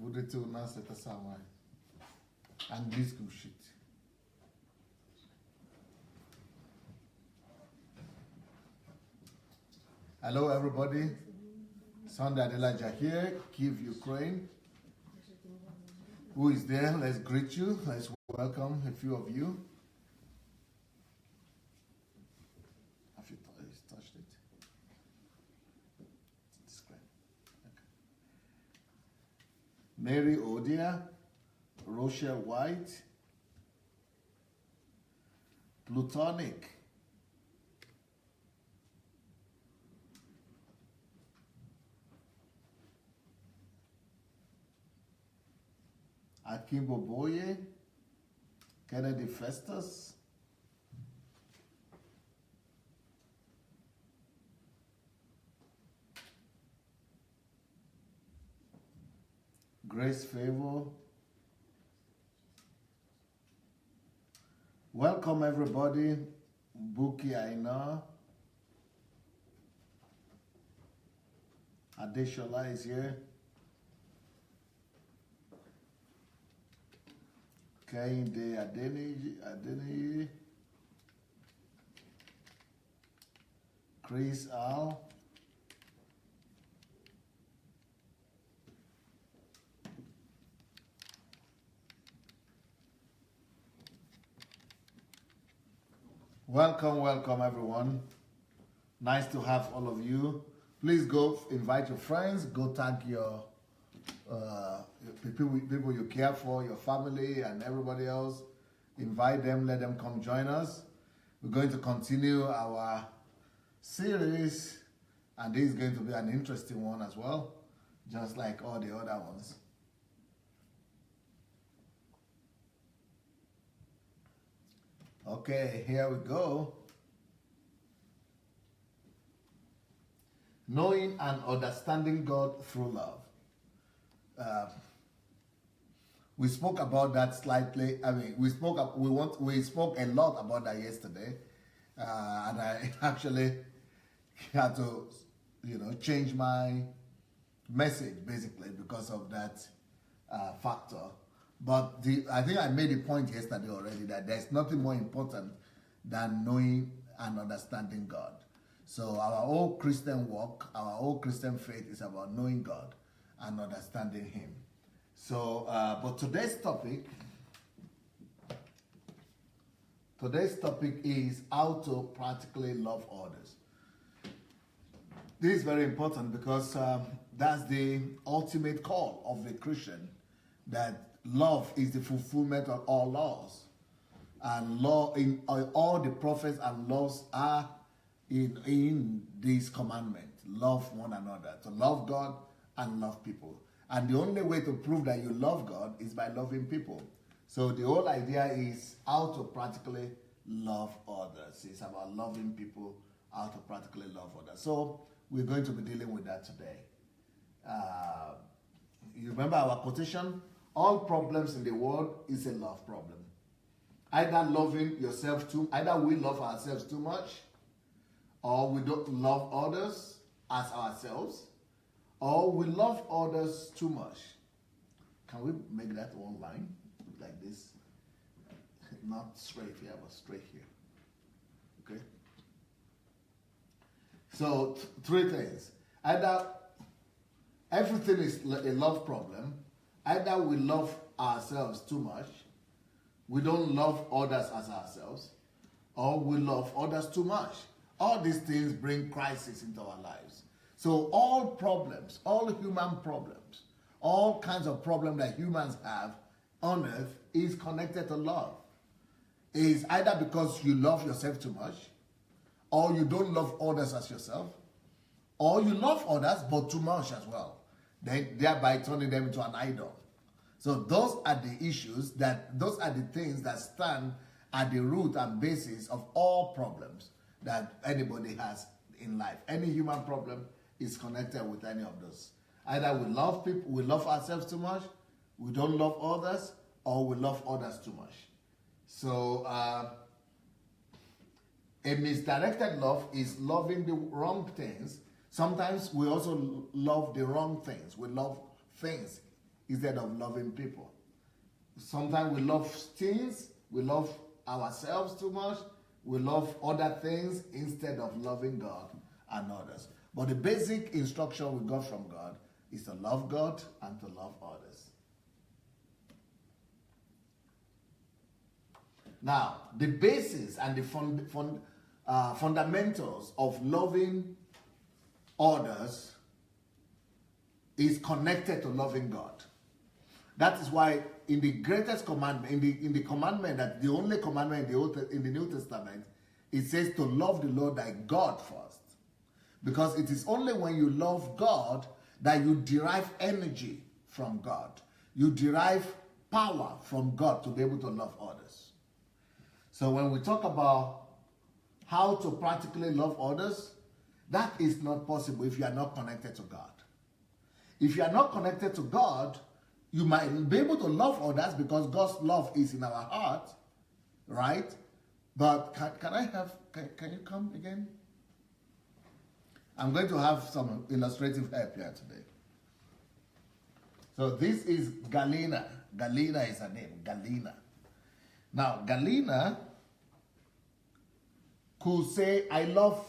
budete u nas je ta sama angličkom shit. Hello everybody, Sunday Adelaja here, Kiev, Ukraine. Who is there? Let's greet you. Let's welcome a few of you. Have you touched it? It's great. Okay. Mary Odia, Rochelle White, Plutonic, Akimbo Boye, Kennedy Festus, Grace Favor. Welcome everybody. Buki Aina. Adeshola is here. Kehinde Adeni, Chris Al, welcome everyone. Nice to have all of you. Please go invite your friends, go tag your people you care for, your family and everybody else. Invite them, let them come join us. We're going to continue our series, and this is going to be an interesting one as well, just like all the other ones. Okay, here we go. Knowing and understanding God through love. We spoke about that slightly. I mean, we spoke a lot about that yesterday, and I actually had to, change my message basically because of that factor. But I think I made a point yesterday already that there's nothing more important than knowing and understanding God. So our whole Christian walk, our whole Christian faith is about knowing God and understanding Him. So, but today's topic is how to practically love others. This is very important because that's the ultimate call of the Christian, that love is the fulfillment of all laws. And law in all the prophets and laws are in this commandment: love one another, to love God and love people. And the only way to prove that you love God is by loving people. So the whole idea is how to practically love others. It's about loving people, how to practically love others. So we're going to be dealing with that today. You remember our quotation? All problems in the world is a love problem. Either loving yourself either we love ourselves too much, or we don't love others as ourselves, or we love others too much. Can we make that one line like this? Not straight here, but straight here. Okay? So, three things. Either everything is a love problem. Either we love ourselves too much, we don't love others as ourselves, or we love others too much. All these things bring crisis into our lives. So all problems, all human problems, all kinds of problems that humans have on earth is connected to love. It is either because you love yourself too much, or you don't love others as yourself, or you love others but too much as well, thereby turning them into an idol. So those are the issues, those are the things that stand at the root and basis of all problems that anybody has in life. Any human problem is connected with any of those. Either we love people, we love ourselves too much, we don't love others, or we love others too much. So a misdirected love is loving the wrong things. Sometimes we also love the wrong things. We love things instead of loving people. Sometimes we love things, we love ourselves too much, we love other things instead of loving God and others. But the basic instruction we got from God is to love God and to love others. Now, the basis and the fundamentals of loving others is connected to loving God. That is why in the greatest commandment, in the commandment, that the only commandment in the New Testament, it says to love the Lord thy God first. Because it is only when you love God that you derive energy from God. You derive power from God to be able to love others. So when we talk about how to practically love others, that is not possible if you are not connected to God. If you are not connected to God, you might be able to love others because God's love is in our heart, right? But can you come again? I'm going to have some illustrative help here today. So this is Galina. Galina is her name, Galina. Now, Galina could say, I love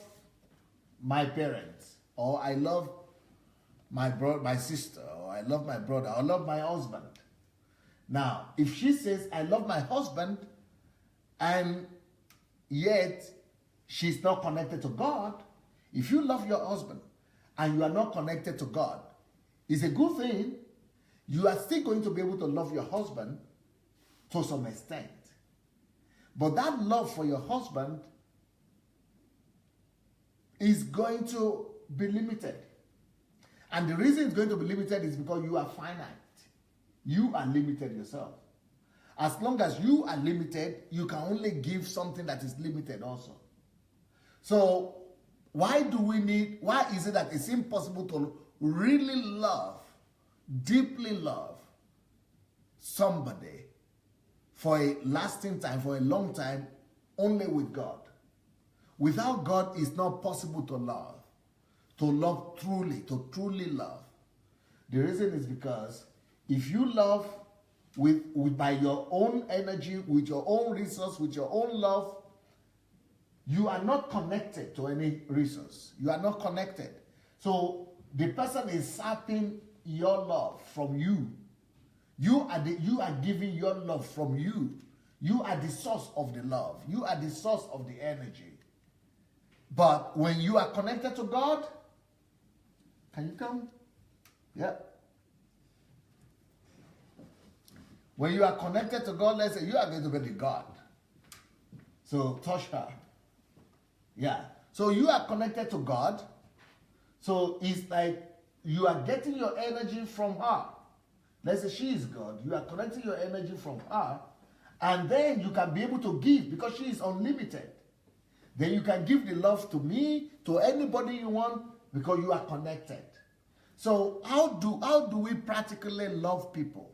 my parents, or I love my sister, or I love my brother, or I love my husband. Now, if she says, I love my husband, and yet she's not connected to God, if you love your husband and you are not connected to God, it's a good thing. You are still going to be able to love your husband to some extent. But that love for your husband is going to be limited. And the reason it's going to be limited is because you are finite. You are limited yourself. As long as you are limited, you can only give something that is limited also. So why is it that it's impossible to really love, deeply love somebody for a lasting time, for a long time, only with God? Without God, it's not possible to love truly, to truly love. The reason is because if you love by your own energy, with your own resource, with your own love, you are not connected to any resource. You are not connected. So the person is sapping your love from you. You are giving your love from you. You are the source of the love. You are the source of the energy. But when you are connected to God, can you come? Yeah. When you are connected to God, let's say you are going to be the God. So touch her. Yeah. So you are connected to God. So it's like you are getting your energy from her. Let's say she is God. You are connecting your energy from her. And then you can be able to give because she is unlimited. Then you can give the love to me, to anybody you want, because you are connected. So how do we practically love people?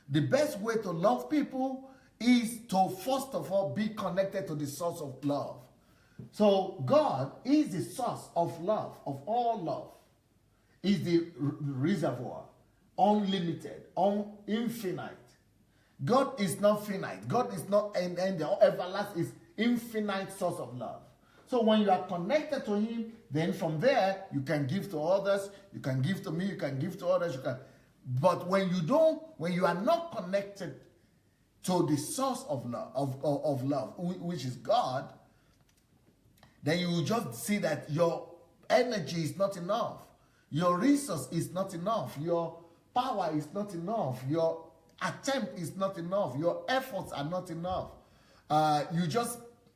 The best way to love people is to, first of all, be connected to the source of love. So God is the source of love, of all love. Is the reservoir, unlimited, infinite. God is not finite. God is not and the everlasting, is infinite source of love. So when you are connected to Him, then from there you can give to others, you can give to me, you can give to others, you can. But when you are not connected to the source of love, which is God, then you will just see that your energy is not enough, your resource is not enough, your power is not enough, your attempt is not enough, your efforts are not enough.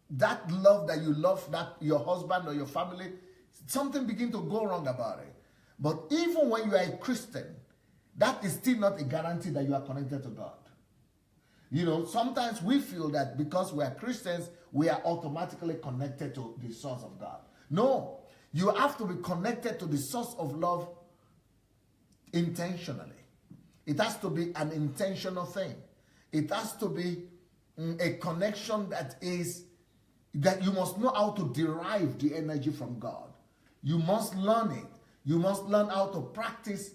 That love that you love, that your husband or your family, something begin to go wrong about it. But even when you are a Christian, that is still not a guarantee that you are connected to God. You know, sometimes we feel that because we are Christians, we are automatically connected to the source of God. No, you have to be connected to the source of love intentionally. It has to be an intentional thing. It has to be a connection that you must know how to derive the energy from God. You must learn it. You must learn how to practice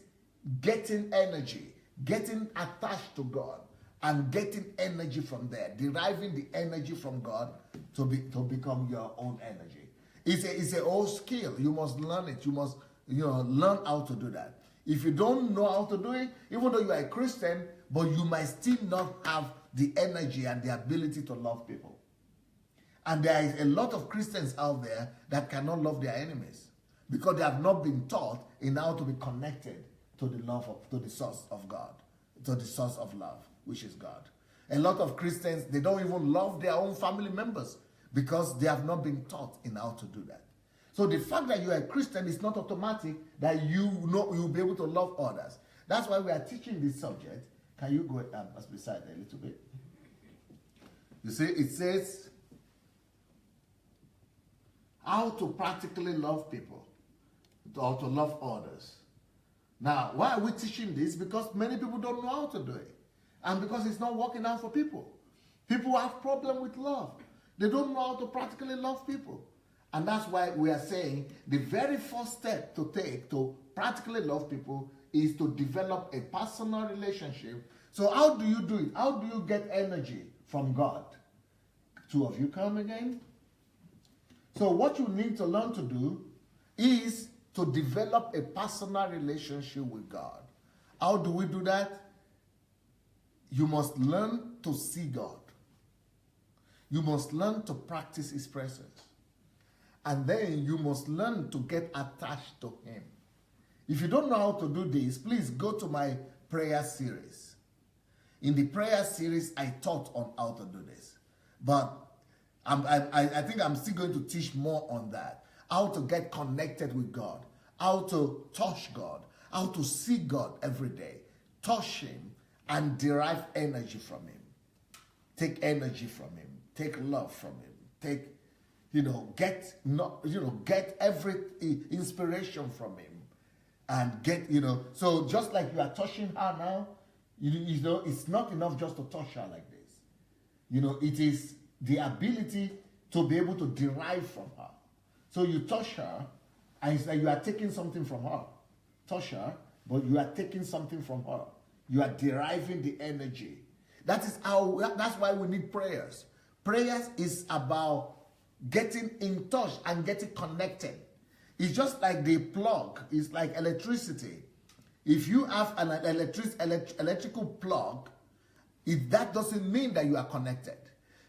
getting energy, getting attached to God and getting energy from there, deriving the energy from God to become your own energy. It's a old skill. You must learn it. You must learn how to do that. If you don't know how to do it, even though you are a Christian, but you might still not have the energy and the ability to love people. And there is a lot of Christians out there that cannot love their enemies because they have not been taught in how to be connected to the source of God, to the source of love, which is God. A lot of Christians, they don't even love their own family members because they have not been taught in how to do that. So the fact that you are a Christian is not automatic that you'll be able to love others. That's why we are teaching this subject. Can you go beside a little bit? You see, it says how to practically love people or to love others. Now, why are we teaching this? Because many people don't know how to do it. And because it's not working out for people. People have problem with love. They don't know how to practically love people. And that's why we are saying the very first step to take to practically love people is to develop a personal relationship. So how do you do it? How do you get energy from God? Two of you come again. So what you need to learn to do is to develop a personal relationship with God. How do we do that? You must learn to see God. You must learn to practice His presence. And then you must learn to get attached to Him. If you don't know how to do this, please go to my prayer series. In the prayer series, I taught on how to do this. But I think I'm still going to teach more on that. How to get connected with God. How to touch God. How to see God every day. Touch Him and derive energy from Him. Take energy from Him. Take love from Him. Get every inspiration from Him. And so just like you are touching her now, it's not enough just to touch her like this. It is the ability to be able to derive from her. So you touch her, and it's like you are taking something from her. Touch her, but you are taking something from her. You are deriving the energy. That's why we need prayers. Prayers is about getting in touch and getting connected. It's just like the plug. It's like electricity. If you have an electrical plug, that doesn't mean that you are connected.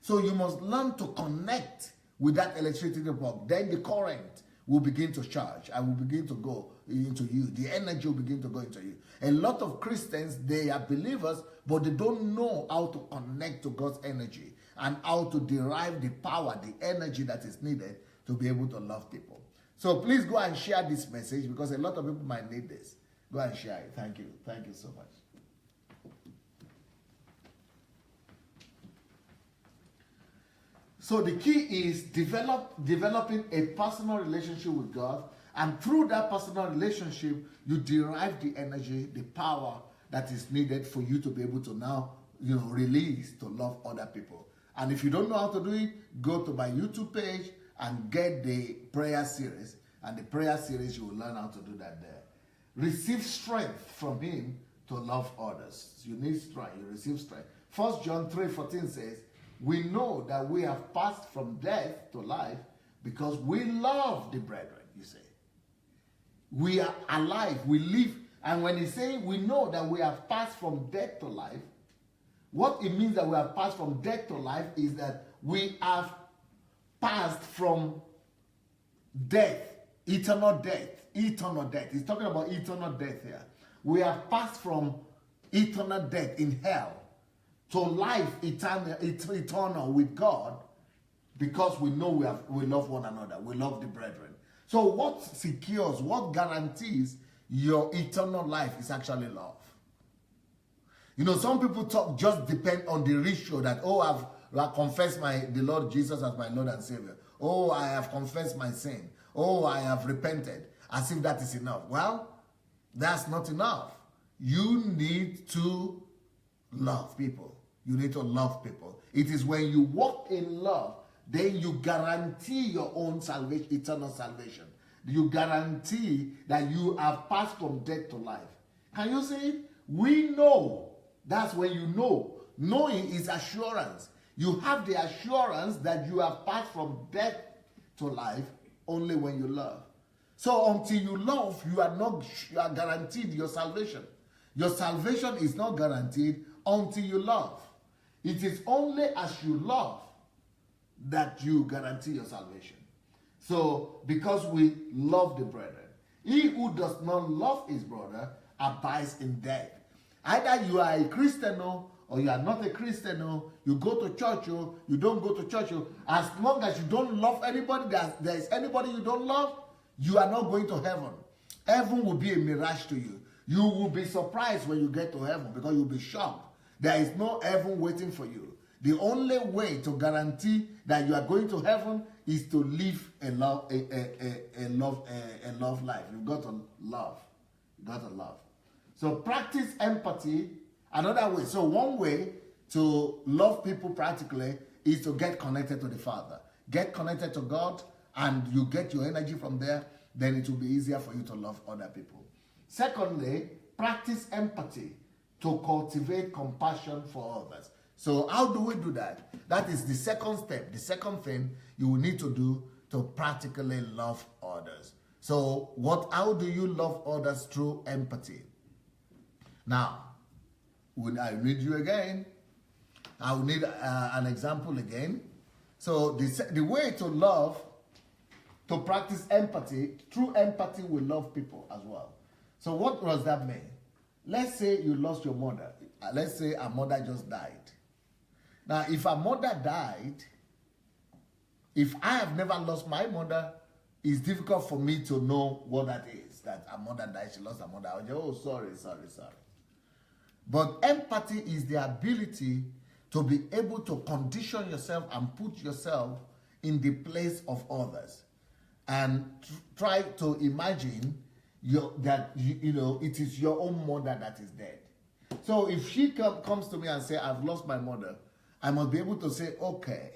So you must learn to connect with that electricity plug. Then the current will begin to charge and will begin to go into you. The energy will begin to go into you. A lot of Christians, they are believers, but they don't know how to connect to God's energy and how to derive the power, the energy that is needed to be able to love people. So please go and share this message because a lot of people might need this. Go and share it. Thank you. Thank you so much. So the key is developing a personal relationship with God, and through that personal relationship, you derive the energy, the power that is needed for you to be able to now, release to love other people. And if you don't know how to do it, go to my YouTube page and get the prayer series. And the prayer series, you will learn how to do that there. Receive strength from Him to love others. You need strength. You receive strength. 1 John 3:14 says, we know that we have passed from death to life because we love the brethren, you say. We are alive. We live. And when he's saying we know that we have passed from death to life, what it means that we have passed from death to life is that we have passed from death, eternal death, eternal death. He's talking about eternal death here. We have passed from eternal death in hell to life eternal with God because we know we love one another. We love the brethren. So what secures, what guarantees your eternal life is actually love. Some people just depend on the ritual that, I've confessed the Lord Jesus as my Lord and Savior. I have confessed my sin. I have repented. As if that is enough. Well, that's not enough. You need to love people. You need to love people. It is when you walk in love, then you guarantee your own salvation, eternal salvation. You guarantee that you have passed from death to life. Can you see it? We know. That's when you know. Knowing is assurance. You have the assurance that you have passed from death to life only when you love. So until you love, you are guaranteed your salvation. Your salvation is not guaranteed until you love. It is only as you love that you guarantee your salvation. So, because we love the brethren, he who does not love his brother abides in death. Either you are a Christian or you are not a Christian, you go to church, you don't go to church, as long as you don't love anybody, there is anybody you don't love, you are not going to heaven. Heaven will be a mirage to you. You will be surprised when you get to heaven because you'll be shocked. There is no heaven waiting for you. The only way to guarantee that you are going to heaven is to live a love life. You've got to love. You've got to love. So practice empathy. Another way. So one way to love people practically is to get connected to the Father. Get connected to God, and you get your energy from there. Then it will be easier for you to love other people. Secondly, practice empathy to cultivate compassion for others. So how do we do that? That is the second step. The second thing you will need to do to practically love others. So how do you love others? Through empathy. Now, when I read you again, I will need an example again. So the way to love, to practice empathy, through empathy we love people as well. So what does that mean? Let's say you lost your mother. Let's say a mother just died. Now, if a mother died, if I have never lost my mother, it's difficult for me to know what that is. That a mother died, she lost her mother. I'll say, oh, sorry. But empathy is the ability to be able to condition yourself and put yourself in the place of others. And try to imagine that it is your own mother that is dead. So if she comes to me and say, I've lost my mother, I must be able to say, okay,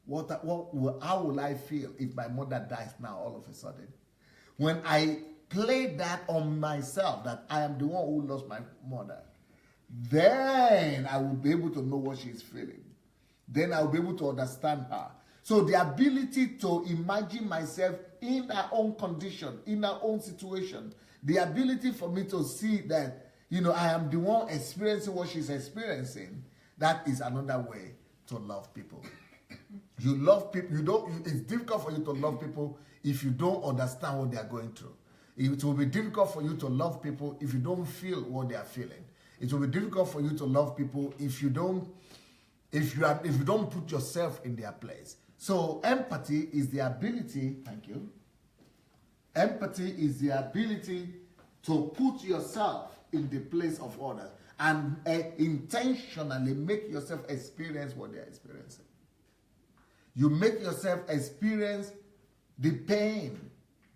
how will I feel if my mother dies now all of a sudden? When I play that on myself, that I am the one who lost my mother, then I will be able to know what she's feeling. Then I will be able to understand her. So the ability to imagine myself in her own condition, in her own situation, the ability for me to see that, I am the one experiencing what she's experiencing, that is another way to love people. You love people, it's difficult for you to love people if you don't understand what they are going through. It will be difficult for you to love people if you don't feel what they are feeling. It will be difficult for you to love people if you don't put yourself in their place. So empathy is the ability, thank you. Empathy is the ability to put yourself in the place of others and intentionally make yourself experience what they are experiencing. You make yourself experience the pain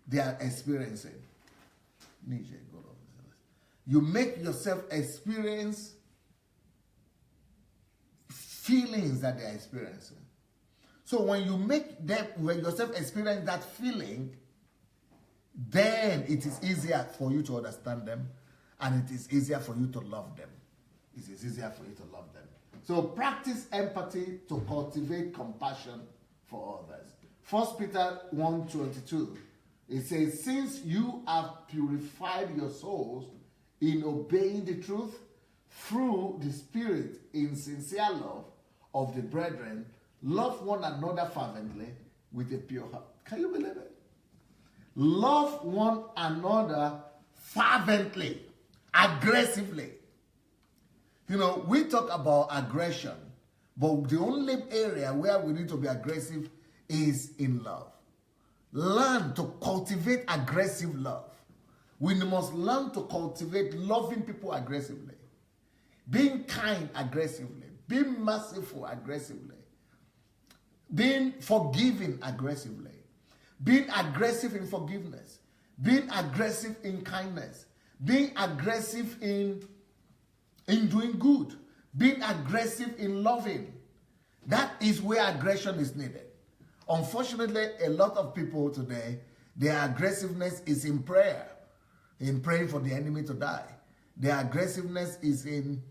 they are experiencing. You make yourself experience feelings that they are experiencing. So when you when yourself experience that feeling, then it is easier for you to understand them, and it is easier for you to love them. It is easier for you to love them. So practice empathy to cultivate compassion for others. 1 Peter 1:22, it says, since you have purified your souls in obeying the truth through the Spirit in sincere love of the brethren, love one another fervently with a pure heart. Can you believe it? Love one another fervently, aggressively. We talk about aggression, but the only area where we need to be aggressive is in love. Learn to cultivate aggressive love. We must learn to cultivate loving people aggressively, being kind aggressively, being merciful aggressively, being forgiving aggressively, being aggressive in forgiveness, being aggressive in kindness, being aggressive in doing good, being aggressive in loving. That is where aggression is needed. Unfortunately, a lot of people today, their aggressiveness is in prayer, in praying for the enemy to die. Their aggressiveness is in,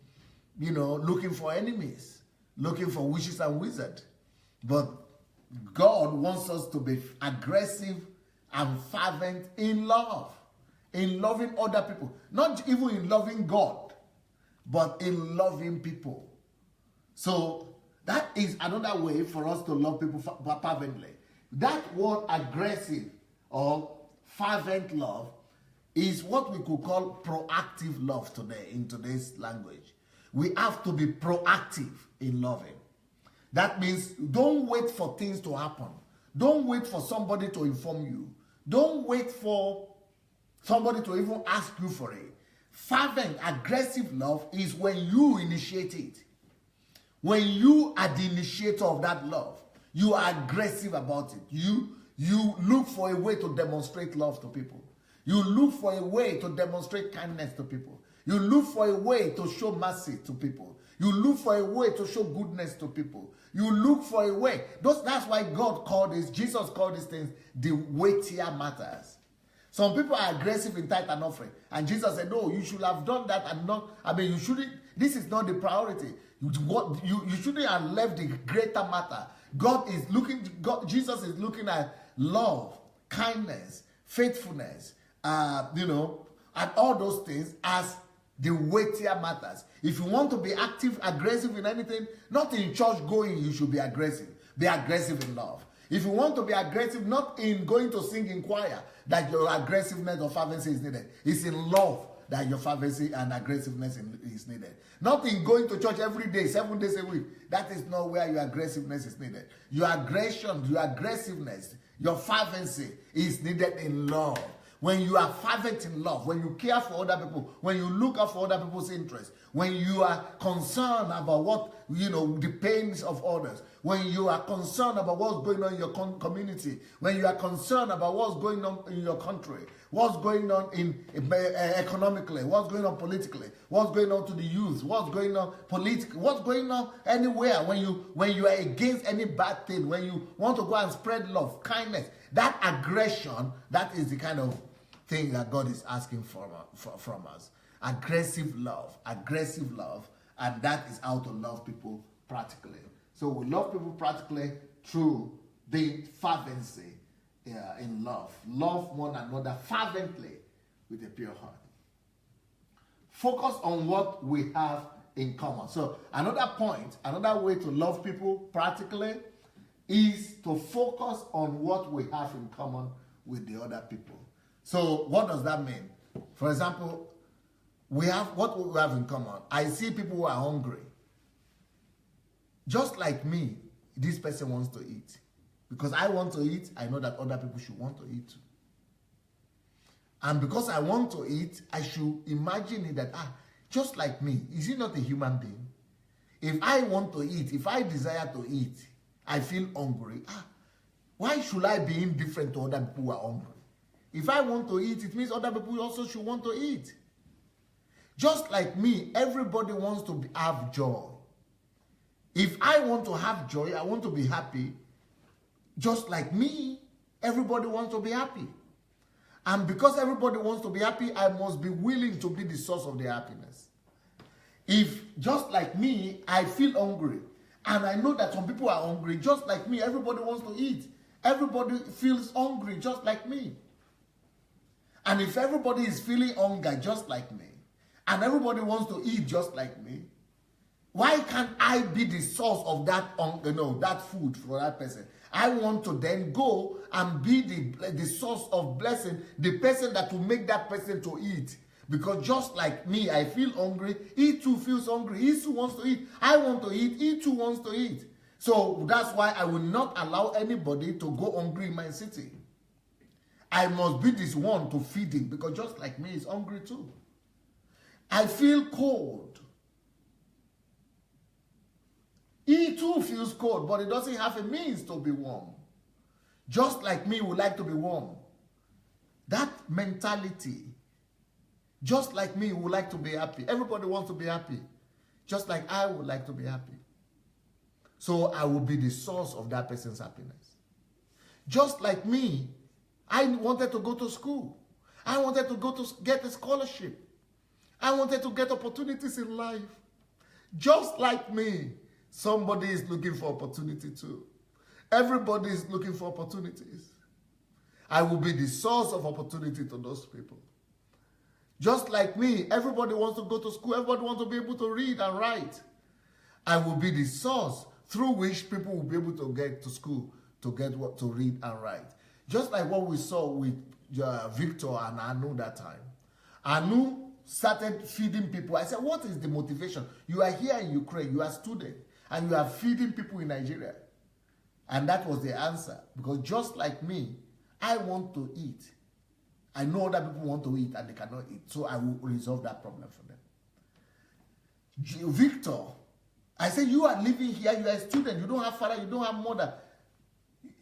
looking for enemies, looking for witches and wizards. But God wants us to be aggressive and fervent in love, in loving other people. Not even in loving God, but in loving people. So that is another way for us to love people fervently. That word aggressive or fervent love is what we could call proactive love today, in today's language. We have to be proactive in loving. That means don't wait for things to happen. Don't wait for somebody to inform you. Don't wait for somebody to even ask you for it. Fervent, aggressive love is when you initiate it. When you are the initiator of that love, you are aggressive about it. You look for a way to demonstrate love to people. You look for a way to demonstrate kindness to people. You look for a way to show mercy to people. You look for a way to show goodness to people. You look for a way. That's why Jesus called these things the weightier matters. Some people are aggressive in tithe and offering. And Jesus said, no, you should have done that and not, you shouldn't, this is not the priority. You shouldn't have left the greater matter. Jesus is looking at love, kindness, faithfulness, and all those things as the weightier matters. If you want to be active, aggressive in anything, not in church going, you should be aggressive. Be aggressive in love. If you want to be aggressive, not in going to sing in choir, that your aggressiveness or fervency is needed. It's in love that your fervency and aggressiveness is needed. Not in going to church every day, 7 days a week. That is not where your aggressiveness is needed. Your aggression, your aggressiveness, your fervency is needed in love. When you are fervent in love, when you care for other people, when you look out for other people's interests, when you are concerned about the pains of others, when you are concerned about what's going on in your community, when you are concerned about what's going on in your country, what's going on economically, what's going on politically, what's going on to the youth, what's going on politically, what's going on anywhere, when you are against any bad thing, when you want to go and spread love, kindness, that aggression, that is the kind of thing that God is asking from us. Aggressive love, and that is how to love people practically. So we love people practically through being fervency in love. Love one another fervently with a pure heart. Focus on what we have in common. So another way to love people practically is to focus on what we have in common with the other people. So what does that mean? For example, what we have in common. I see people who are hungry. Just like me, this person wants to eat. Because I want to eat, I know that other people should want to eat too. And because I want to eat, I should imagine it that, just like me, is he not a human being? If I want to eat, if I desire to eat, I feel hungry. Why should I be indifferent to other people who are hungry? If I want to eat, it means other people also should want to eat. Just like me, everybody wants to have joy. If I want to have joy, I want to be happy. Just like me, everybody wants to be happy. And because everybody wants to be happy, I must be willing to be the source of their happiness. If, just like me, I feel hungry, and I know that some people are hungry, just like me, everybody wants to eat. Everybody feels hungry, just like me. And if everybody is feeling hunger, just like me, and everybody wants to eat just like me, why can't I be the source of that food for that person? I want to then go and be the source of blessing, the person that will make that person to eat. Because just like me, I feel hungry, he too feels hungry, he too wants to eat. I want to eat, he too wants to eat. So that's why I will not allow anybody to go hungry in my city. I must be this one to feed him, because just like me, he's hungry too. I feel cold. He too feels cold, but he doesn't have a means to be warm. Just like me, would like to be warm. That mentality, just like me, would like to be happy. Everybody wants to be happy. Just like I would like to be happy. So I will be the source of that person's happiness. Just like me, I wanted to go to school. I wanted to go to get a scholarship. I wanted to get opportunities in life. Just like me, somebody is looking for opportunity too. Everybody is looking for opportunities. I will be the source of opportunity to those people. Just like me, everybody wants to go to school. Everybody wants to be able to read and write. I will be the source through which people will be able to get to school to get what to read and write. Just like what we saw with Victor and Anu that time. Anu started feeding people. I said, what is the motivation? You are here in Ukraine, you are a student, and you are feeding people in Nigeria. And that was the answer. Because just like me, I want to eat. I know other people want to eat and they cannot eat. So I will resolve that problem for them. Victor, I said, you are living here, you are a student, you don't have father, you don't have mother.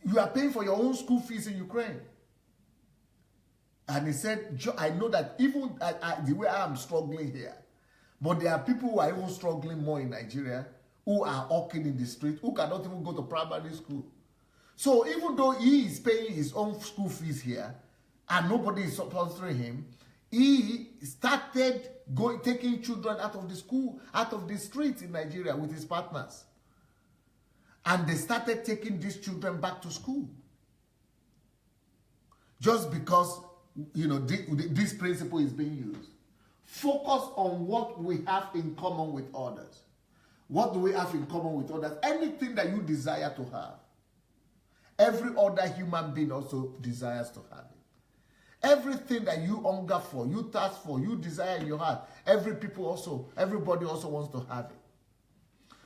You are paying for your own school fees in Ukraine. And he said, I know that even the way I am struggling here, but there are people who are even struggling more in Nigeria, who are walking in the street, who cannot even go to primary school. So even though he is paying his own school fees here, and nobody is sponsoring him, he started taking children out of the school, out of the streets in Nigeria with his partners. And they started taking these children back to school. Just because, this principle is being used. Focus on what we have in common with others. What do we have in common with others? Anything that you desire to have. Every other human being also desires to have it. Everything that you hunger for, you thirst for, you desire in your heart, everybody also wants to have it.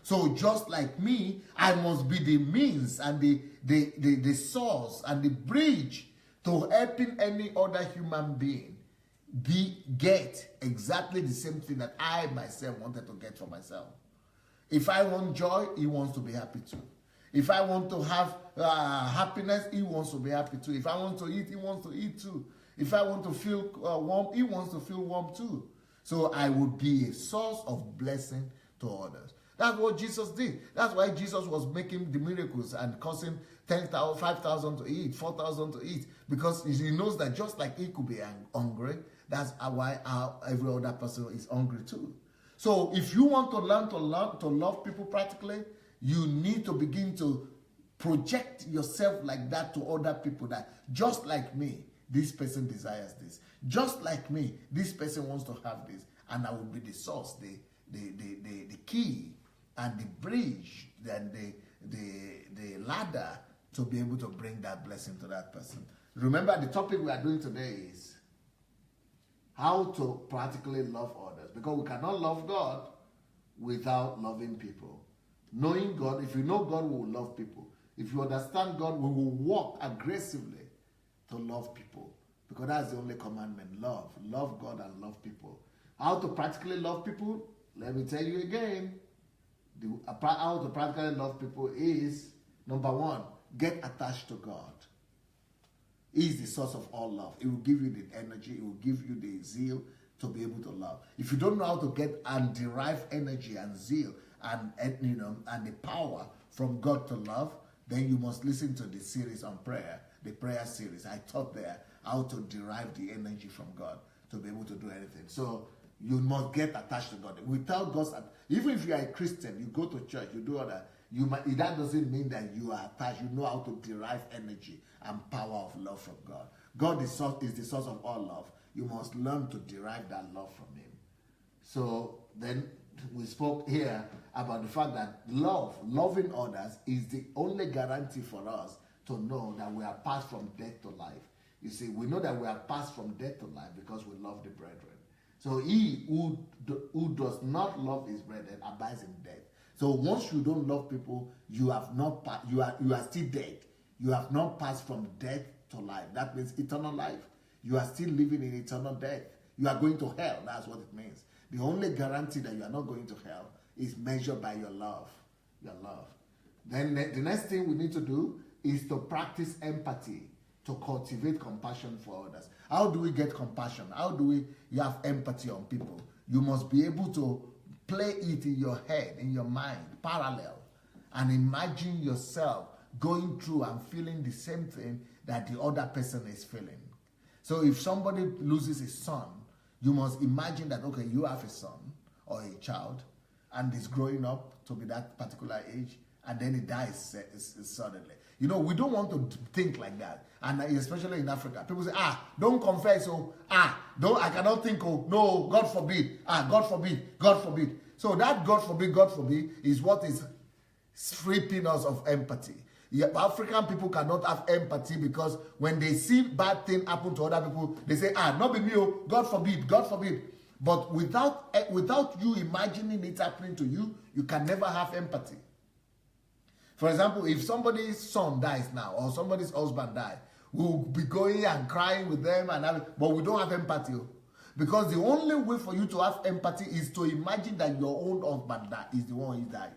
So just like me, I must be the means and the source and the bridge to helping any other human being get exactly the same thing that I myself wanted to get for myself. If I want joy, he wants to be happy too. If I want to have happiness, he wants to be happy too. If I want to eat, he wants to eat too. If I want to feel warm, he wants to feel warm too. So I would be a source of blessing to others. That's what Jesus did. That's why Jesus was making the miracles and causing 10,000, 5,000 to eat, 4,000 to eat. Because he knows that just like he could be hungry, that's why every other person is hungry too. So if you want to learn to love people practically, you need to begin to project yourself like that to other people, that just like me, this person desires this. Just like me, this person wants to have this. And I will be the source, the key, and the bridge, and the ladder to be able to bring that blessing to that person. Remember, the topic we are doing today is how to practically love others. Because we cannot love God without loving people. Knowing God, if you know God, we will love people. If you understand God, we will walk aggressively to love people. Because that's the only commandment, love. Love God and love people. How to practically love people? Let me tell you again. How to practically love people is, number one, get attached to God. He is the source of all love. It will give you the energy. It will give you the zeal to be able to love. If you don't know how to get and derive energy and zeal and the power from God to love, then you must listen to the series on prayer, the prayer series. I taught there how to derive the energy from God to be able to do anything. So you must get attached to God. Without God's, even if you are a Christian, you go to church, you do all that, that doesn't mean that you are attached. You know how to derive energy and power of love from God. God is the source of all love. You must learn to derive that love from him. So then we spoke here about the fact that loving others is the only guarantee for us to know that we are passed from death to life. You see, we know that we are passed from death to life because we love the brethren. So he who does not love his brethren abides in death. So once you don't love people, you are still dead. You have not passed from death to life. That means eternal life. You are still living in eternal death. You are going to hell. That's what it means. The only guarantee that you are not going to hell is measured by your love. Your love. Then the next thing we need to do is to practice empathy, to cultivate compassion for others. How do we get compassion? How do we have empathy on people? You must be able to play it in your head, in your mind, parallel, and imagine yourself going through and feeling the same thing that the other person is feeling. So if somebody loses his son, You must imagine that, okay, you have a son or a child, and is growing up to be that particular age, and then he dies suddenly. You know, we don't want to think like that. And especially in Africa, people say, don't confess, don't, I cannot think, no, God forbid, God forbid, God forbid. So that God forbid is what is stripping us of empathy. African people cannot have empathy because when they see bad thing happen to other people, they say, not be me, God forbid, God forbid. But without you imagining it happening to you, you can never have empathy. For example, if somebody's son dies now, or somebody's husband dies, we'll be going and crying with them, but we don't have empathy. Because the only way for you to have empathy is to imagine that your own husband is the one who died.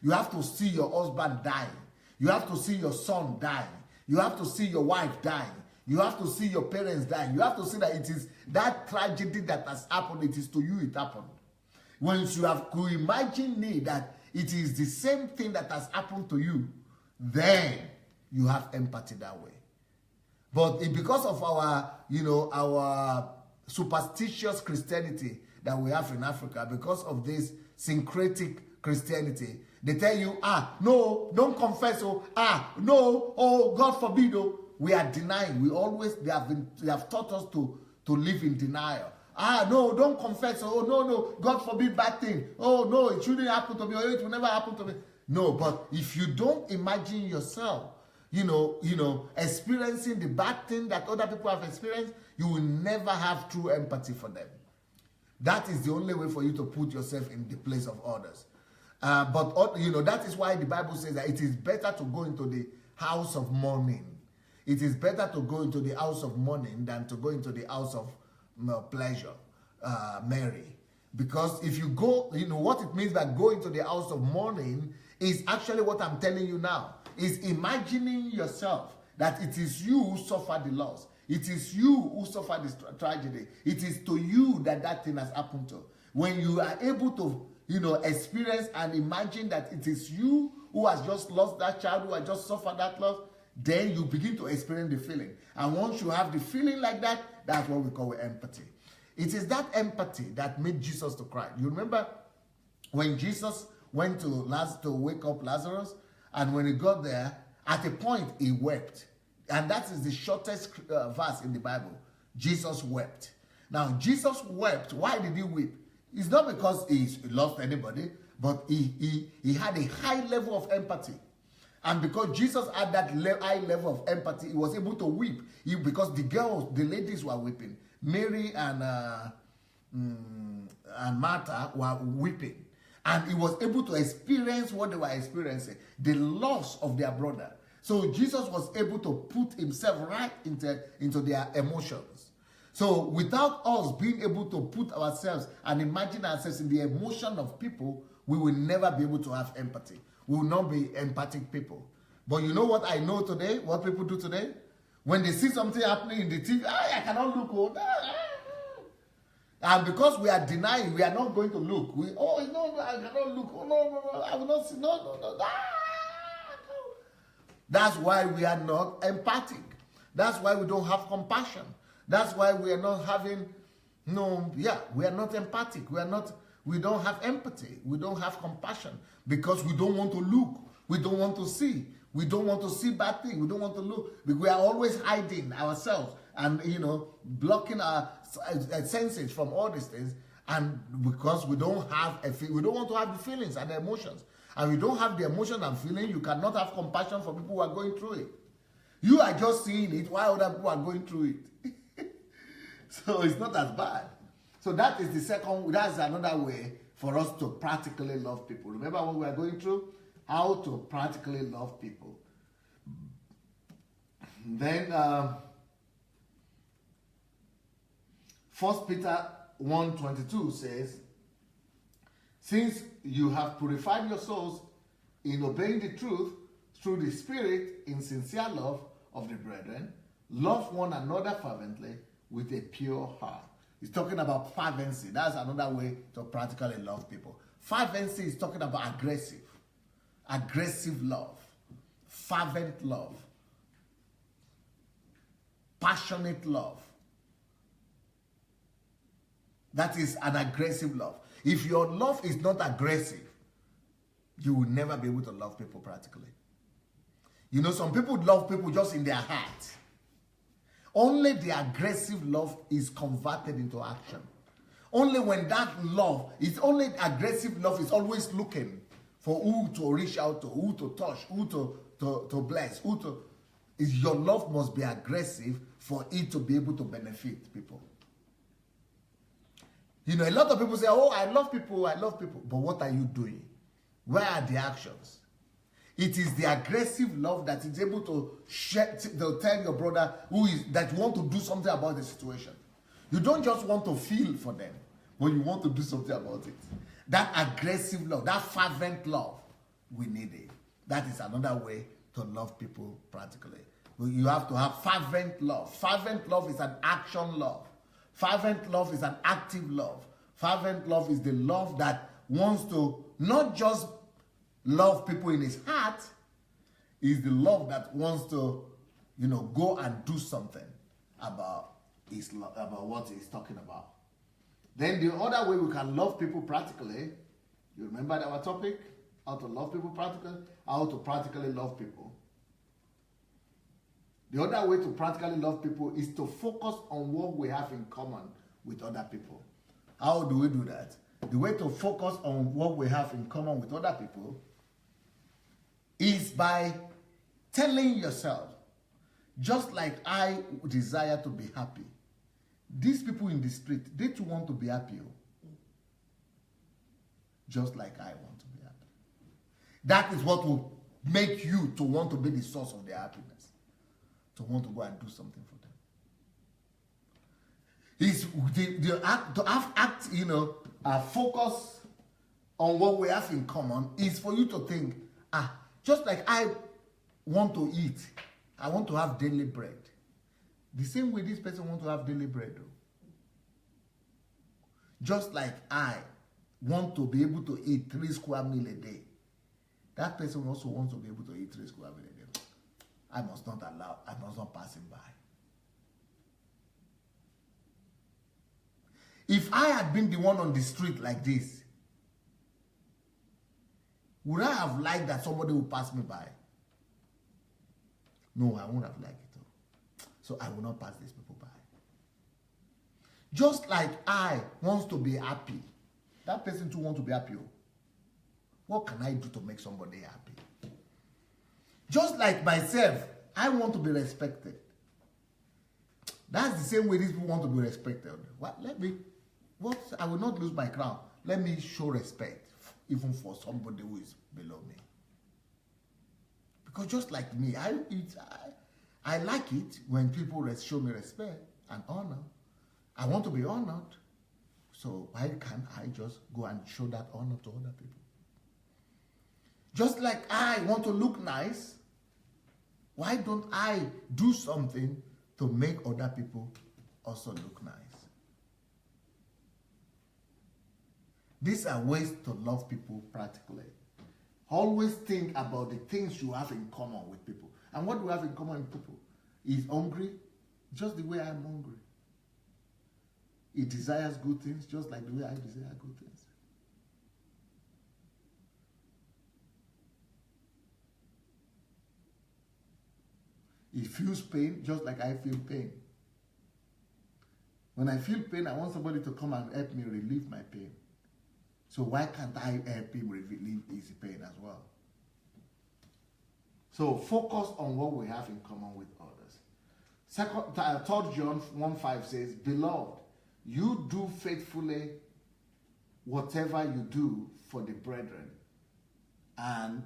You have to see your husband dying. You have to see your son dying. You have to see your wife dying. You have to see your parents dying. You have to see that it is that tragedy that has happened. It is to you it happened. Once you have to imagine that it is the same thing that has happened to you, then you have empathy that way. But because of our, our superstitious Christianity that we have in Africa, because of this syncretic Christianity, they tell you, no, don't confess, no, God forbid, we are denying. They have taught us to live in denial. No, don't confess, no, God forbid bad thing. No, it shouldn't happen to me, it will never happen to me. No, but if you don't imagine yourself, experiencing the bad thing that other people have experienced, you will never have true empathy for them. That is the only way for you to put yourself in the place of others. But that is why the Bible says that it is better to go into the house of mourning. It is better to go into the house of mourning than to go into the house of pleasure, Mary. Because if you go, what it means by going to the house of mourning is actually what I'm telling you now. Is imagining yourself that it is you who suffered the loss. It is you who suffered this tragedy. It is to you that thing has happened to. When you are able to, experience and imagine that it is you who has just lost that child, who has just suffered that loss, then you begin to experience the feeling. And once you have the feeling like that, that's what we call empathy. It is that empathy that made Jesus to cry. You remember when Jesus went to wake up Lazarus, and when he got there, at a point he wept. And that is the shortest verse in the Bible. Jesus wept. Now, Jesus wept. Why did he weep? It's not because he lost anybody, but he had a high level of empathy. And because Jesus had that high level of empathy, he was able to weep. Because the ladies were weeping. Mary and Martha were weeping. And he was able to experience what they were experiencing, the loss of their brother. So Jesus was able to put himself right into their emotions. So without us being able to put ourselves and imagine ourselves in the emotion of people, we will never be able to have empathy. We will not be empathic people. But you know what I know today, what people do today? When they see something happening in the TV, I cannot look. And because we are denying, we are not going to look. No, I cannot look. No, I will not see. No. That's why we are not empathic. That's why we don't have compassion. That's why we are not having, we are not empathic. We don't have empathy. We don't have compassion because we don't want to look. We don't want to see. We don't want to see bad things. We don't want to look. We are always hiding ourselves and, blocking our senses from all these things. And because we don't want to have the feelings and the emotions. And we don't have the emotion and feeling, you cannot have compassion for people who are going through it. You are just seeing it while other people are going through it. So it's not as bad. So that's another way for us to practically love people. Remember what we are going through? How to practically love people. Then 1 Peter 1:22 says, since you have purified your souls in obeying the truth through the Spirit in sincere love of the brethren, love one another fervently with a pure heart. He's talking about fervency. That's another way to practically love people. Fervency is talking about aggressive love, fervent love, passionate love. That is an aggressive love. If your love is not aggressive, you will never be able to love people practically. You know, some people love people just in their heart. Only the aggressive love is converted into action. Only when that love, it's only aggressive love is always looking for who to reach out to, who to touch, who to bless, your love must be aggressive for it to be able to benefit people. You know, a lot of people say, oh, I love people. But what are you doing? Where are the actions? It is the aggressive love that is able to tell your brother that you want to do something about the situation. You don't just want to feel for them, but you want to do something about it. That aggressive love, that fervent love, we need it. That is another way to love people practically. You have to have fervent love. Fervent love is an action love. Fervent love is an active love. Fervent love is the love that wants to not just love people in his heart, is the love that wants to, go and do something about what he's talking about. Then the other way we can love people practically, you remember our topic? How to love people practically? How to practically love people. The other way to practically love people is to focus on what we have in common with other people. How do we do that? The way to focus on what we have in common with other people is by telling yourself, just like I desire to be happy, these people in the street, they too want to be happy. Just like I want to be happy. That is what will make you to want to be the source of their happiness. To want to go and do something for them. Is focus on what we have in common is for you to think, just like I want to eat, I want to have daily bread. The same way this person wants to have daily bread. Though. Just like I want to be able to eat 3 square meals a day, that person also wants to be able to eat 3 square meals a day. I must not pass him by. If I had been the one on the street like this, would I have liked that somebody would pass me by? No, I won't have liked it. So I will not pass these people by. Just like I want to be happy, that person too wants to be happy. What can I do to make somebody happy? Just like myself, I want to be respected. That's the same way these people want to be respected. I will not lose my crown. Let me show respect, even for somebody who is below me. Because just like me, I like it when people show me respect and honor. I want to be honored. So why can't I just go and show that honor to other people? Just like I want to look nice, why don't I do something to make other people also look nice? These are ways to love people practically. Always think about the things you have in common with people. And what do we have in common with people? He's hungry, just the way I'm hungry. He desires good things, just like the way I desire good things. He feels pain just like I feel pain. When I feel pain, I want somebody to come and help me relieve my pain. So why can't I help him relieve his pain as well? So focus on what we have in common with others. 3 John 1:5 says, Beloved, you do faithfully whatever you do for the brethren, and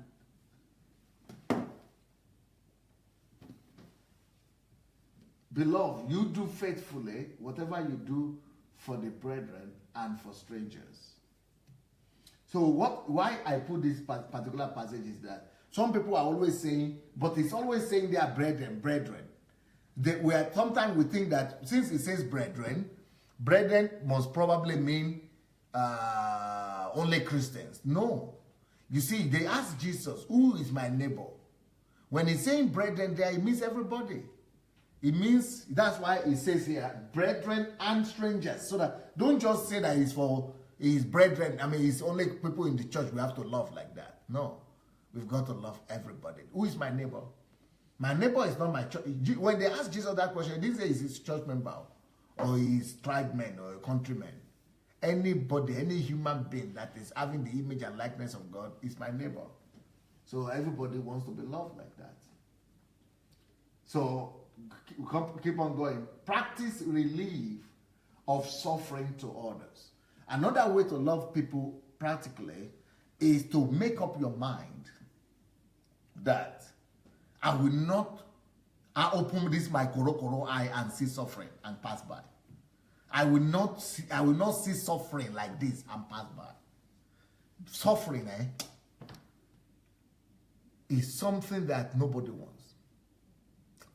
Beloved, you do faithfully whatever you do for the brethren and for strangers. So why I put this particular passage is that some people are always saying, but it's always saying they are brethren. Sometimes we think that since it says brethren must probably mean only Christians. No. You see, they asked Jesus, who is my neighbor? When he's saying brethren there, it means everybody. It means, that's why it says here, brethren and strangers. So that, don't just say that it's for his brethren. I mean, it's only people in the church we have to love like that. No, we've got to love everybody. Who is my neighbor? My neighbor is not my church. When they asked Jesus that question, he didn't say he's his church member or his tribeman or a countryman. Anybody, any human being that is having the image and likeness of God is my neighbor. So everybody wants to be loved like that. So keep on going. Practice relief of suffering to others. Another way to love people practically is to make up your mind that I open this my koro eye and see suffering and pass by. I will not see suffering like this and pass by. Suffering, is something that nobody wants.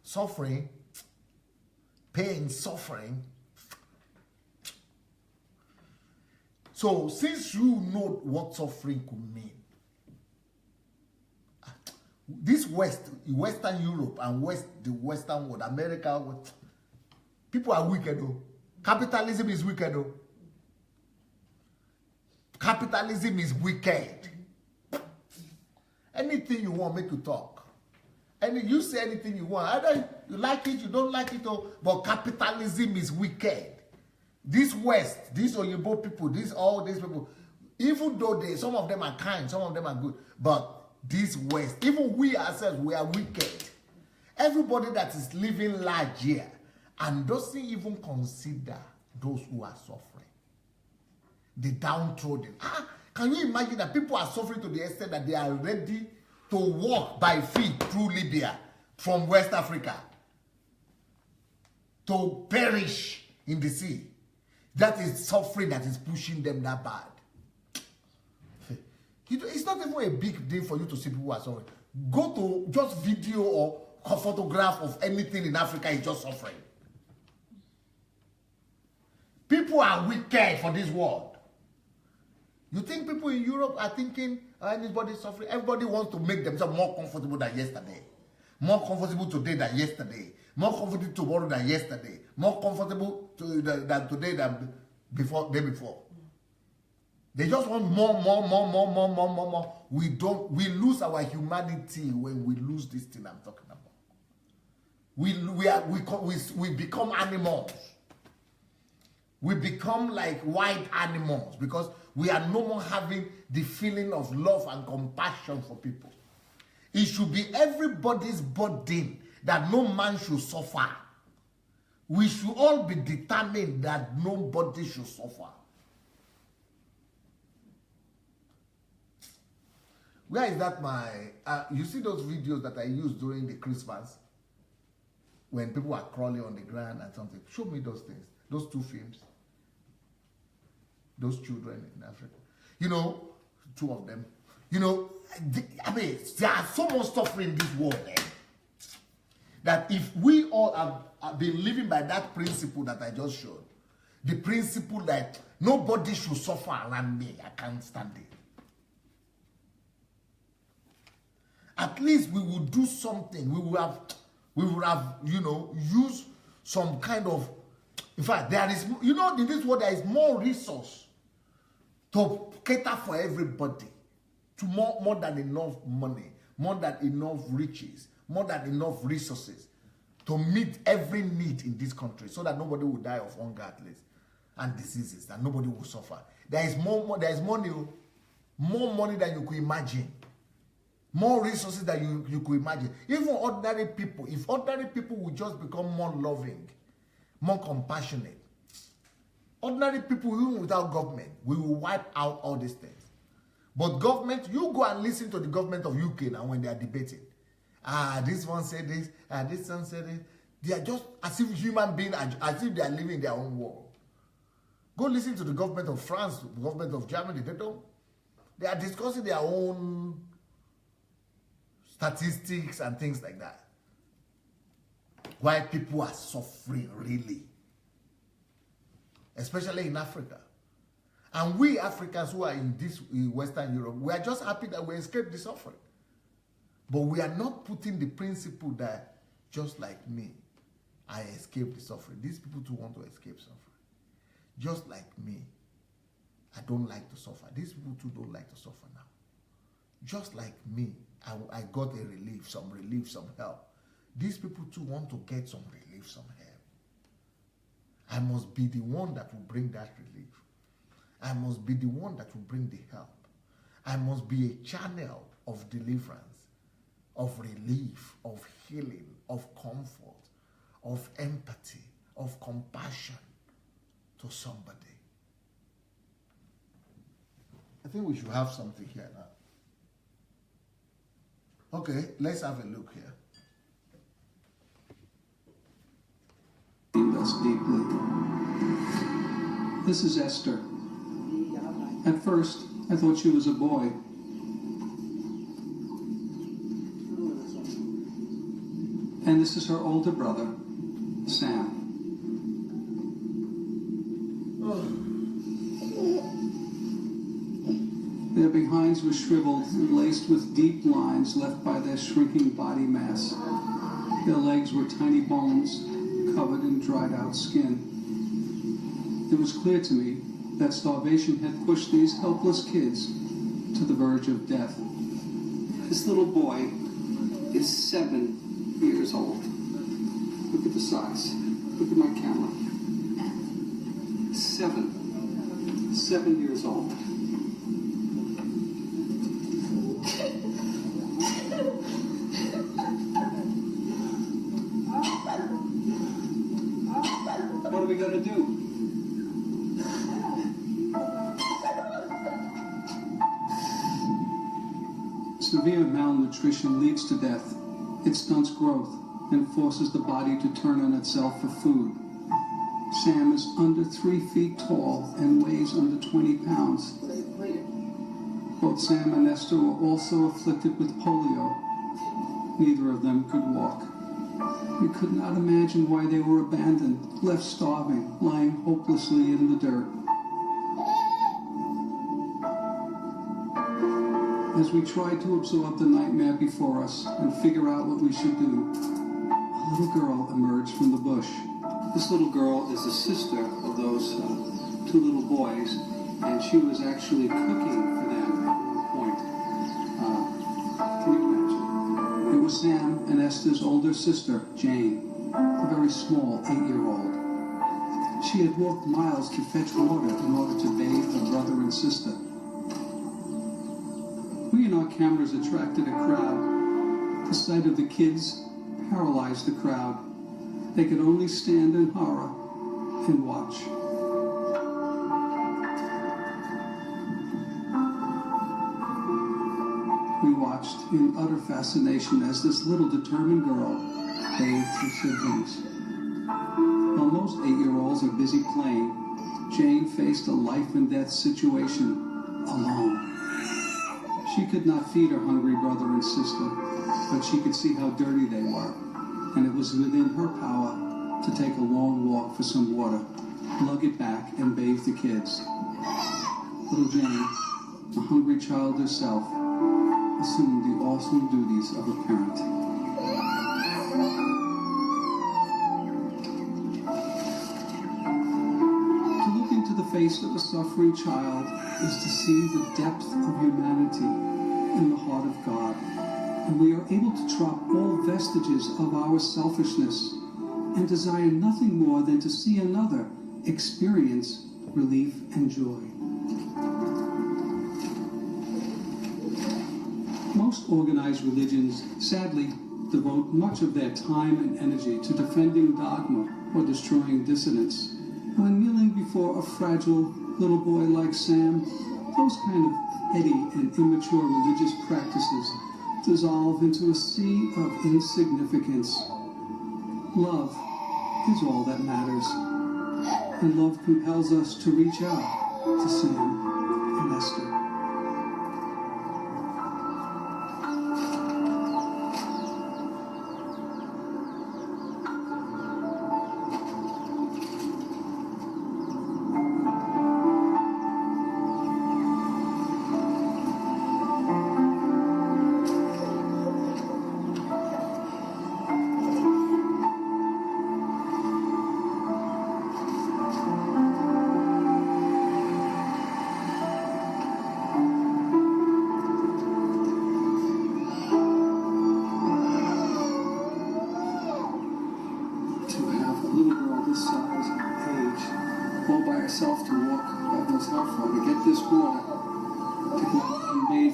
Suffering, pain, suffering. So, since you know what suffering could mean, this Western Europe and the Western world, America, people are wicked though. Capitalism is wicked though. Capitalism is wicked. Anything you want, make you talk. You say anything you want. Either you like it, you don't like it, but capitalism is wicked. This West, these Oyibo people, all these people, even though some of them are kind, some of them are good, but this West, even we ourselves, we are wicked. Everybody that is living large here and doesn't even consider those who are suffering, the downtrodden. Can you imagine that people are suffering to the extent that they are ready to walk by feet through Libya from West Africa to perish in the sea? That is suffering that is pushing them that bad. It's not even a big deal for you to see people who are suffering. Go to just video or a photograph of anything in Africa is just suffering. People are wicked for this world. You think people in Europe are thinking anybody suffering? Everybody wants to make themselves more comfortable than yesterday. More comfortable today than yesterday. More comfortable tomorrow than yesterday. More comfortable than today than day before. They just want more. We lose our humanity when we lose this thing I'm talking about. We become animals. We become like wild animals because we are no more having the feeling of love and compassion for people. It should be everybody's burden that no man should suffer. We should all be determined that nobody should suffer. Where is that you see those videos that I used during the Christmas when people are crawling on the ground and something? Show me those things, those two films. Those children in Africa. Two of them. There are so much suffering in this world, that if we all have been living by that principle that I just showed, the principle that nobody should suffer around me, I can't stand it. At least we will do something. We will have, use some kind of. In fact, there is, in this world there is more resource to cater for everybody, to more than enough money, more than enough riches, more than enough resources to meet every need in this country, so that nobody will die of hunger at least and diseases, and nobody will suffer. There is money, more money than you could imagine, more resources than you could imagine. Even ordinary people, if ordinary people will just become more loving, more compassionate. Ordinary people, even without government, we will wipe out all these things. But government, you go and listen to the government of UK now when they are debating. This one said this, this one said this. They are just as if human beings, as if they are living in their own world. Go listen to the government of France, the government of Germany. They are discussing their own statistics and things like that. Why people are suffering, really. Especially in Africa. And we Africans who are in Western Europe, we are just happy that we escaped the suffering. But we are not putting the principle that just like me, I escape the suffering. These people too want to escape suffering. Just like me, I don't like to suffer. These people too don't like to suffer now. Just like me, I got a relief, some help. These people too want to get some relief, some help. I must be the one that will bring that relief. I must be the one that will bring the help. I must be a channel of deliverance, of relief, of healing, of comfort, of empathy, of compassion to somebody. I think we should have something here now. Okay, let's have a look here. Us deeply. This is Esther. At first, I thought she was a boy. And this is her older brother, Sam. Their behinds were shriveled and laced with deep lines left by their shrinking body mass. Their legs were tiny bones covered in dried out skin. It was clear to me that starvation had pushed these helpless kids to the verge of death. This little boy is 7 years old. Look at the size. Look at my camera. 7 years old. What are we going to do? Severe malnutrition leads to death. It stunts growth and forces the body to turn on itself for food. Sam is under 3 feet tall and weighs under 20 pounds. Both Sam and Esther were also afflicted with polio. Neither of them could walk. We could not imagine why they were abandoned, left starving, lying hopelessly in the dirt. As we tried to absorb the nightmare before us and figure out what we should do, a little girl emerged from the bush. This little girl is the sister of those 2 little boys, and she was actually cooking for them at one point. Can you imagine? It was Sam and Esther's older sister, Jane, a very small 8-year-old. She had walked miles to fetch water in order to bathe her brother and sister. We and our cameras attracted a crowd. The sight of the kids paralyzed the crowd. They could only stand in horror and watch. We watched in utter fascination as this little determined girl bathed her siblings. While most 8-year-olds are busy playing, Jane faced a life and death situation alone. She could not feed her hungry brother and sister, but she could see how dirty they were, and it was within her power to take a long walk for some water, lug it back, and bathe the kids. Little Jane, a hungry child herself, assumed the awesome duties of a parent. To look into the face of a suffering child is to see the depth of humanity in the heart of God, and we are able to drop all vestiges of our selfishness and desire nothing more than to see another experience relief and joy. Most organized religions, sadly, devote much of their time and energy to defending dogma or destroying dissidents. When kneeling before a fragile little boy like Sam, those kind of petty and immature religious practices dissolve into a sea of insignificance. Love is all that matters, and love compels us to reach out to Sam and Esther.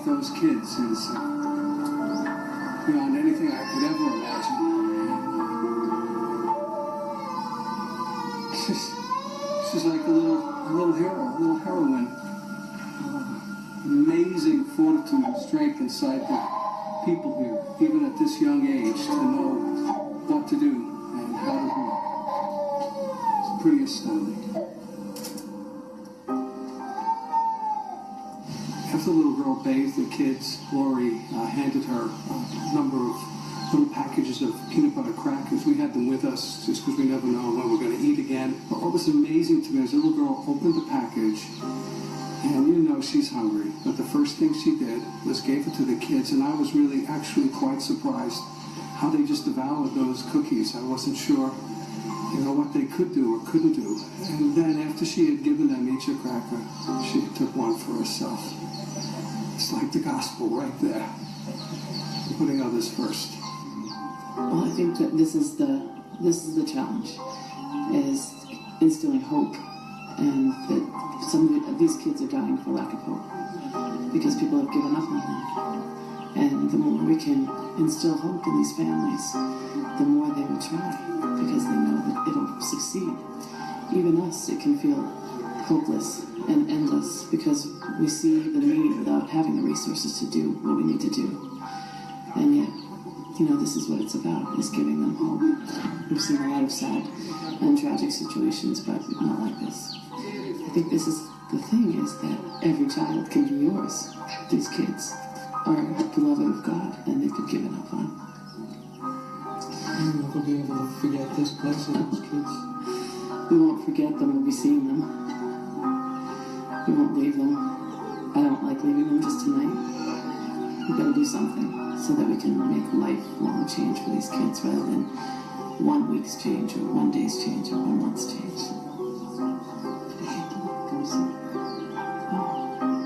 beneath those kids is beyond anything I could ever imagine. She's like a little hero, a little heroine. Amazing fortitude and strength inside the people here, even at this young age, to know what to do and how to do it. It's pretty astounding. As the little girl bathed the kids, Lori handed her a number of little packages of peanut butter crackers. We had them with us just because we never know when we're going to eat again. But what was amazing to me is the little girl opened the package, and you know she's hungry. But the first thing she did was gave it to the kids, and I was really actually quite surprised how they just devoured those cookies. I wasn't sure, what they could do or couldn't do. And then after she had given them each a cracker, she took one for herself. It's like the gospel right there. Putting others first. Well, I think that this is the challenge, is instilling hope, and that some of these kids are dying for lack of hope because people have given up on them. And the more we can instill hope in these families, the more they will try, because they know that it'll succeed. Even us, it can feel hopeless and endless because we see the need without having the resources to do what we need to do. And yet, this is what it's about, is giving them hope. We've seen a lot of sad and tragic situations, but not like this. I think this is the thing, is that every child can be yours. These kids are beloved of God, and they've been given up on. I don't know if we'll be able to forget this place and those kids. We won't forget them, we'll be seeing them. We won't leave them. I don't like leaving them just tonight. We've got to do something so that we can make lifelong change for these kids rather than 1 week's change or 1 day's change or 1 month's change.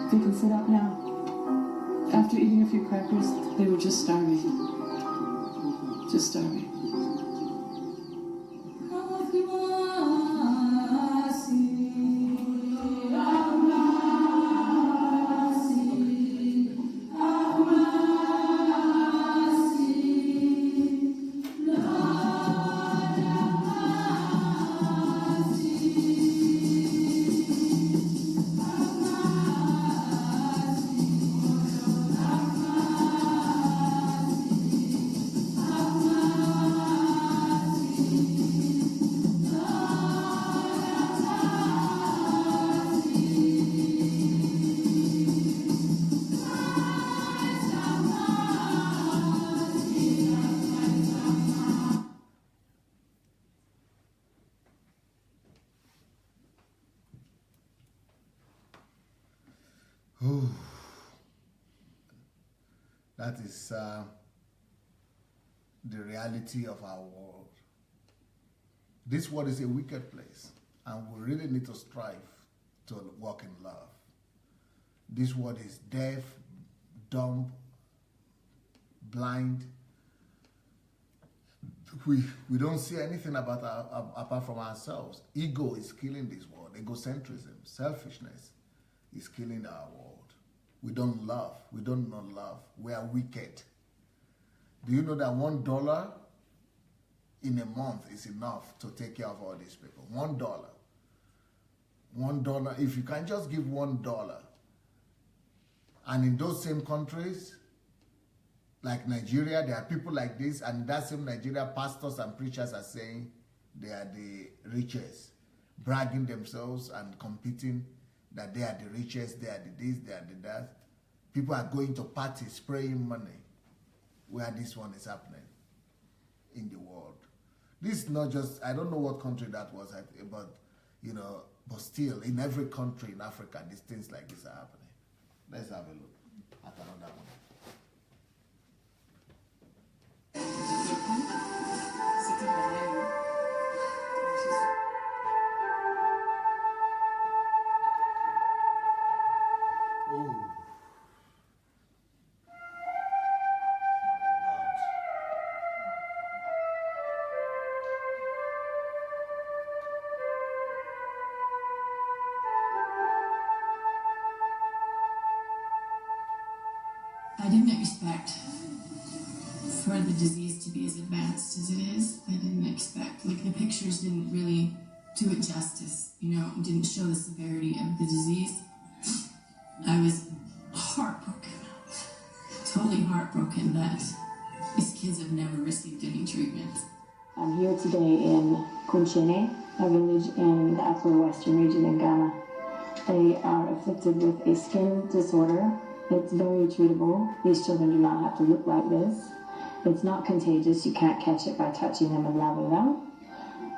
They can sit up now. After eating a few crackers, They were just starving. Just starving. That is the reality of our world. This world is a wicked place, and we really need to strive to walk in love. This world is deaf, dumb, blind. We don't see anything about apart from ourselves. Ego is killing this world. Egocentrism, selfishness is killing our world. We don't love. We don't know love. We are wicked. Do you know that $1 in a month is enough to take care of all these people? $1. $1. If you can just give $1, and in those same countries, like Nigeria, there are people like this, and in that same Nigeria, pastors and preachers are saying they are the richest, bragging themselves and competing that they are the richest, they are the this, they are the that. People are going to parties, spraying money, where this one is happening in the world. This is not just, I don't know what country that was, but, but still, in every country in Africa, these things like this are happening. Let's have a look at another one. I didn't expect for the disease to be as advanced as it is. I didn't expect, like, the pictures didn't really do it justice, you know, didn't show the severity of the disease. I was heartbroken, totally heartbroken that these kids have never received any treatment. I'm here today in Kunchene, a village in the upper western region in Ghana. They are afflicted with a skin disorder. It's very treatable. These children do not have to look like this. It's not contagious. You can't catch it by touching them and loving them.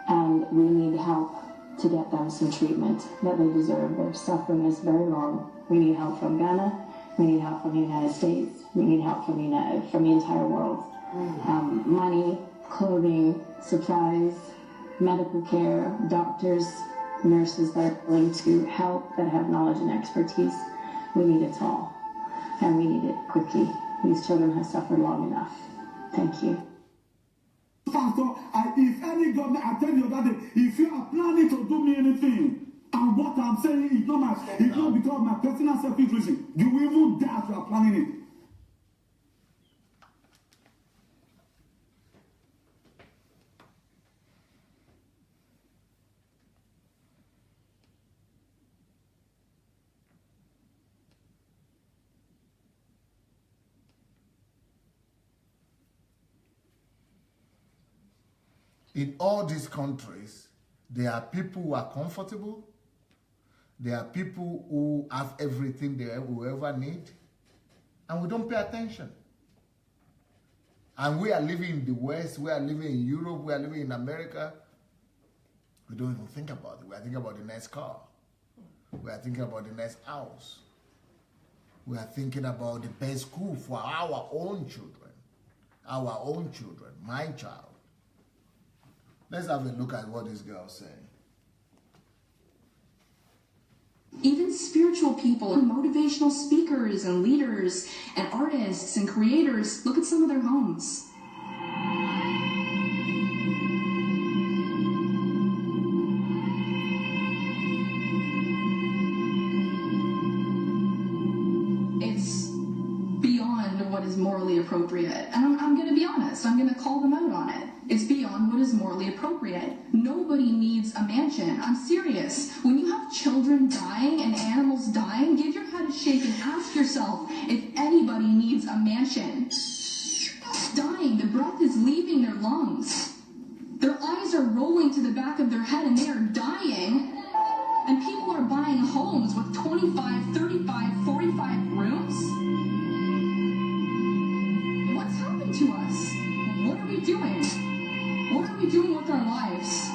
And we need help to get them some treatment that they deserve. Their suffering is very long. We need help from Ghana. We need help from the United States. We need help from the entire world. Money, clothing, supplies, medical care, doctors, nurses that are willing to help, that have knowledge and expertise. We need it all. And we need it quickly. These children have suffered long enough. Thank you. Pastor, if any government, I tell you that if you are planning to do me anything, and what I'm saying is not because of my personal selfish reason, you will even die if you are planning it. In all these countries, there are people who are comfortable. There are people who have everything they will ever need. And we don't pay attention. And we are living in the West, we are living in Europe, we are living in America. We don't even think about it. We are thinking about the next car. We are thinking about the next house. We are thinking about the best school for our own children. Our own children, my child. Let's have a look at what this girl is saying. Even spiritual people, motivational speakers and leaders and artists and creators, look at some of their homes. It's beyond what is morally appropriate. And I'm going to be honest, I'm going to call them out on it. It's beyond what is morally appropriate. Nobody needs a mansion. I'm serious. When you have children dying and animals dying, give your head a shake and ask yourself if anybody needs a mansion. Dying, the breath is leaving their lungs. Their eyes are rolling to the back of their head and they are dying. And people are buying homes with 25, 35, 45 rooms. What's happened to us? What are we doing? What are we doing with our lives?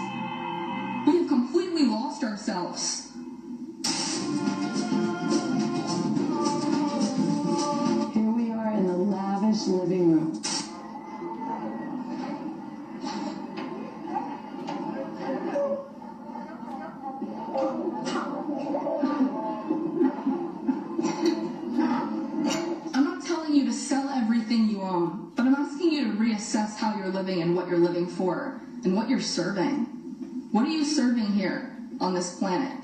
We have completely lost ourselves. Here we are in the lavish living room. I'm not telling you to sell everything you own, but I'm asking you to reassess how you're living and what you're living for and what you're serving. What are you serving here on this planet?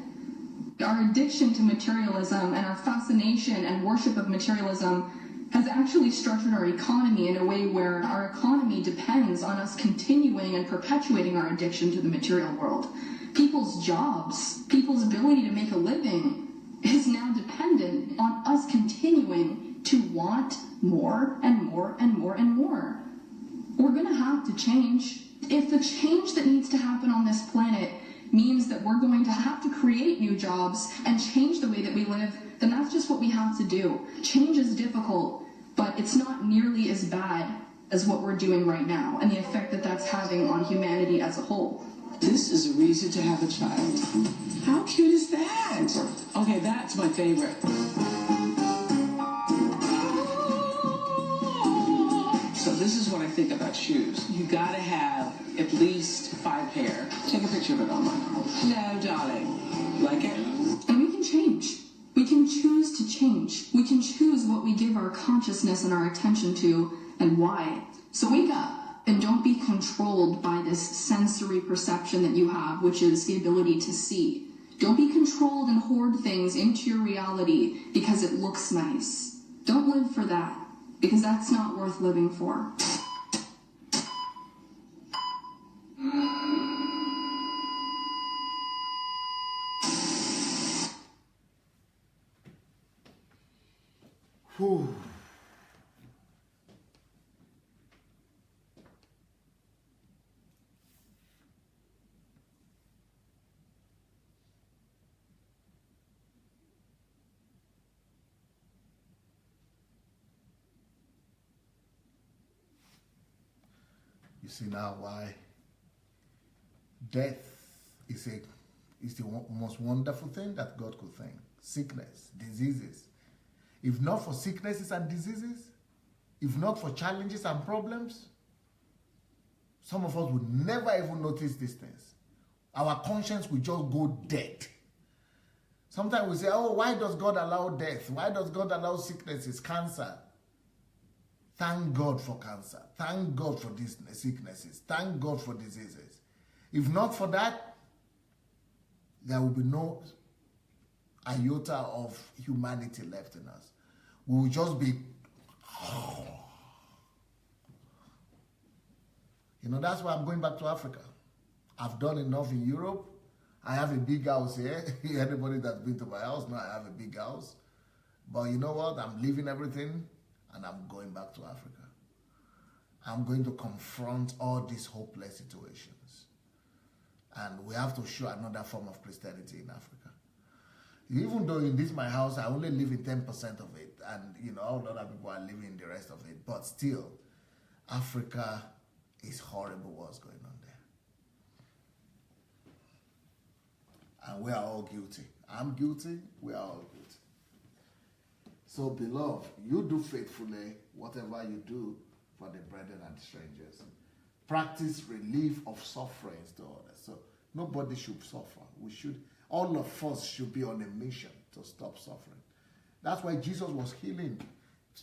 Our addiction to materialism and our fascination and worship of materialism has actually structured our economy in a way where our economy depends on us continuing and perpetuating our addiction to the material world. People's jobs, people's ability to make a living is now dependent on us continuing to want more and more and more and more. We're going to have to change. If the change that needs to happen on this planet means that we're going to have to create new jobs and change the way that we live, then that's just what we have to do. Change is difficult, but it's not nearly as bad as what we're doing right now and the effect that that's having on humanity as a whole. This is a reason to have a child. How cute is that? Okay, that's my favorite. So this is what I think about shoes. You gotta have at least 5 pair. Take a picture of it online. No, darling. Like it? And we can change. We can choose to change. We can choose what we give our consciousness and our attention to and why. So wake up and don't be controlled by this sensory perception that you have, which is the ability to see. Don't be controlled and hoard things into your reality because it looks nice. Don't live for that. because that's not worth living for. Whew. You see now why death is the most wonderful thing that God could think. Sickness, diseases. If not for sicknesses and diseases, if not for challenges and problems, some of us would never even notice these things. Our conscience will just go dead. Sometimes we say, oh, why does God allow death? Why does God allow sicknesses, cancer? Thank God for cancer. Thank God for these sicknesses. Thank God for diseases. If not for that, there will be no iota of humanity left in us. We will just be... You know, that's why I'm going back to Africa. I've done enough in Europe. I have a big house here. Anybody that's been to my house knows I have a big house. But you know what? I'm leaving everything and I'm going back to Africa. I'm going to confront all these hopeless situations. And we have to show another form of Christianity in Africa. Even though in this my house, I only live in 10% of it. And, you know, all other people are living in the rest of it. But still, Africa is horrible what's going on there. And we are all guilty. I'm guilty. We are all guilty. So, beloved, you do faithfully whatever you do for the brethren and strangers. Practice relief of sufferings to others. So, nobody should suffer. All of us should be on a mission to stop suffering. That's why Jesus was healing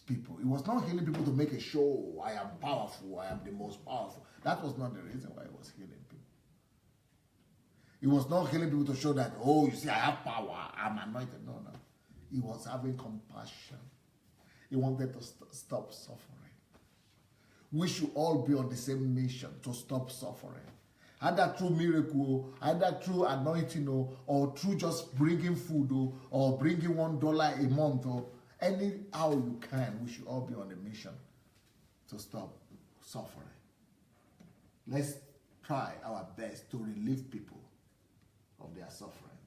people. He was not healing people to make a show. I am powerful. I am the most powerful. That was not the reason why he was healing people. He was not healing people to show that, oh, you see, I have power. I'm anointed. No. He was having compassion. He wanted to stop suffering. We should all be on the same mission to stop suffering. Either through miracle, either through anointing, or through just bringing food, or bringing $1 a month, or anyhow you can. We should all be on a mission to stop suffering. Let's try our best to relieve people of their suffering.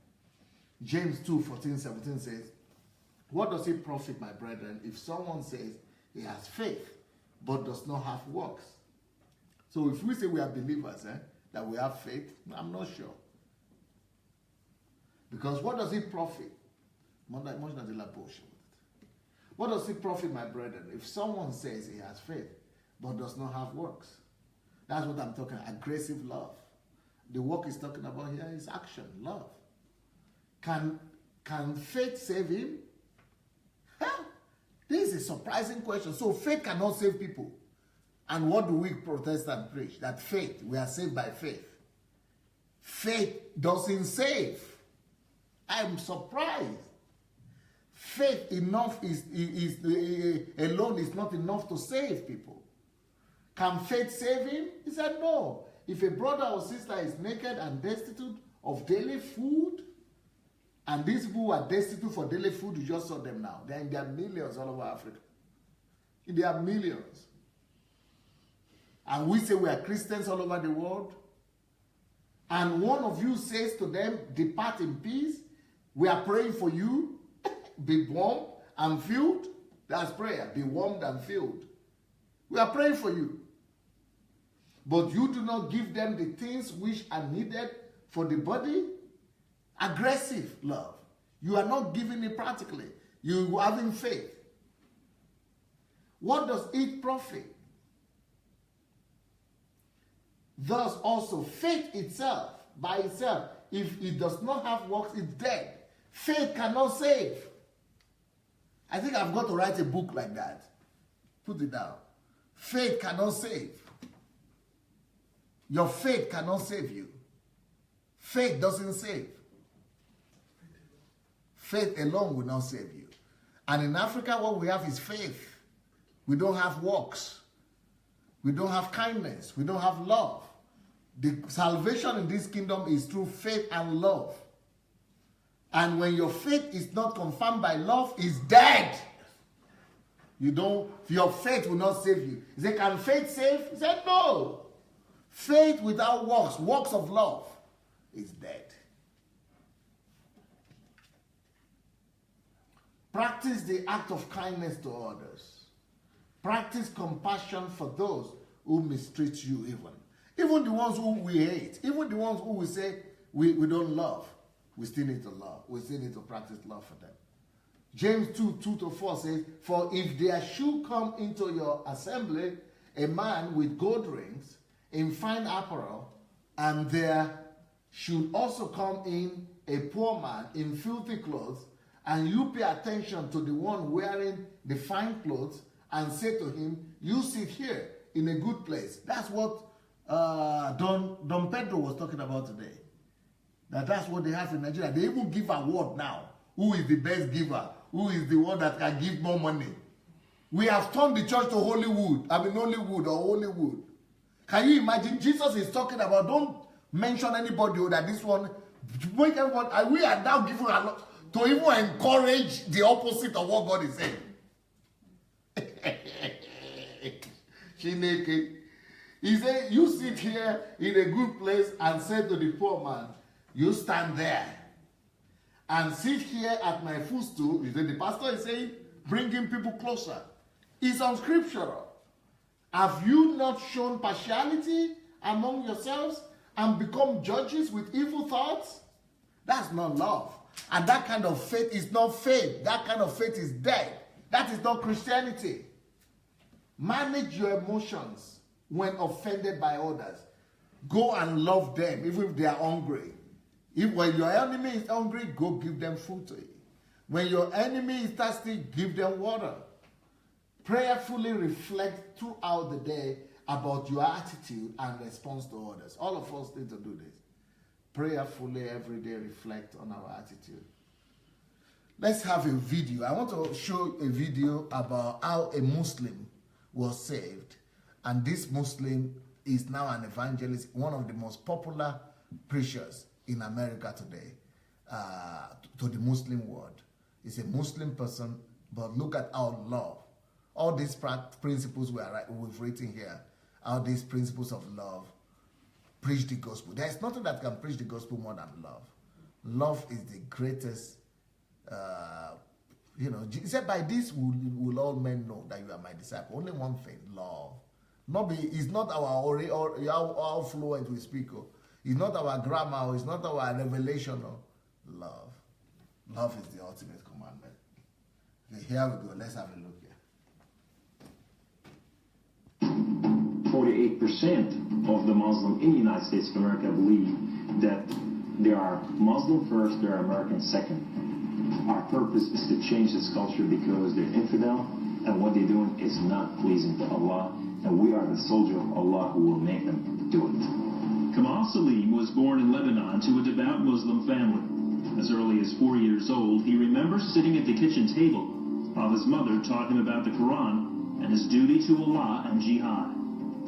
James 2:14-17 says, what does it profit, my brethren, if someone says he has faith but does not have works? So if we say we are believers, that we have faith, I'm not sure. Because what does it profit? What does it profit, my brethren, if someone says he has faith but does not have works? That's what I'm talking about, aggressive love. The work he's talking about here is action, love. Can faith save him? This is a surprising question. So faith cannot save people. And what do we Protestants preach? That faith, we are saved by faith. Faith doesn't save. I'm surprised. Faith alone is not enough to save people. Can faith save him? He said no. If a brother or sister is naked and destitute of daily food, and these people are destitute for daily food, you just saw them now. There are millions all over Africa. There are millions. And we say we are Christians all over the world. And one of you says to them, depart in peace. We are praying for you. Be warm and filled. That's prayer. Be warmed and filled. We are praying for you. But you do not give them the things which are needed for the body. Aggressive love. You are not giving it practically. You are having faith. What does it profit? Thus also faith itself, by itself, if it does not have works, it's dead. Faith cannot save. I think I've got to write a book like that. Put it down. Faith cannot save. Your faith cannot save you. Faith doesn't save. Faith alone will not save you. And in Africa, what we have is faith. We don't have works. We don't have kindness. We don't have love. The salvation in this kingdom is through faith and love. And when your faith is not confirmed by love, it's dead. Your faith will not save you. He said, can faith save? He said, no. Faith without works of love, is dead. Practice the act of kindness to others. Practice compassion for those who mistreat you even the ones who we hate, even the ones who we say we don't love. We still need to love. We still need to practice love for them. James 2:2-4 says, for if there should come into your assembly a man with gold rings in fine apparel, and there should also come in a poor man in filthy clothes, and you pay attention to the one wearing the fine clothes and say to him, you sit here in a good place. That's what Don Pedro was talking about today. That's what they have in Nigeria. They even give award now. Who is the best giver? Who is the one that can give more money? We have turned the church to Hollywood. Hollywood or Hollywood. Can you imagine? Jesus is talking about, don't mention anybody that this one, make everybody, and we are now giving a lot to even encourage the opposite of what God is saying. He said, you sit here in a good place and say to the poor man, you stand there and sit here at my footstool. You see, the pastor is saying, bringing people closer. It's unscriptural. Have you not shown partiality among yourselves and become judges with evil thoughts? That's not love. And that kind of faith is not faith. That kind of faith is dead. That is not Christianity. Manage your emotions when offended by others. Go and love them, even if they are hungry. When your enemy is hungry, go give them food to eat. When your enemy is thirsty, give them water. Prayerfully reflect throughout the day about your attitude and response to others. All of us need to do this. Prayerfully every day reflect on our attitude. Let's have a video. I want to show a video about how a Muslim was saved. And this Muslim is now an evangelist, one of the most popular preachers in America today, to the Muslim world. He's a Muslim person, but look at how love, all these principles we've written here, how these principles of love preach the gospel. There's nothing that can preach the gospel more than love. Love is the greatest, he said, by this will all men know that you are my disciple. Only one thing, love. It's not our how fluent we speak. It's not our grammar. It's not our revelation. Love. Love is the ultimate commandment. Okay, here we go. Let's have a look here. 48% of the Muslims in the United States of America believe that they are Muslim first, they are American second. Our purpose is to change this culture because they're infidel, and what they're doing is not pleasing to Allah, and we are the soldier of Allah who will make them do it. Kamal Salim was born in Lebanon to a devout Muslim family. As early as 4 years old, he remembers sitting at the kitchen table while his mother taught him about the Quran and his duty to Allah and jihad.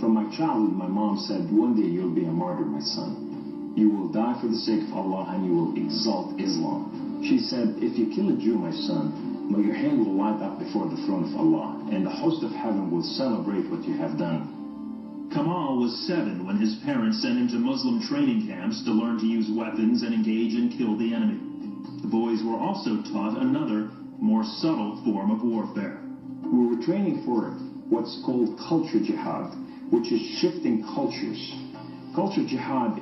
From my childhood, my mom said, one day you'll be a martyr, my son. You will die for the sake of Allah and you will exalt Islam. She said, if you kill a Jew, my son, your hand will light up before the throne of Allah, and the host of heaven will celebrate what you have done. Kamal was 7 when his parents sent him to Muslim training camps to learn to use weapons and engage and kill the enemy. The boys were also taught another, more subtle form of warfare. We were training for what's called culture jihad, which is shifting cultures. Culture jihad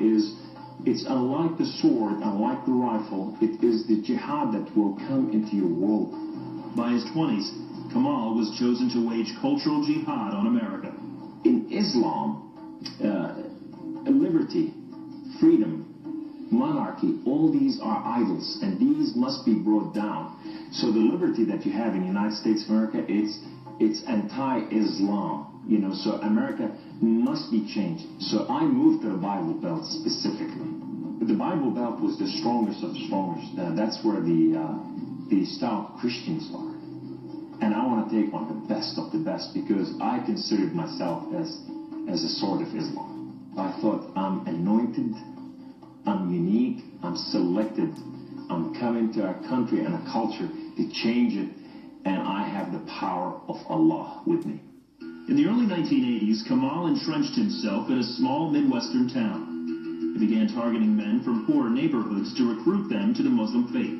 it's unlike the sword, unlike the rifle, it is the jihad that will come into your world. By his 20s, Kamal was chosen to wage cultural jihad on America. In Islam, liberty, freedom, monarchy, all these are idols, and these must be brought down. So the liberty that you have in the United States of America, it's anti-Islam. So America must be changed. So I moved to the Bible Belt specifically. The Bible Belt was the strongest of strongest. That's where the stout Christians are. And I want to take on the best of the best because I considered myself as a sort of Islam. I thought I'm anointed, I'm unique, I'm selected, I'm coming to a country and a culture to change it, and I have the power of Allah with me. In the early 1980s, Kamal entrenched himself in a small Midwestern town. He began targeting men from poor neighborhoods to recruit them to the Muslim faith.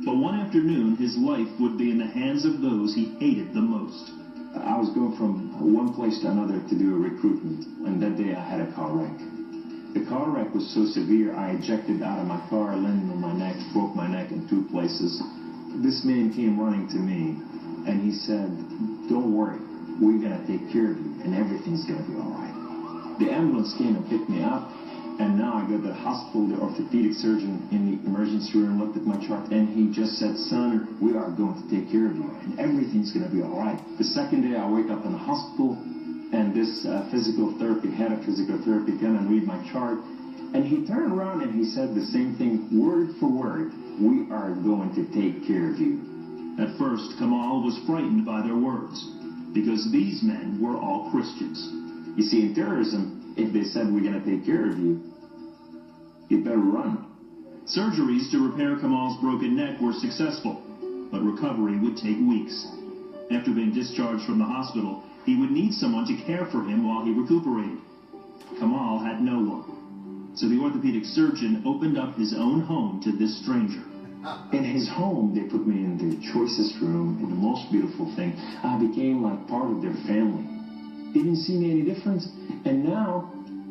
But one afternoon, his life would be in the hands of those he hated the most. I was going from one place to another to do a recruitment, and that day I had a car wreck. The car wreck was so severe, I ejected out of my car, landed on my neck, broke my neck in 2 places. This man came running to me, and he said, "Don't worry, we're going to take care of you, and everything's going to be all right." The ambulance came and picked me up, and now I go to the hospital. The orthopedic surgeon in the emergency room looked at my chart, and he just said, "Son, we are going to take care of you, and everything's going to be all right." The second day, I wake up in the hospital, and this head of physical therapy came and read my chart, and he turned around and he said the same thing, word for word, "We are going to take care of you." At first, Kamal was frightened by their words, because these men were all Christians. You see, in terrorism, if they said, "We're going to take care of you," you better run. Surgeries to repair Kamal's broken neck were successful, but recovery would take weeks. After being discharged from the hospital, he would need someone to care for him while he recuperated. Kamal had no one, so the orthopedic surgeon opened up his own home to this stranger. In his home, they put me in the choicest room, in the most beautiful thing. I became like part of their family. They didn't see me any difference, and now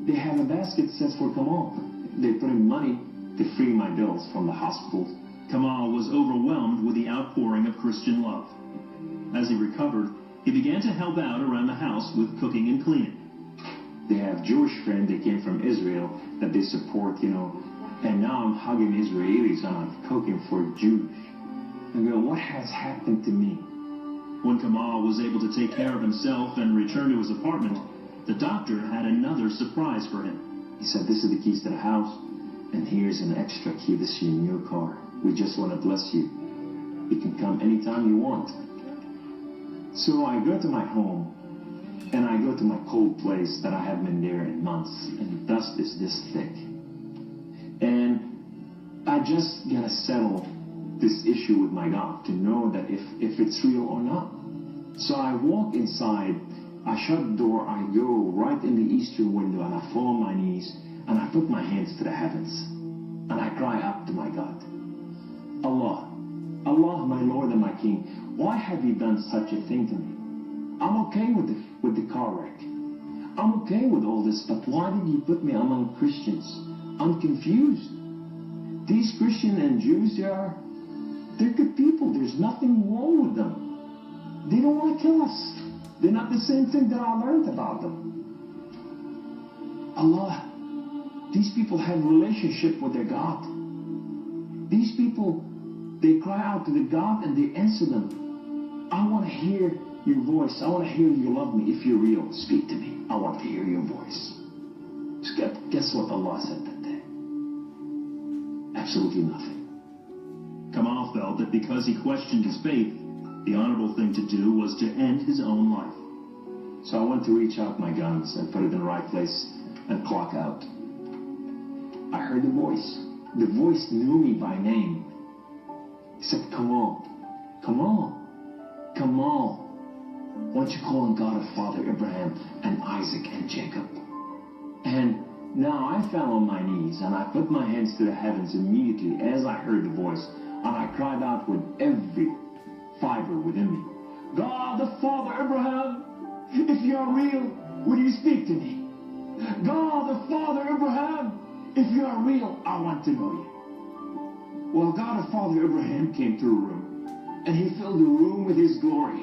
they have a basket that says for Kamal. They put in money to free my bills from the hospital. Kamal was overwhelmed with the outpouring of Christian love. As he recovered, he began to help out around the house with cooking and cleaning. They have Jewish friends that came from Israel that they support, and now I'm hugging Israelis and I'm cooking for Jews. I go, what has happened to me? When Kamal was able to take care of himself and return to his apartment, the doctor had another surprise for him. He said, "This is the keys to the house, and here's an extra key. This is your new car. We just want to bless you. You can come anytime you want." So I go to my home, and I go to my cold place that I haven't been there in months, and the dust is this thick. And I just gotta settle this issue with my God to know that if it's real or not. So I walk inside, I shut the door, I go right in the eastern window, and I fall on my knees, and I put my hands to the heavens, and I cry out to my God, Allah, my Lord and my King, why have you done such a thing to me? I'm okay with the car wreck. I'm okay with all this, but why did you put me among Christians? I'm confused. These Christians and Jews, they're good people. There's nothing wrong with them. They don't want to kill us. They're not the same thing that I learned about them. Allah, these people have a relationship with their God. These people, they cry out to the God and they answer them. I want to hear your voice. I want to hear you love me. If you're real, speak to me. I want to hear your voice. Guess what Allah said that day? Absolutely nothing. Kamal felt that because he questioned his faith, the honorable thing to do was to end his own life. So I went to reach out my guns and put it in the right place and clock out. I heard the voice. The voice knew me by name. He said, Kamal, Kamal, Kamal. Why don't you call on God of Father Abraham and Isaac and Jacob? And now I fell on my knees and I put my hands to the heavens immediately as I heard the voice, and I cried out with every fiber within me, God the Father Abraham, if you are real, will you speak to me? God the Father Abraham, if you are real, I want to know you. Well, God the Father Abraham came to the room, and he filled the room with his glory,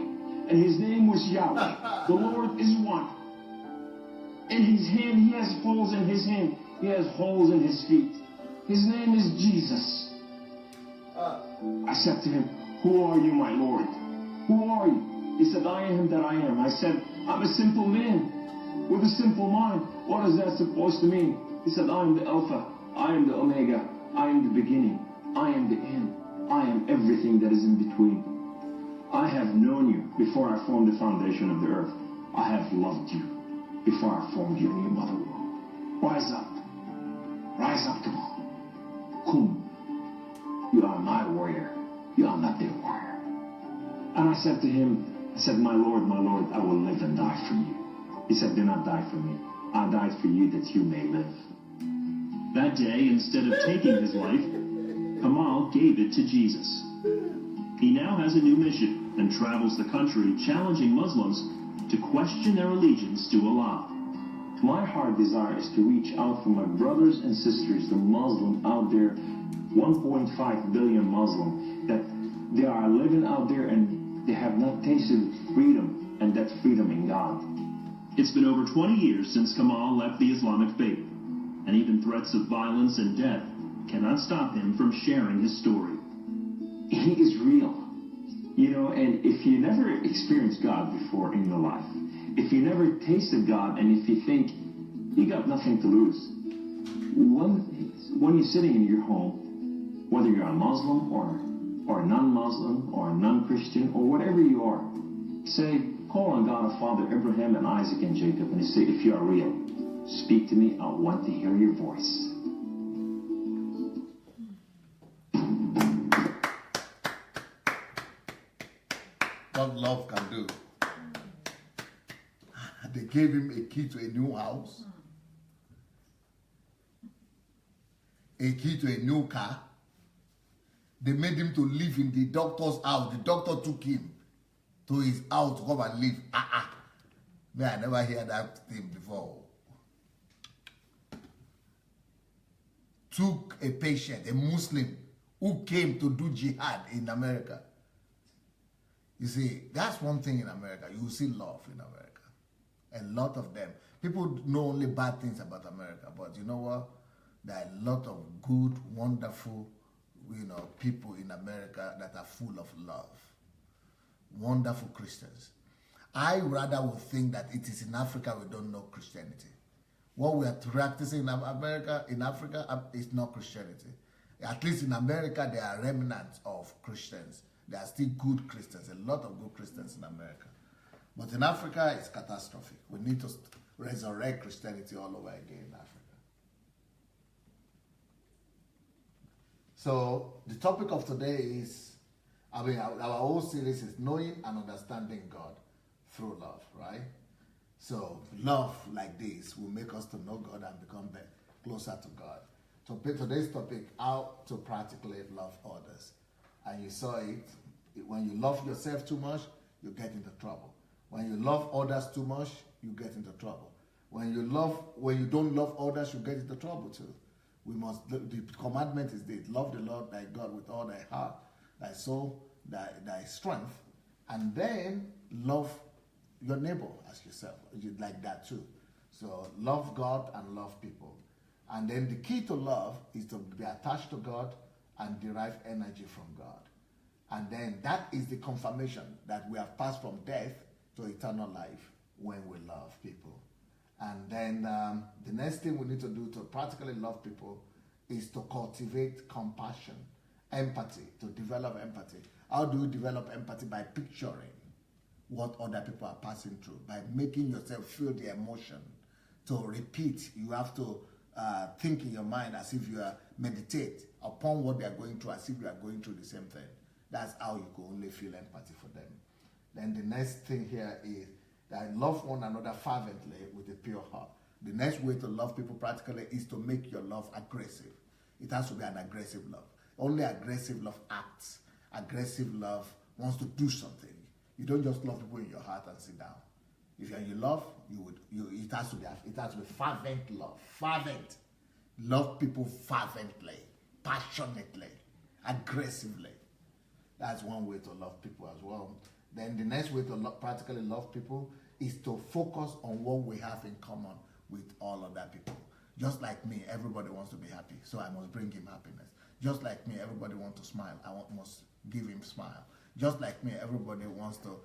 and his name was Yahweh. The Lord is one. In his hand, he has holes in his hand. He has holes in his feet. His name is Jesus. I said to him, who are you, my Lord? Who are you? He said, I am that I am. I said, I'm a simple man with a simple mind. What is that supposed to mean? He said, I am the Alpha. I am the Omega. I am the beginning. I am the end. I am everything that is in between. I have known you before I formed the foundation of the earth. I have loved you before I formed you in your mother womb. Rise up. Rise up, come on. Come. You are my warrior. You are not their warrior. And I said to him, I said, my Lord, I will live and die for you. He said, do not die for me. I died for you that you may live. That day, instead of taking his life, Kamal gave it to Jesus. He now has a new mission and travels the country challenging Muslims to question their allegiance to Allah. My heart desire is to reach out for my brothers and sisters, the Muslim out there, 1.5 billion Muslim, that they are living out there and they have not tasted freedom, and that freedom in God. It's been over 20 years since Kamal left the Islamic faith, and even threats of violence and death cannot stop him from sharing his story. He is real. You know, and if you never experienced God before in your life, if you never tasted God, and if you think you got nothing to lose, when you're sitting in your home, whether you're a Muslim or a non-Muslim or a non-Christian or whatever you are, say, call on God of Father Abraham and Isaac and Jacob, and say, if you are real, speak to me. I want to hear your voice. What love can do. They gave him a key to a new house, a key to a new car. They made him to live in the doctor's house. The doctor took him to his house to come and live. Man, I never heard that thing before. Took a patient, a Muslim, who came to do jihad in America. You see, that's one thing in America. You will see love in America. A lot of them. People know only bad things about America, but you know what? There are a lot of good, wonderful, people in America that are full of love. Wonderful Christians. I rather would think that it is in Africa we don't know Christianity. What we are practicing in America, in Africa, is not Christianity. At least in America, there are remnants of Christians. There are still good Christians, a lot of good Christians in America. But in Africa, it's catastrophic. We need to resurrect Christianity all over again in Africa. So the topic of today is, our whole series is knowing and understanding God through love, right? So love like this will make us to know God and become closer to God. So today's topic, how to practically love others. And you saw it, when you love yourself too much, you get into trouble. When you love others too much, you get into trouble. When you don't love others, you get into trouble too. The commandment is this: love the Lord thy God with all thy heart, thy soul, thy strength, and then love your neighbor as yourself, like that too. So love God and love people. And then the key to love is to be attached to God and derive energy from God. And then that is the confirmation that we have passed from death to eternal life when we love people. And then the next thing we need to do to practically love people is to cultivate compassion, empathy, to develop empathy. How do you develop empathy? By picturing what other people are passing through, by making yourself feel the emotion. To repeat, you have to think in your mind as if you are meditate upon what they are going through, as if you are going through the same thing. That's how you can only feel empathy for them. Then the next thing here is that love one another fervently with a pure heart. The next way to love people practically is to make your love aggressive. It has to be an aggressive love. Only aggressive love acts. Aggressive love wants to do something. You don't just love people in your heart and sit down. If you're in love, it has to be fervent love. Fervent. Love people fervently, passionately, aggressively. That's one way to love people as well. Then the next way to practically love people is to focus on what we have in common with all other people. Just like me, everybody wants to be happy, so I must bring him happiness. Just like me, everybody wants to smile, must give him smile. Just like me, everybody wants to,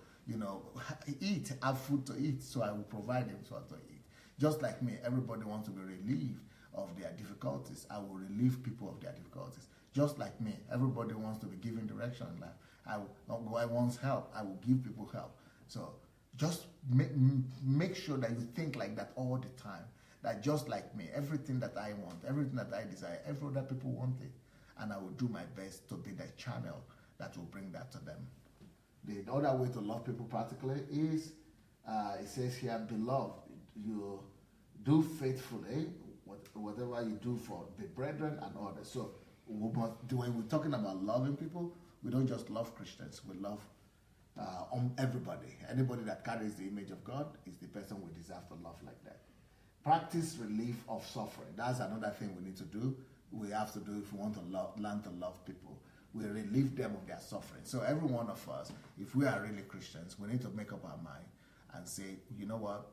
eat, have food to eat, so I will provide him something to eat. Just like me, everybody wants to be relieved of their difficulties. I will relieve people of their difficulties. Just like me, everybody wants to be given direction in life. I want help. I will give people help. So just make sure that you think like that all the time. That just like me, everything that I want, everything that I desire, every other people want it. And I will do my best to be the channel that will bring that to them. The other way to love people practically is, it says here, beloved, you do faithfully whatever you do for the brethren and others. So when we're talking about loving people, we don't just love Christians, we love everybody. Anybody that carries the image of God is the person we deserve to love like that. Practice relief of suffering. That's another thing we need to do. We have to do if we want to learn to love people. We relieve them of their suffering. So every one of us, if we are really Christians, we need to make up our mind and say, you know what?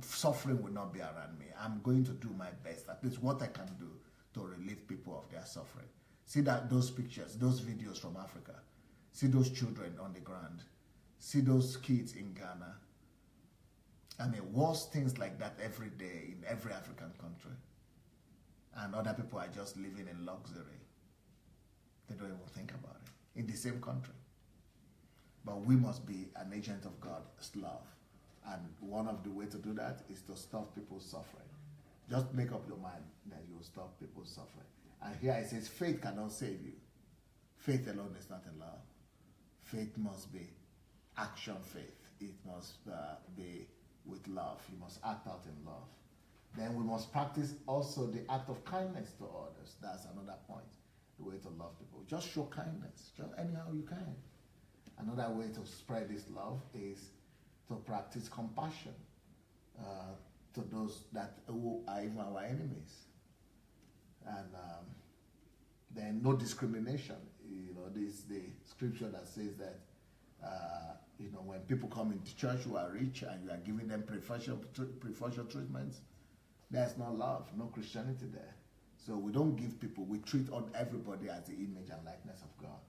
Suffering will not be around me. I'm going to do my best, at least what I can do to relieve people of their suffering. See those pictures, those videos from Africa. See those children on the ground. See those kids in Ghana. I mean, worse things like that every day in every African country. And other people are just living in luxury. They don't even think about it. In the same country. But we must be an agent of God's love. And one of the ways to do that is to stop people's suffering. Just make up your mind that you will stop people's suffering. And here it says, faith cannot save you. Faith alone is not enough. Faith must be action faith. It must be with love. You must act out in love. Then we must practice also the act of kindness to others. That's another point. The way to love people. Just show kindness. Just anyhow you can. Another way to spread this love is to practice compassion to those who are even our enemies. And then no discrimination. You know, this the scripture that says that you know, when people come into church who are rich and you are giving them preferential treatments, there's no love, no Christianity there. So we don't give people, we treat on everybody as the image and likeness of God.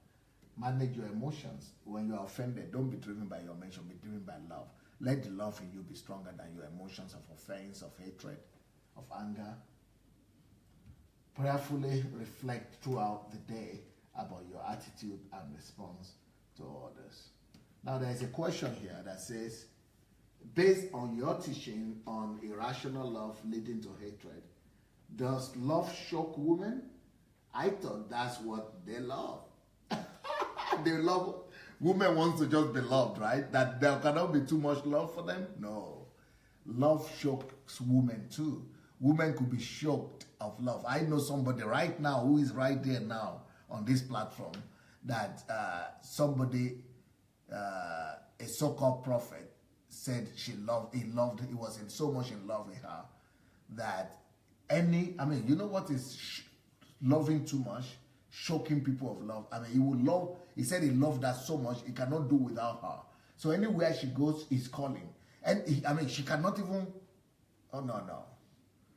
Manage your emotions. When you are offended, don't be driven by your emotion, be driven by love. Let the love in you be stronger than your emotions of offense, of hatred, of anger. Prayerfully reflect throughout the day about your attitude and response to others. Now there is a question here that says, based on your teaching on irrational love leading to hatred, does love shock women? I thought that's what they love. They love, women wants to just be loved, right? That there cannot be too much love for them? No. Love shocks women too. Women could be shocked of love. I know somebody right now who is right there now on this platform that somebody, a so-called prophet, said he was in so much in love with her that you know what is loving too much? Shocking people of love. I mean, he said he loved her so much, he cannot do without her. So anywhere she goes, he's calling. And she cannot even,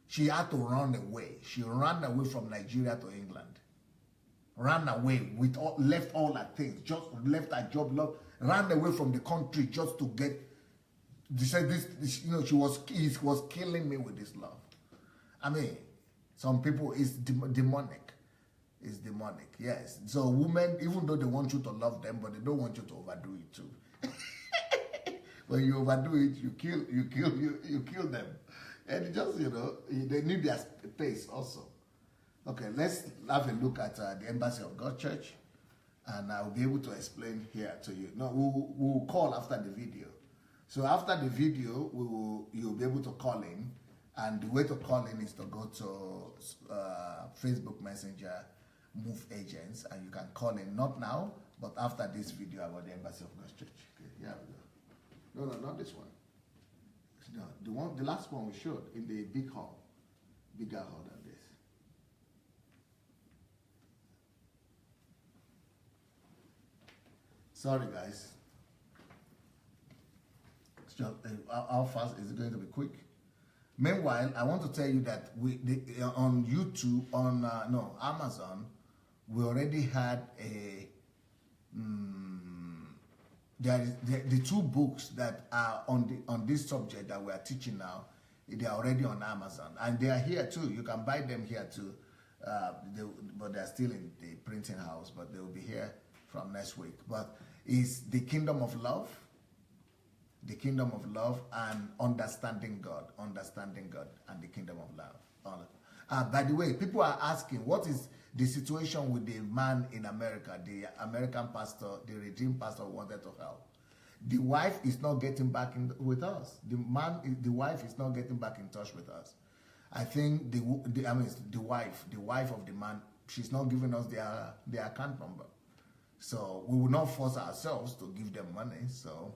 she had to run away. She ran away from Nigeria to England. Ran away, left all her things, just left her job, ran away from the country just to get, she said this he was killing me with this love. I mean, some people, it's demonic. It's demonic, yes. So women, even though they want you to love them, but they don't want you to overdo it too. When you overdo it, you kill them. And just, they need their space also. Okay, let's have a look at the Embassy of God Church, and I'll be able to explain here to you. No, we'll call after the video. So after the video, you'll be able to call in, and the way to call in is to go to Facebook Messenger, Move Agents, and you can call in, not now, but after this video about the Embassy of God Church. Okay, here we go. No, not this one. No, the last one we showed in the big hall, bigger hall than this. Sorry, guys. It's just, how fast is it going to be? Quick. Meanwhile, I want to tell you that on YouTube, on Amazon, we already had the two books that are on this subject that we are teaching now. They are already on Amazon, and they are here too. You can buy them here too, but they are still in the printing house. But they will be here from next week. But it's the kingdom of love, and understanding God, and the kingdom of love. By the way, people are asking, what is the situation with the man in America, the American pastor, the redeemed pastor who wanted to help? The wife is not getting back with us. The wife is not getting back in touch with us. I think the wife of the man, she's not giving us their account number. So we will not force ourselves to give them money. So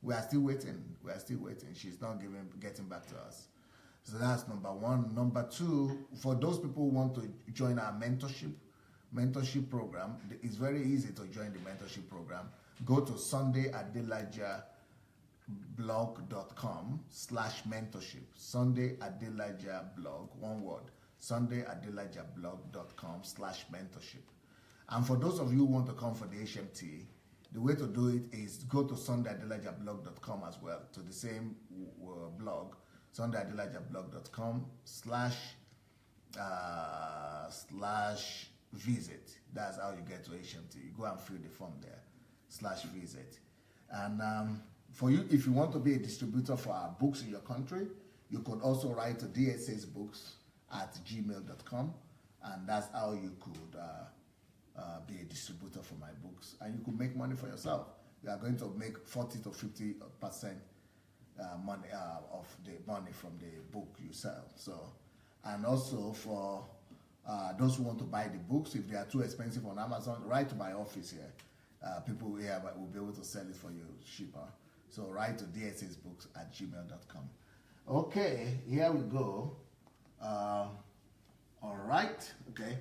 we are still waiting. She's not getting back to us. So that's number one. Number two, for those people who want to join our mentorship program, it's very easy to join the mentorship program. Go to sundayadelajablog.com/mentorship. Sunday Adelaja blog, one word. sundayadelajablog.com/mentorship. And for those of you who want to come for the HMT, the way to do it is go to sundayadelajablog.com as well, to the same blog, sundayadelajablog.com/visit. That's how you get to HMT. You go and fill the form there, /visit. And for you, if you want to be a distributor for our books in your country, you could also write to dsasbooks@gmail.com, and that's how you could be a distributor for my books, and you could make money for yourself. You are going to make 40 to 50% money of the money from the book you sell. So, and also for those who want to buy the books, if they are too expensive on Amazon, write to my office here. People here will be able to sell it for you cheaper. So write to dsasbooks@gmail.com. Okay, here we go. All right, okay.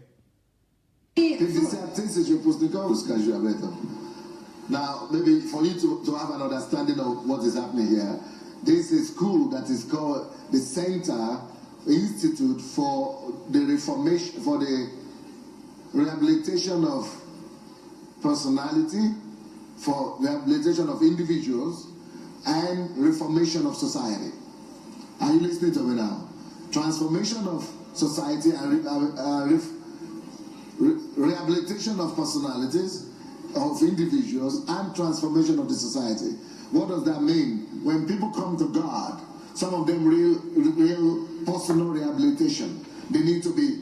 Now, maybe for you to have an understanding of what is happening here, this is a school that is called the Center Institute for the Reformation, for the Rehabilitation of Personality, for rehabilitation of individuals, and reformation of society. Are you listening to me now? Transformation of society and rehabilitation of personalities, of individuals, and transformation of the society. What does that mean? When people come to God, some of them real personal rehabilitation, they need to be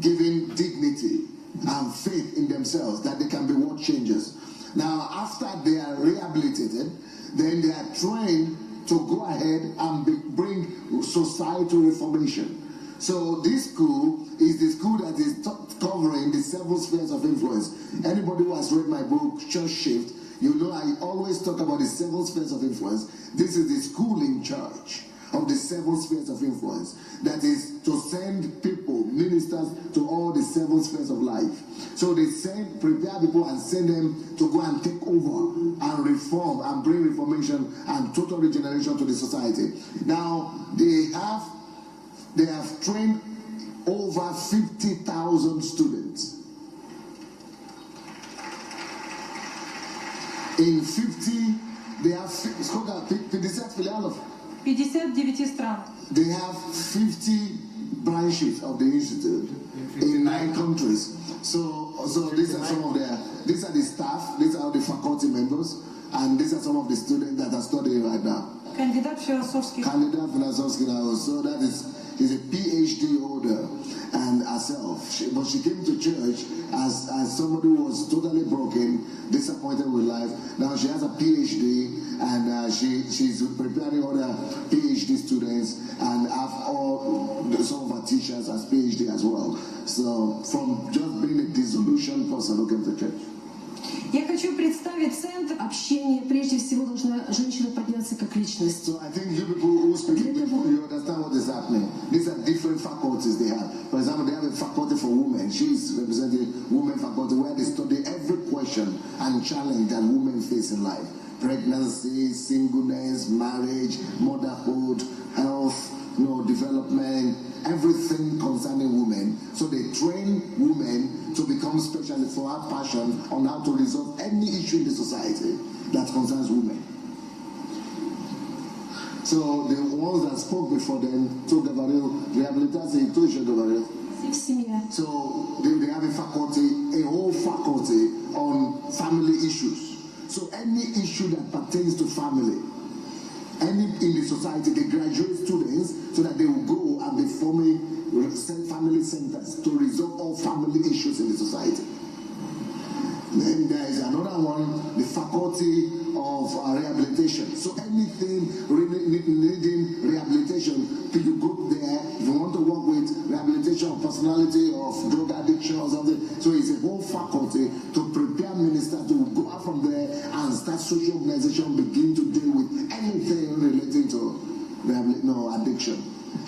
given dignity and faith in themselves that they can be world changers. Now, after they are rehabilitated, then they are trained to go ahead and bring societal reformation. So this school is the school that is covering the 7 spheres of influence. Anybody who has read my book, Church Shift, you know I always talk about the 7 spheres of influence. This is the school in church of the 7 spheres of influence. That is to send people, ministers, to all the 7 spheres of life. So they prepare people and send them to go and take over and reform and bring reformation and total regeneration to the society. Now, they have trained over 50,000 students. In 50, they have 50 filialов. 59 стран. They have 50 branches of the institute in 9 countries. So these are some of these are the staff, these are the faculty members, and these are some of the students that are studying right now. Кандидат философских. Candidate philosophy now. So that is a PhD holder and herself. But she came to church as somebody who was totally broken, disappointed with life. Now she has a PhD, and she's preparing other PhD students, and have some of her teachers as PhD as well. So from just being a disillusioned person who came to church. Я хочу представить центр общения. Прежде всего должна женщина подняться как личность. So I think you people who speak English, you understand what is happening. These are different faculties they have. For example, they have a faculty for women. She's representing women faculty where they study every question and challenge that women face in life. Pregnancy, singleness, marriage, motherhood, health, development, everything concerning women. So they train women to become specialists for our passion on how to resolve any issue in the society that concerns women. So the ones that spoke before them, to Gabriel, rehabilitation, to Gabriel. в семье. So they have a whole faculty on family issues. So any issue that pertains to family, any in the society, they graduate students so that they will go and be forming family centers to resolve all family issues in the society. Then there is another one, the faculty of rehabilitation. So anything needing rehabilitation, you go there. If you want to work with rehabilitation of personality, of drug addiction or something, so it's a whole faculty to prepare ministers to go out from there and start social organization, begin to deal with anything relating to addiction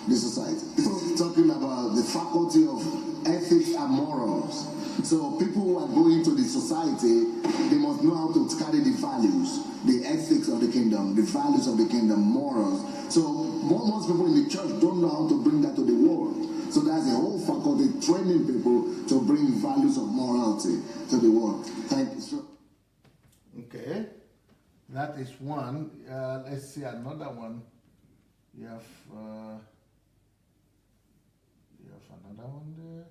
in the society. It's talking about the faculty of ethics and morals. So people who are going to the society, they must know how to carry the values, the ethics of the kingdom, the values of the kingdom, morals. So most people in the church don't know how to bring that to the world. So that's a whole faculty training people to bring values of morality to the world. Thank you. Okay, that is one. Let's see another one. You have another one there.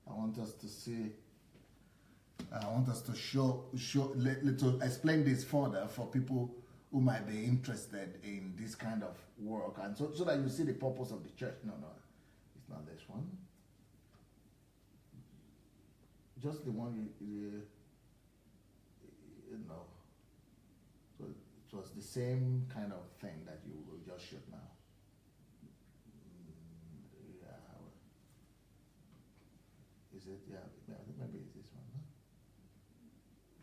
I want us to see. I want us to to explain this further for people who might be interested in this kind of work, and so that you see the purpose of the church. No, it's not this one. Just the one you know. So it was the same kind of thing that you just showed now. Is it? Yeah, maybe it's this one. Huh?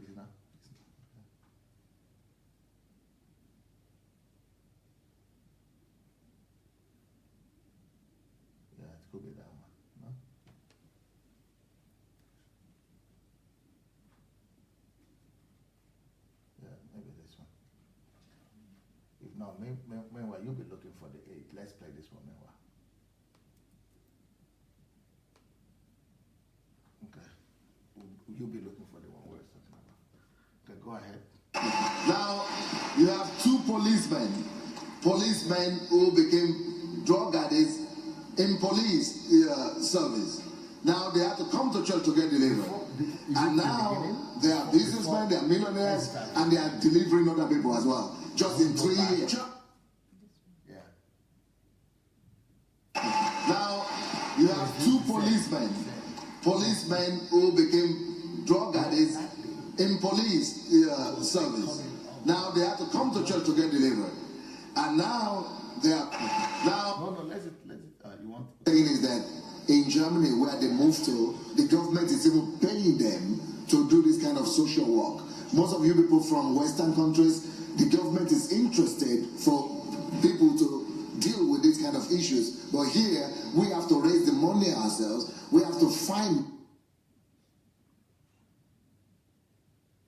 Is it not? Yeah, it could be that one. No? Yeah, maybe this one. If not, meanwhile, you'll be looking for the 8. Let's play this one meanwhile. You'll be looking for the one where it's talking about. Okay, go ahead. Now, you have 2 policemen who became drug addicts in police service. Now, they have to come to church to get delivered. And now, they are businessmen, they are millionaires, and they are delivering other people as well. Just in 3 years. Yeah. Now, you have 2 policemen who became drug addicts in police service. Now they have to come to church to get delivered, and now they are you want thing is that in Germany, where they moved to, the government is even paying them to do this kind of social work. Most of you people from Western countries, the government is interested for people to deal with these kind of issues, but here we have to raise the money ourselves. We have to find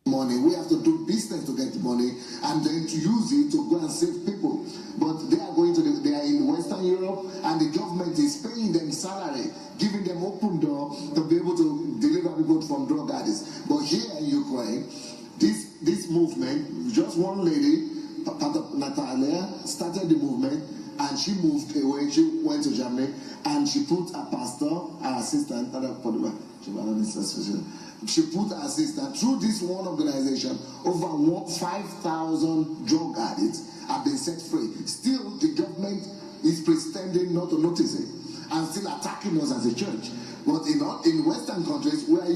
money. We have to do business to get money and then to use it to go and save people. But they are they are in Western Europe, and the government is paying them salary, giving them open door to be able to deliver people from drug addicts. But here in Ukraine, this movement, just one lady, Natalia, started the movement, and she moved away. She went to Germany, and she put a pastor, her assistant, she put her assistant through this one organization. Over 5,000 drug addicts have been set free. Still, the government is pretending not to notice it and still attacking us as a church. But in Western countries, where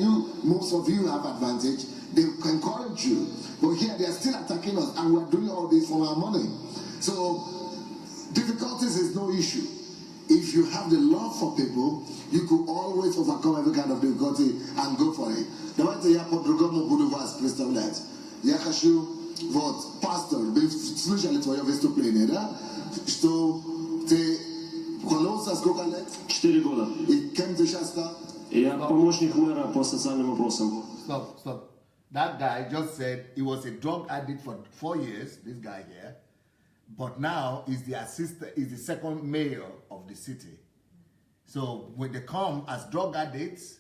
most of you have advantage, they encourage you. But here they are still attacking us, and we are doing all this for our money. So difficulties is no issue. If you have the love for people, you could always overcome every kind of difficulty and go for it. Давайте я по-другому буду вас представлять. Я хочу, пастор, вы слышали твое выступление, да? Что ты кололся сколько лет? 4 года. И кем ты сейчас стал? Я помощник мэра по социальным вопросам. Stop. That guy just said he was a drug addict for 4 years, this guy here. But now is the second mayor of the city. So when they come as drug addicts,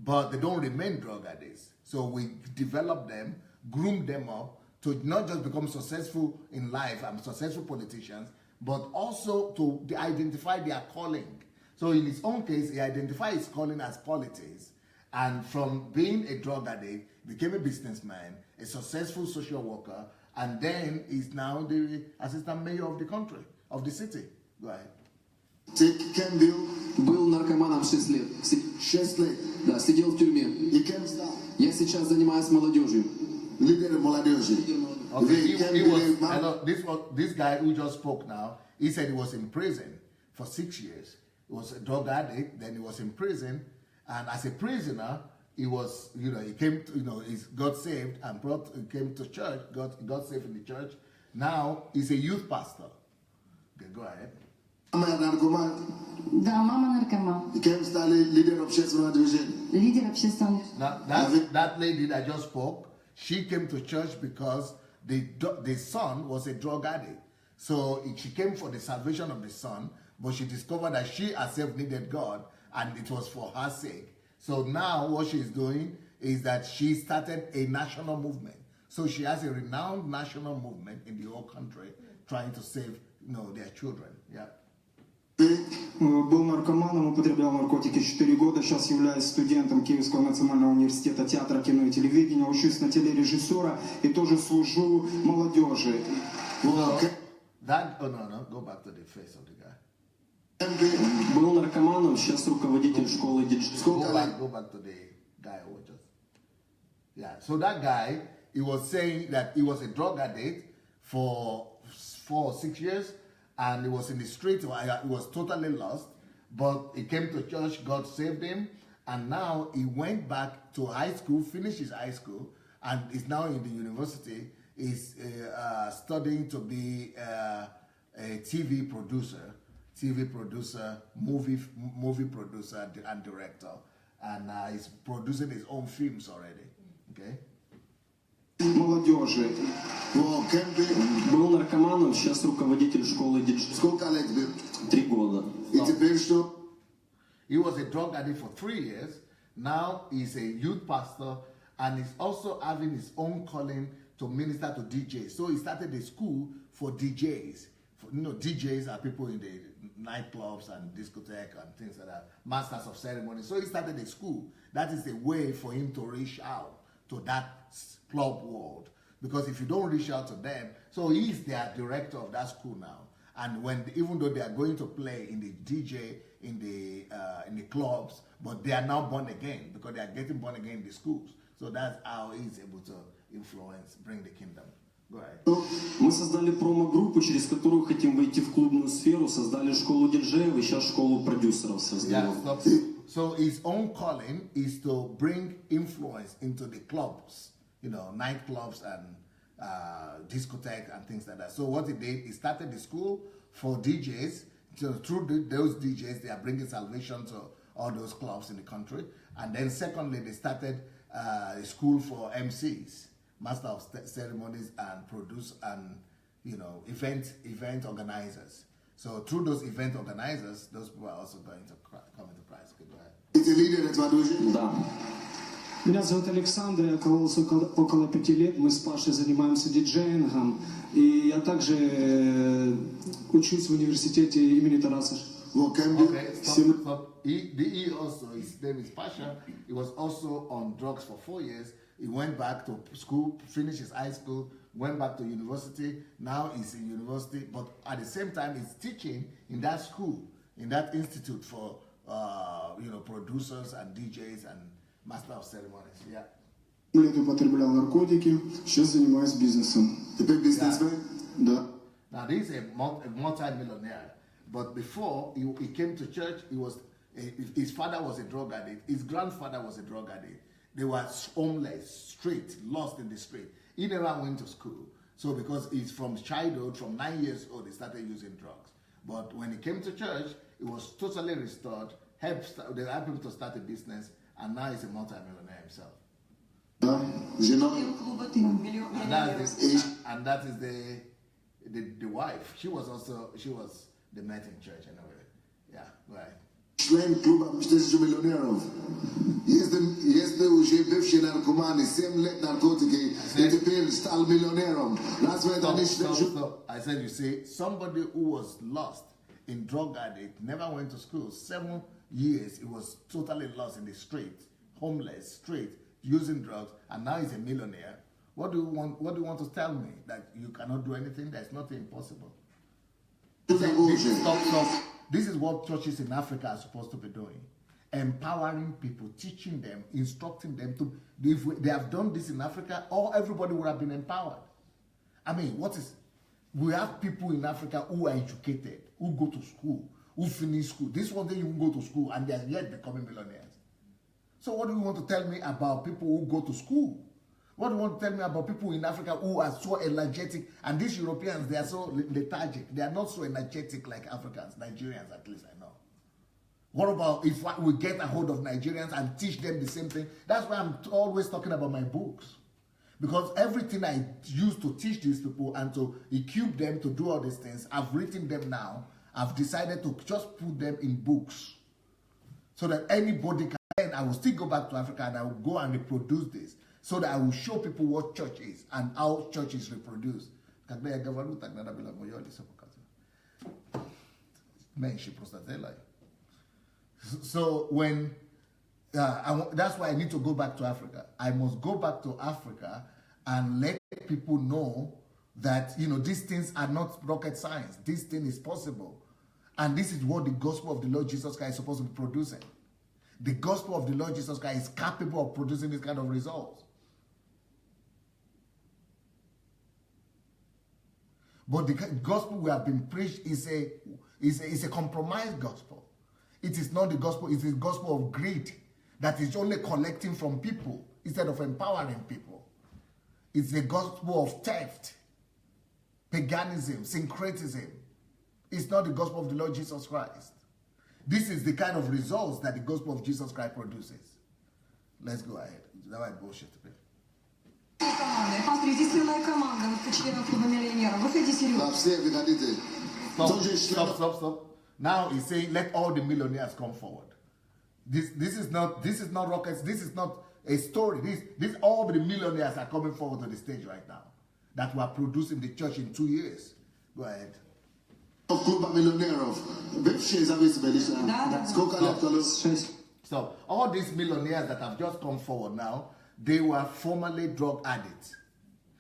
but they don't remain drug addicts. So we develop them, groom them up to not just become successful in life and successful politicians, but also to identify their calling. So in his own case, he identified his calling as politics, and from being a drug addict, became a businessman, a successful social worker, and then is now the assistant mayor of the country, of the city. Go ahead. Был наркоманом 6 лет. 6 лет. Да, сидел в тюрьме. И кем стал? Я сейчас занимаюсь молодежью. Лидером молодежи. Okay, this guy who just spoke now, he said he was in prison for 6 years. He was a drug addict, then he was in prison, and as a prisoner, he was, he came to, he got saved and came to church, got saved in the church. Now he's a youth pastor. Okay, go ahead. Да, мама наркоман. Кем стал лидером общественного движения? Лидер общественного. Now, that lady that just spoke, she came to church because the son was a drug addict. So she came for the salvation of the son, but she discovered that she herself needed God, and it was for her sake. So now what she's doing is that she started a national movement. So she has a renowned national movement in the whole country trying to save their children. Yeah. Был наркоманом, употреблял наркотики 4 года, сейчас являюсь студентом Киевского национального университета театра, кино и телевидения, учусь на телережиссера и тоже служу молодежи. Go back to the face of the guy. Был наркоманом, сейчас руководитель школы диджея. Go back to the guy who just... Yeah, so that guy, he was saying that he was a drug addict for 4 or 6 years, and he was in the street. He was totally lost, but he came to church, God saved him, and now he went back to high school, finished his high school, and is now in the university. He's studying to be a TV producer, movie producer and director, and he's producing his own films already. Okay. Молодежи. Был наркоманом, сейчас руководитель школы диджея. Сколько лет был? 3 года. И теперь что? He was a drug addict for 3 years. Now he's a youth pastor, and he's also having his own calling to minister to DJs. So he started a school for DJs. DJs are people in the nightclubs and discotheque and things like that, masters of ceremony. So he started a school. That is a way for him to reach out to that club world, because if you don't reach out to them, so he's their director of that school now. And even though they are going to play in the DJ in the clubs, but they are now born again because they are getting born again in the schools. So that's how he's able to influence, bring the kingdom. Go ahead. Мы создали промо-группу, через которую хотим войти в клубную сферу, создали школу диджеев и сейчас школу продюсеров создаем. So his own calling is to bring influence into the clubs, nightclubs and discotheques and things like that. So what he did, he started the school for DJs. So through those DJs, they are bringing salvation to all those clubs in the country. And then secondly, they started a school for MCs, master of ceremonies and produce and event organizers. So through those event organizers, those people are also going to come into Christ. Okay, go ahead. Да. Меня зовут Александр, я кололся около 5 лет, мы с Пашей занимаемся диджеингом, и я также учусь в университете имени Тараса. Okay, stop. He also, his name is Pasha. He was also on drugs for 4 years. He went back to school, finished his high school, went back to university. Now he's in university, but at the same time, he's teaching in that school, in that institute for producers and DJs and master of ceremonies. Yeah. Лет употреблял наркотики, сейчас занимаюсь бизнесом. Теперь бизнесмен? Да. Now this is a multi-millionaire, but before he came to church, his father was a drug addict, his grandfather was a drug addict. They were homeless, street, lost in the street. He never went to school. So because he's from childhood, from 9 years old, he started using drugs. But when he came to church, he was totally restored. They helped him to start a business, and now he's a multi-millionaire himself. And that is the wife. She was the met in church anyway. Yeah, right. Член клуба тысячу миллионеров. Если уже бывший наркоман, 7 лет наркотики, и теперь стал миллионером. I said, you see, somebody who was lost in drug addict, never went to school. 7 years, he was totally lost in the street, homeless, street, using drugs, and now he's a millionaire. What do you want to tell me? That you cannot do anything? There's nothing impossible. This is what churches in Africa are supposed to be doing. Empowering people, teaching them, instructing them to. If they have done this in Africa, everybody would have been empowered. I mean, we have people in Africa who are educated, who go to school, who finish school. This one day you go to school and they are yet becoming millionaires. So what do you want to tell me about people who go to school? What do you want to tell me about people in Africa who are so energetic? And these Europeans, they are so lethargic. They are not so energetic like Africans, Nigerians at least I know. What about if we get a hold of Nigerians and teach them the same thing? That's why I'm always talking about my books. Because everything I used to teach these people and to equip them to do all these things, I've written them now. I've decided to just put them in books. So that anybody can, and I will still go back to Africa and I will go and reproduce this. So that I will show people what church is and how church is reproduced. So when, that's why I need to go back to Africa. I must go back to Africa and let people know that, these things are not rocket science. This thing is possible. And this is what the gospel of the Lord Jesus Christ is supposed to be producing. The gospel of the Lord Jesus Christ is capable of producing this kind of results. But the gospel we have been preached is a compromised gospel. It is not the gospel, it is the gospel of greed that is only collecting from people instead of empowering people. It's the gospel of theft, paganism, syncretism. It's not the gospel of the Lord Jesus Christ. This is the kind of results that the gospel of Jesus Christ produces. Let's go ahead. That was bullshit. Пастор, здесь целая команда членов клуба миллионеров. Выходи, Серега. Stop. Now he's saying, let all the millionaires come forward. This is not rockets. This is not a story. This all the millionaires are coming forward to the stage right now that were produced in the church in 2 years. Go ahead. So all these millionaires that have just come forward now, they were formerly drug addicts.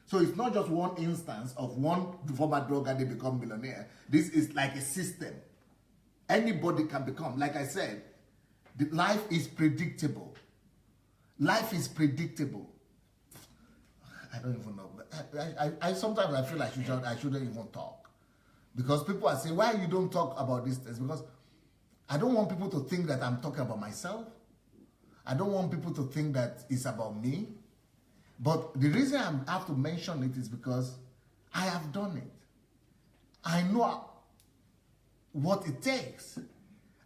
So it's not just one instance of one former drug addict become millionaire. This is like a system. Anybody can become. Like I said, life is predictable. Life is predictable. I don't even know. I sometimes I feel like I shouldn't even talk. Because people are saying, why you don't talk about these things? Because I don't want people to think that I'm talking about myself. I don't want people to think that it's about me. But the reason I have to mention it is because I have done it. I know what it takes.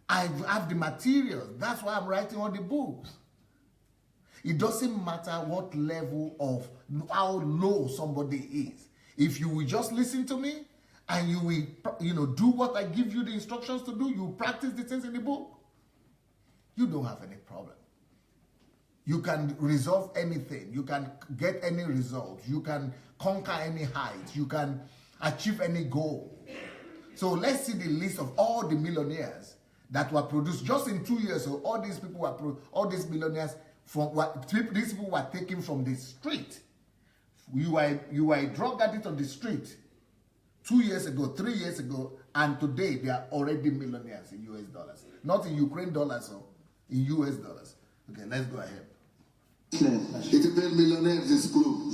I have the materials. That's why I'm writing all the books. It doesn't matter what level of how low somebody is. If you will just listen to me and you will, do what I give you the instructions to do, you practice the things in the book, you don't have any problem. You can resolve anything. You can get any result. You can conquer any height. You can achieve any goal. So let's see the list of all the millionaires that were produced just in 2 years. So all these people all these millionaires these people were taken from the street. You were a drug addict on the street 2 years ago, 3 years ago, and today they are already millionaires in US dollars. Not in Ukraine dollars, so in US dollars. Okay, let's go ahead. И теперь миллионер из клуба.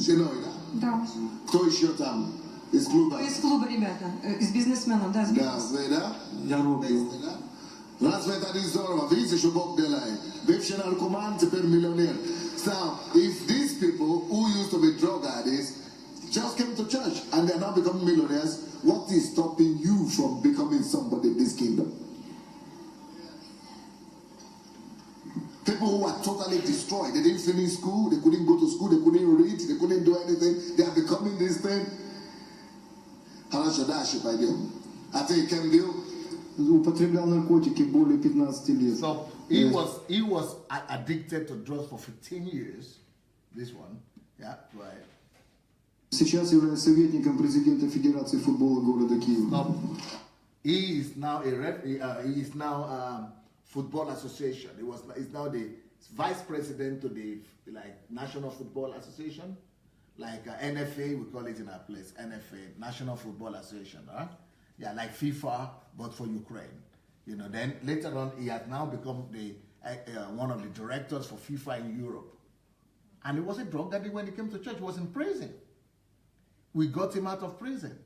Да. Кто еще там? Из клуба? Из клуба, ребята. Из бизнесменов, да. Да, я роблю. Разве это не здорово? Видите, что Бог делает? Бывший наркоман, теперь миллионер. So, if these people who used to be drug addicts just came to church and they're now becoming millionaires, what is stopping you from becoming somebody in this kingdom? People who are totally destroyed. They didn't finish school. They couldn't go to school. They couldn't read. They couldn't do anything. They are becoming this thing. How should I ship them? I think can do. Употреблял наркотики более 15 лет. So he was addicted to drugs for 15 years. This one, yeah, right. Сейчас являюсь советником президента Федерации футбола города Киева. He is now he is now Football Association. He's now the vice president to the National Football Association, NFA, we call it in our place, NFA, National Football Association, huh? Yeah, like FIFA, but for Ukraine. Then later on, he has now become the one of the directors for FIFA in Europe. And he was a drug addict when he came to church. He was in prison. We got him out of prison.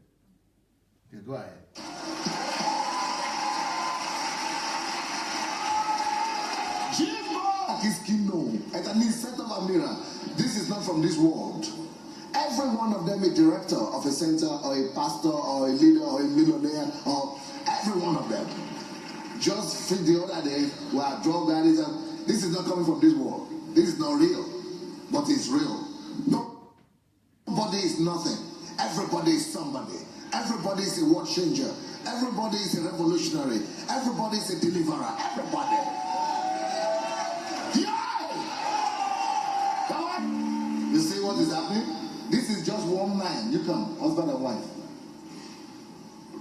Yeah, go ahead. His kingdom, and at least set of a mirror. This is not from this world. Every one of them a director of a center, or a pastor, or a leader, or a millionaire, or every one of them. Just the other day, we are drug addicts, and this is not coming from this world. This is not real, but it's real. Nobody is nothing. Everybody is somebody. Everybody is a world changer. Everybody is a revolutionary. Everybody is a deliverer. Everybody. You see what is happening? This is just one man. You come, husband and wife.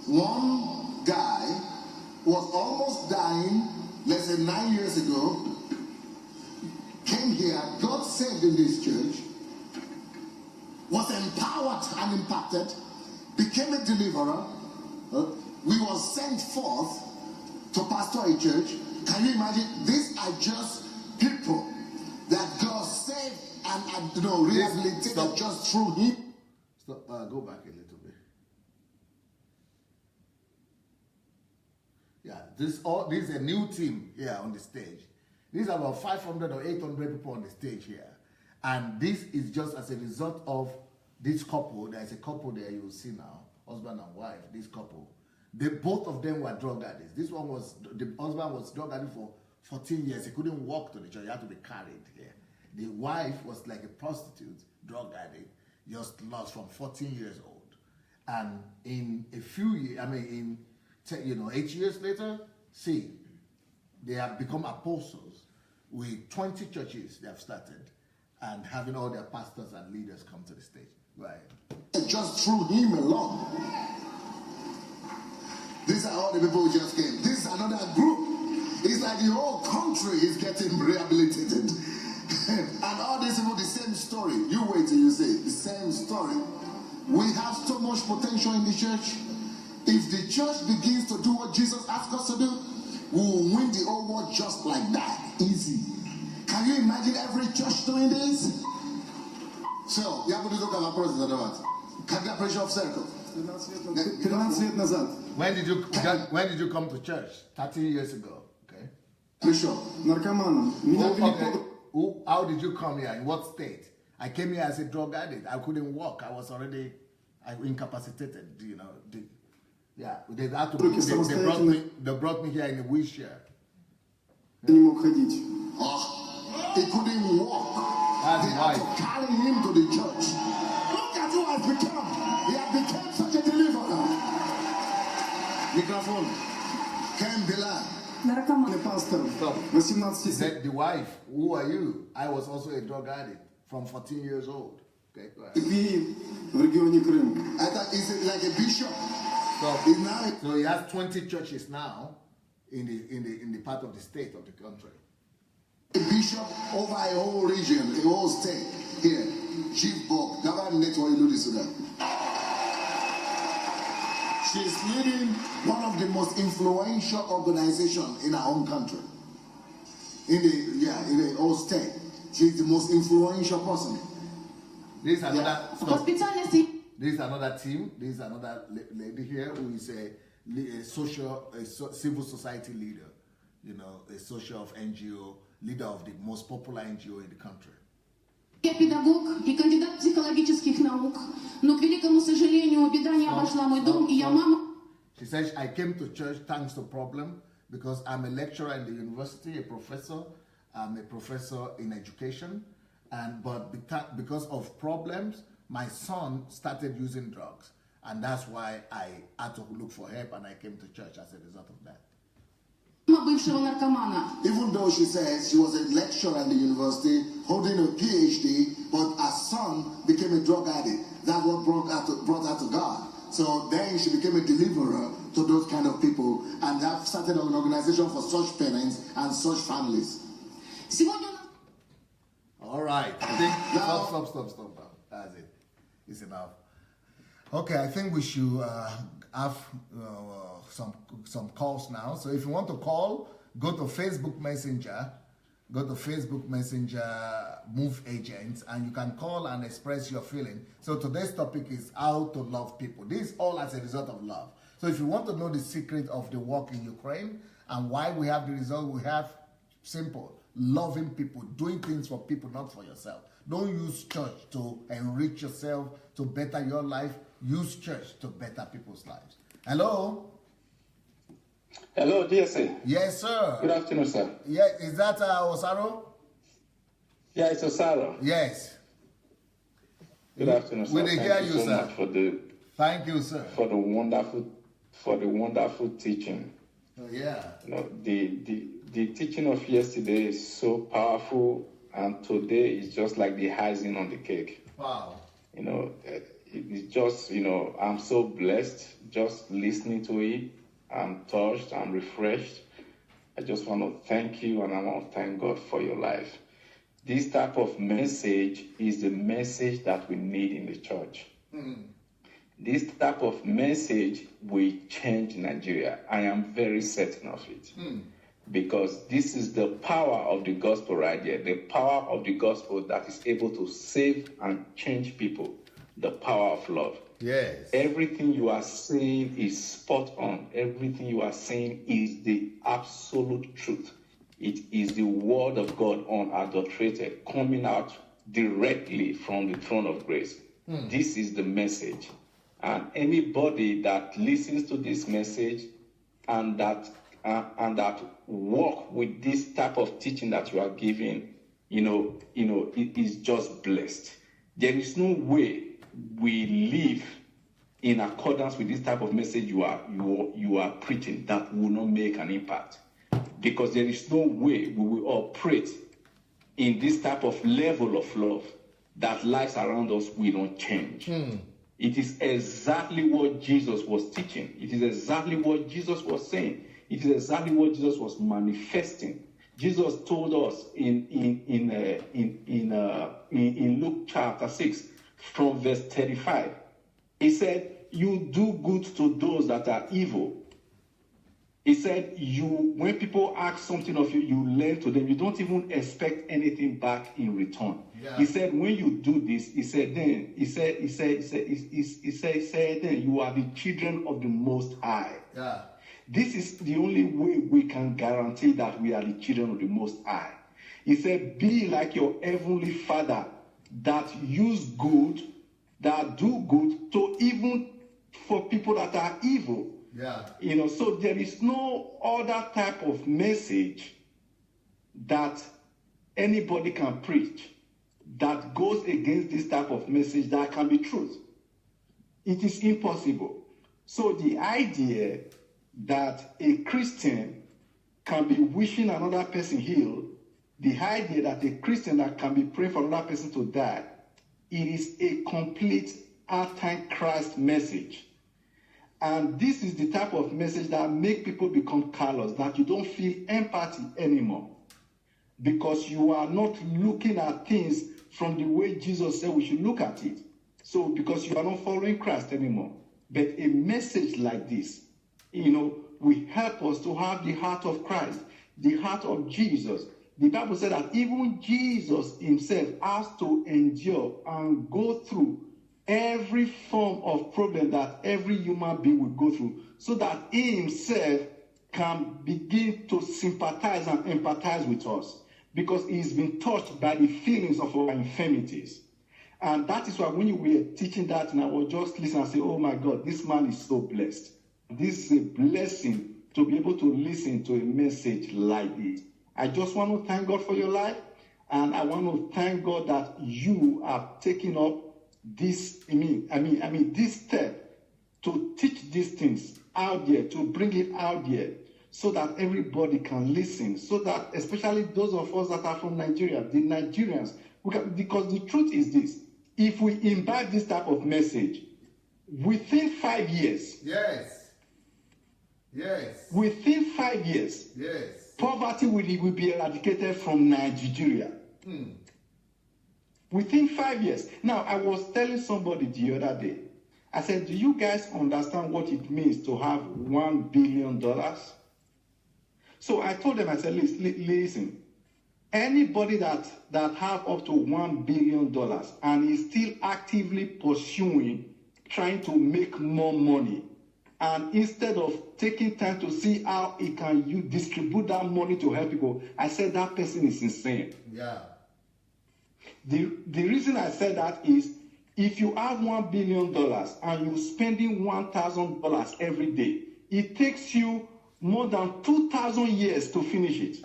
One guy was almost dying, let's say 9 years ago, came here, got saved in this church, was empowered and impacted, became a deliverer. We were sent forth to pastor a church. Can you imagine? These are just people that God saved and rehabilitated just through him. Stop. Go back a little bit. Yeah, this is a new team here on the stage. These are about 500 or 800 people on the stage here, and this is just as a result of this couple. There's a couple there you will see now, husband and wife. This couple, both of them were drug addicts. The husband was drug addict for 14 years. He couldn't walk to the church. He had to be carried here. The wife was like a prostitute, drug addict, just lost from 14 years old. And in a few years, 8 years later, see, they have become apostles with 20 churches they have started and having all their pastors and leaders come to the stage. Right. Just through him alone. These are all the people who just came. This is another group. It's like the whole country is getting rehabilitated. And all these people, the same story. You wait till you see the same story. We have so much potential in the church. If the church begins to do what Jesus asked us to do, we will win the whole world just like that. Easy. Can you imagine every church doing this? So, я буду только вопросы задавать. Когда пришел в церковь? 13 лет назад. When did you come to church? 13 years ago. Okay. Пришел. Narcomaном. How did you come here? In what state? I came here as a drug addict. I couldn't walk. I was already incapacitated. They brought me here in a wheelchair. Не мог ходить. He couldn't walk. They had to carry him to the church. Look at who has become. He has become such a deliverer. Microphone. Ken Bila. Pastor. 18 Said the wife, who are you? I was also a drug addict from 14 years old. Okay, go ahead. в регионе Крым. I thought he's like a bishop. So he has 20 churches now in the part of the state of the country. A bishop over a whole region, a whole state here. Chief Bob. Never met what you do this to them. She's leading one of the most influential organizations in our own country. In the whole state. She's the most influential person. This is another team. This is another lady here who is a civil society leader. A social NGO, leader of the most popular NGO in the country. Я педагог и кандидат психологических наук, но, к великому сожалению, беда не обошла мой дом, и я мама. She says, I came to church thanks to problem because I'm a lecturer in the university, a professor. I'm a professor in education, but because of problems, my son started using drugs, and that's why I had to look for help, and I came to church as a result of that. Even though she says she was a lecturer in the university, holding a PhD, but her son became a drug addict. That's what brought her to God. So then she became a deliverer to those kind of people and have started an organization for such parents and such families. All right. I think stop. That's it. It's enough. Okay, I think we should have some calls now. So if you want to call, go to Facebook Messenger. Go to Facebook Messenger, Move Agents, and you can call and express your feeling. So today's topic is how to love people. This is all as a result of love. So if you want to know the secret of the war in Ukraine and why we have the result we have, simple. Loving people, doing things for people, not for yourself. Don't use church to enrich yourself, to better your life. Use church to better people's lives. Hello? Hello, DSA. Yes, sir. Good afternoon, sir. Yeah, is that Osaro? Yeah, it's Osaro. Yes. Good afternoon, sir. We did hear you, sir. Much for the. Thank you, sir. For the wonderful teaching. Oh, yeah. You know, the teaching of yesterday is so powerful, and today is just like the icing on the cake. Wow. You know, it's just, you know, I'm so blessed just listening to it. I'm touched, I'm refreshed. I just want to thank you, and I want to thank God for your life. This type of message is the message that we need in the church. Mm-hmm. This type of message will change Nigeria. I am very certain of it. Because this is the power of the gospel right here. The power of the gospel that is able to save and change people. The power of love. Yes. Everything you are saying is spot on. Everything you are saying is the absolute truth. It is the word of God unadulterated, coming out directly from the throne of grace. This is the message. And anybody that listens to this message and that walk with this type of teaching that you are giving, it is just blessed. There is no way we live in accordance with this type of message you are preaching that will not make an impact, because there is no way we will operate in this type of level of love that lies around us will not change. It is exactly what Jesus was teaching. It is exactly what Jesus was saying. It is exactly what Jesus was manifesting. Jesus told us in Luke chapter 6 from verse 35. He said, you do good to those that are evil. He said, when people ask something of you, you lend to them. You don't even expect anything back in return. Yeah. He said, when you do this, he said, then you are the children of the Most High. Yeah. This is the only way we can guarantee that we are the children of the Most High. He said, be like your heavenly Father that use good, that do good to even for people that are evil. Yeah. So there is no other type of message that anybody can preach that goes against this type of message that can be truth. It is impossible. So the idea that a Christian can be wishing another person healed, the idea that a Christian that can be praying for another person to die, it is a complete anti-Christ message. And this is the type of message that make people become callous, that you don't feel empathy anymore. Because you are not looking at things from the way Jesus said we should look at it. So because you are not following Christ anymore. But a message like this, will help us to have the heart of Christ, the heart of Jesus. The Bible said that even Jesus himself has to endure and go through every form of problem that every human being will go through, so that he himself can begin to sympathize and empathize with us, because he's been touched by the feelings of our infirmities. And that is why when you were teaching that, and I was just listening and say, oh my God, this man is so blessed. This is a blessing to be able to listen to a message like this. I just want to thank God for your life, and I want to thank God that you have taken up this, this step to teach these things out there, to bring it out there, so that everybody can listen, so that especially those of us that are from Nigeria, the Nigerians, because the truth is this: if we imbibe this type of message, within 5 years. Yes. Yes. Within 5 years. Yes. Poverty will be eradicated from Nigeria. Within 5 years. Now, I was telling somebody the other day, I said, do you guys understand what it means to have $1 billion? So I told them, I said, listen, anybody that have up to $1 billion and is still actively pursuing, trying to make more money, and instead of taking time to see how he can distribute that money to help people, I said that person is insane. Yeah. The reason I said that is, if you have $1 billion and you're spending $1,000 every day, it takes you more than 2,000 years to finish it.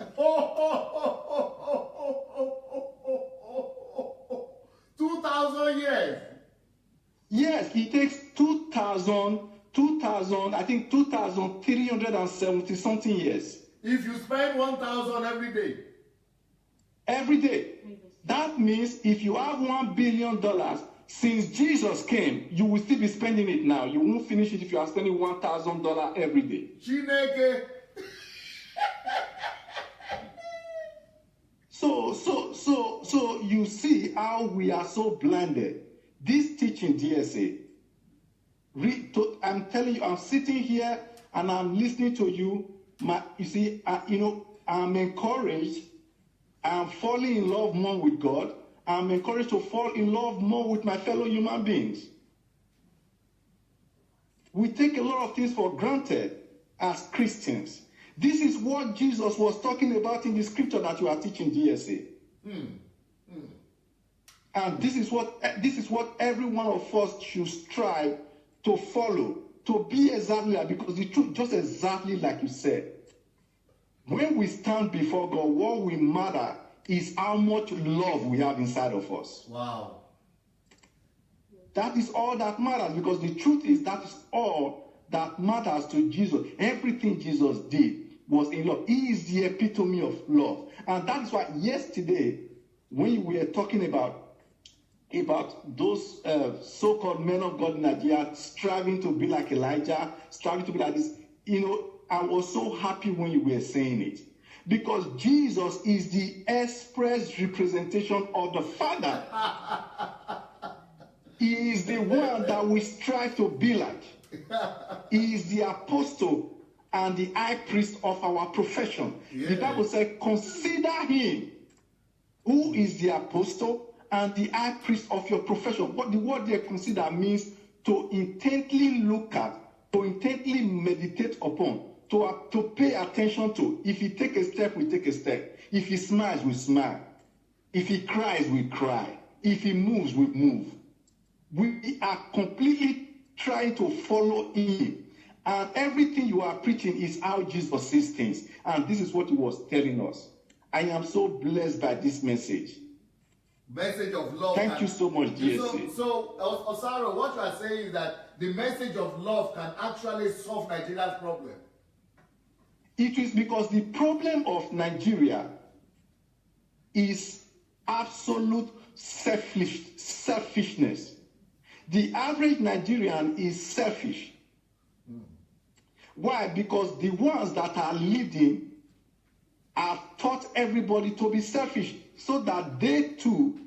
2,000 years? Yes, it takes 2,370 something years. If you spend 1,000 every day? Every day. That means if you have $1 billion, since Jesus came, you will still be spending it now. You won't finish it if you are spending $1,000 every day. Chineke. So you see how we are so blinded. This teaching DSA, I'm telling you, I'm sitting here and I'm listening to you. You see, I'm encouraged. I'm falling in love more with God. I'm encouraged to fall in love more with my fellow human beings. We take a lot of things for granted as Christians. This is what Jesus was talking about in the scripture that you are teaching DSA. And this is what every one of us should strive to follow, to be exactly like, because the truth, just exactly like you said. When we stand before God, what will matter is how much love we have inside of us. Wow. That is all that matters, because the truth is that is all that matters to Jesus. Everything Jesus did was in love. He is the epitome of love. And that is why yesterday, when we were talking about those so-called men of God in Nigeria striving to be like Elijah, striving to be like this, I was so happy when you were saying it. Because Jesus is the express representation of the Father. He is the one that we strive to be like. He is the apostle and the high priest of our profession. Yeah. The Bible says, consider him who is the apostle and the high priest of your profession. What the word there, consider, means to intently look at, to intently meditate upon, to pay attention to. If he take a step, we take a step. If he smiles, we smile. If he cries, we cry. If he moves, we move. We are completely trying to follow him. And everything you are preaching is how Jesus sees things. And this is what he was telling us. I am so blessed by this message. Message of love. Thank you so much, GSC. So Osaro, what you are saying is that the message of love can actually solve Nigeria's problem. It is because the problem of Nigeria is absolute selfishness. The average Nigerian is selfish. Why? Because the ones that are leading have taught everybody to be selfish so that they too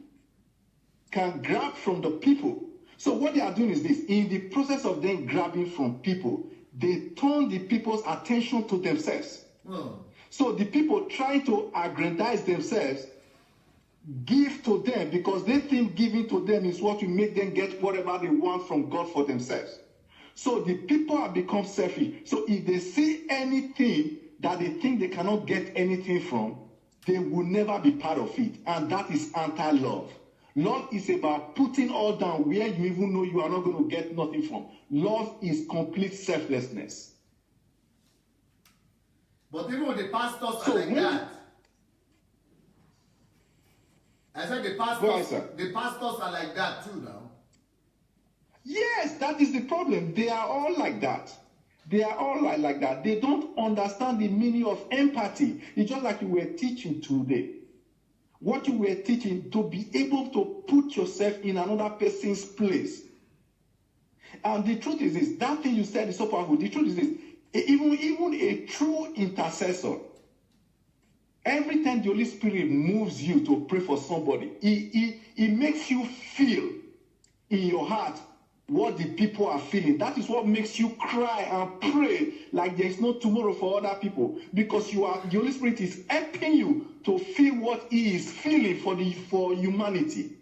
can grab from the people. So what they are doing is this. In the process of them grabbing from people, they turn the people's attention to themselves. So the people trying to aggrandize themselves give to them because they think giving to them is what will make them get whatever they want from God for themselves. So the people have become selfish. So if they see anything that they think they cannot get anything from, they will never be part of it. And that is anti-love. Love is about putting all down where you even know you are not going to get nothing from. Love is complete selflessness. But even the pastors are like that. I said the pastors are like that too now. Yes, that is the problem. They are all like that. They are all like that. They don't understand the meaning of empathy. It's just like you were teaching today. What you were teaching, to be able to put yourself in another person's place. And the truth is this, that thing you said is so powerful. The truth is this, even a true intercessor, every time the Holy Spirit moves you to pray for somebody, it makes you feel in your heart what the people are feeling. That is what makes you cry and pray like there is no tomorrow for other people, because the Holy Spirit is helping you to feel what He is feeling for humanity.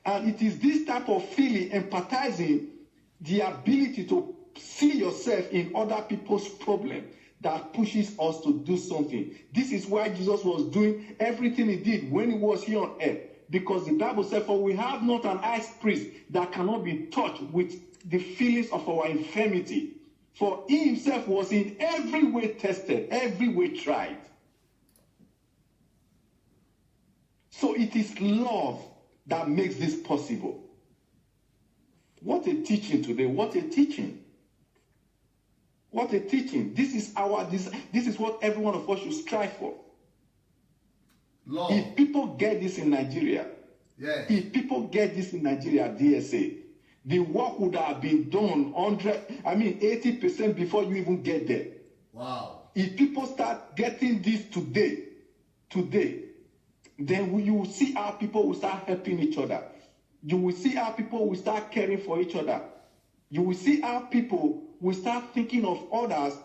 And it is this type of feeling, empathizing, the ability to see yourself in other people's problem, that pushes us to do something. This is why Jesus was doing everything He did when He was here on earth. Because the Bible said, for we have not an high priest that cannot be touched with the feelings of our infirmity. For He Himself was in every way tested, every way tried. So it is love that makes this possible. What a teaching today. What a teaching. What a teaching. This is what every one of us should strive for. Love. If people get this in Nigeria, if people get this in Nigeria, DSA, the work would have been done 80% before you even get there. Wow. If people start getting this today, then you will see how people will start helping each other. You will see how people will start caring for each other. You will see how people will start thinking of others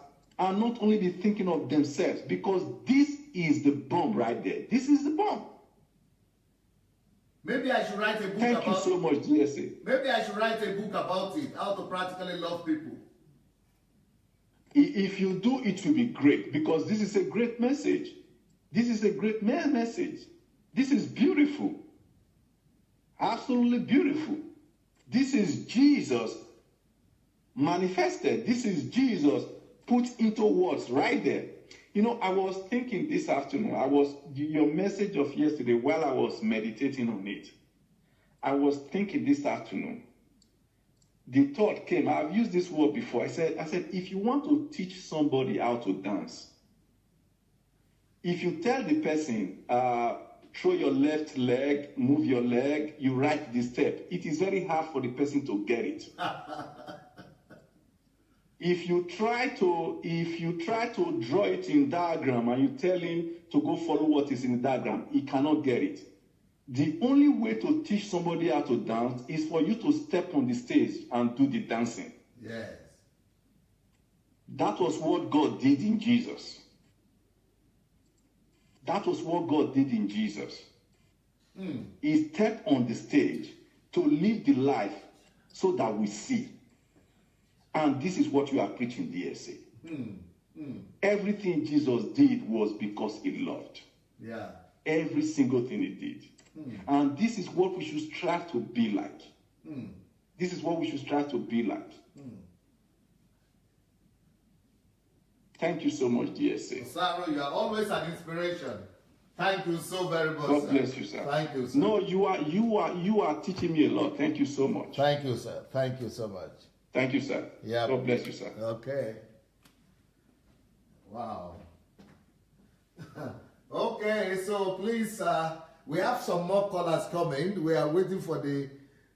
and not only be thinking of themselves, because this is the bomb right there. This is the bomb. Maybe I should write a book Thank you so much, DSA. Maybe I should write a book about it, how to practically love people. If you do, it will be great, because this is a great message. This is a great message. This is beautiful. Absolutely beautiful. This is Jesus manifested. This is Jesus put into words right there. You know, I was thinking this afternoon, your message of yesterday, while I was meditating on it, I was thinking this afternoon, the thought came, I've used this word before, I said, if you want to teach somebody how to dance, if you tell the person, throw your left leg, move your leg, you write the step, it is very hard for the person to get it. If you try to draw it in diagram and you tell him to go follow what is in the diagram, he cannot get it. The only way to teach somebody how to dance is for you to step on the stage and do the dancing. Yes. That was what God did in Jesus. That was what God did in Jesus. He stepped on the stage to live the life so that we see. And this is what you are preaching, DSA. Everything Jesus did was because He loved. Yeah. Every single thing He did. And this is what we should strive to be like. This is what we should strive to be like. Thank you so much, DSA. Saro, you are always an inspiration. Thank you so very much. God bless you, sir. Thank you, sir. No, you are teaching me a lot. Thank you so much. Thank you, sir. Thank you so much. Thank you, sir. Yeah. God bless you, sir. Okay. Wow. Okay, so please, we have some more callers coming. We are waiting for the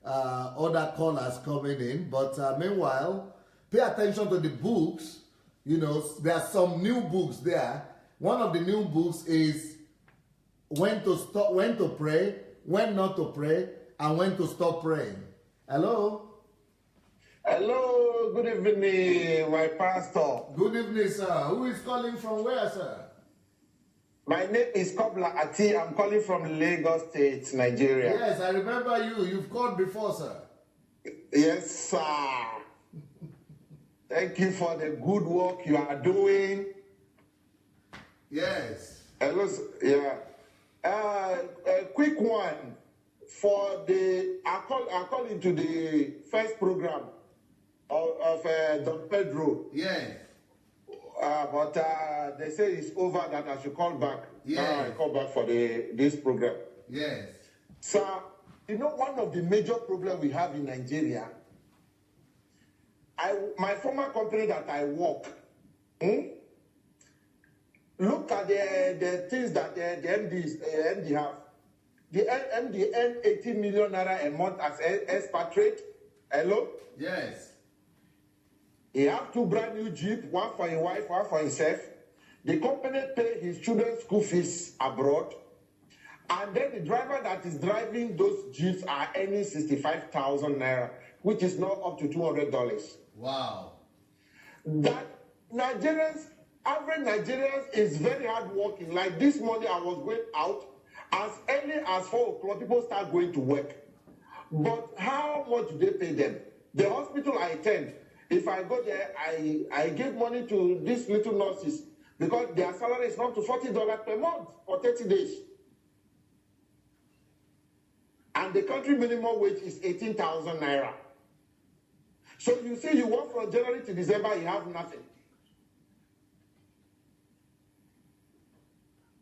other callers coming in. But meanwhile, pay attention to the books. You know, there are some new books there. One of the new books is when to pray, when not to pray, and when to stop praying. Hello? Hello, good evening, my pastor. Good evening, sir. Who is calling from where, sir? My name is Kobla Ati. I'm calling from Lagos State, Nigeria. Yes, I remember you. You've called before, sir. Yes, sir. Thank you for the good work you are doing. Yes. Hello, yeah. A quick one for I call into the first program of Don Pedro. Yes. But they say it's over, that I should call back. Yes. Now I call back for this program. Yes. Sir, you know, one of the major problems we have in Nigeria, my former company that I work, look at the things that the MD have. The MD earn 18 million naira a month as expatriate. Hello? Yes. He have 2 brand new Jeep, one for his wife, one for himself. The company pay his children's school fees abroad. And then the driver that is driving those Jeeps are earning 65,000 naira, which is now up to $200. Wow. That Nigerians, average Nigerians is very hardworking. Like this morning I was going out, as early as 4 o'clock, people start going to work. But how much do they pay them? The hospital I attend, if I go there, I give money to these little nurses because their salary is up to $40 per month for 30 days. And the country minimum wage is 18,000 naira. So you say you work from January to December, you have nothing.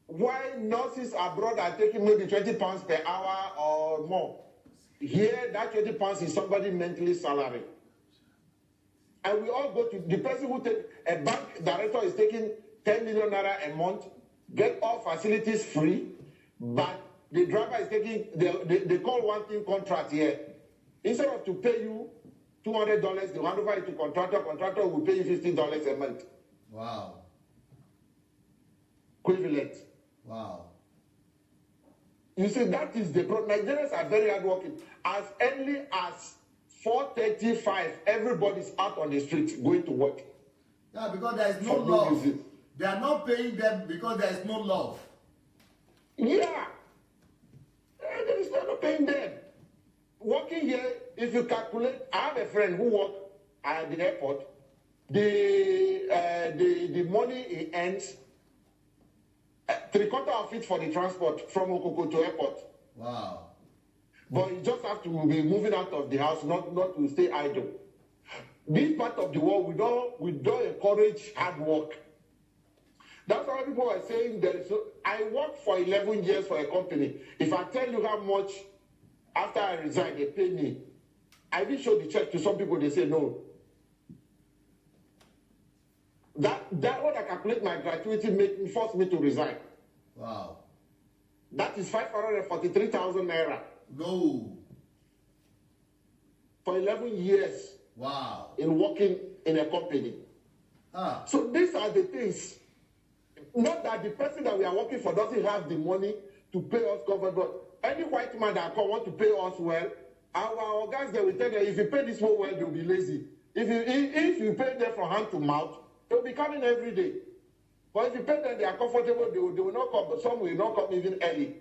Why nurses abroad are taking maybe 20 pounds per hour or more? Here, that 20 pounds is somebody's monthly salary. And we all go to the person who take a bank director is taking 10 million naira a month, get all facilities free, but the driver is taking, they call one thing contract here. Instead of to pay you $200, they hand over it to contractor will pay you $50 a month. Wow. Equivalent. Wow. You see, that is the problem. Nigerians are very hardworking. As early as 4:35, everybody's out on the streets going to work. Yeah, because there is no love. They are not paying them because there is no love. Yeah. There is no paying them. Working here, if you calculate, I have a friend who works at the airport. The money he earns, 3/4 of it for the transport from Okoko to airport. Wow. But you just have to be moving out of the house, not to stay idle. This part of the world, we don't encourage hard work. That's why people are saying I worked for 11 years for a company. If I tell you how much after I resigned, they pay me, I will show the check to some people, they say no. That when I calculate my gratuity forced me to resign. Wow. That is 543,000 naira. No. For 11 years. Wow. In working in a company. Ah. So these are the things. Not that the person that we are working for doesn't have the money to pay us covered, but any white man that want to pay us well, our guys, they will tell them, if you pay this one well, they'll be lazy. If you pay them from hand to mouth, they'll be coming every day. But if you pay them, they are comfortable, they will not come, but some will not come even early.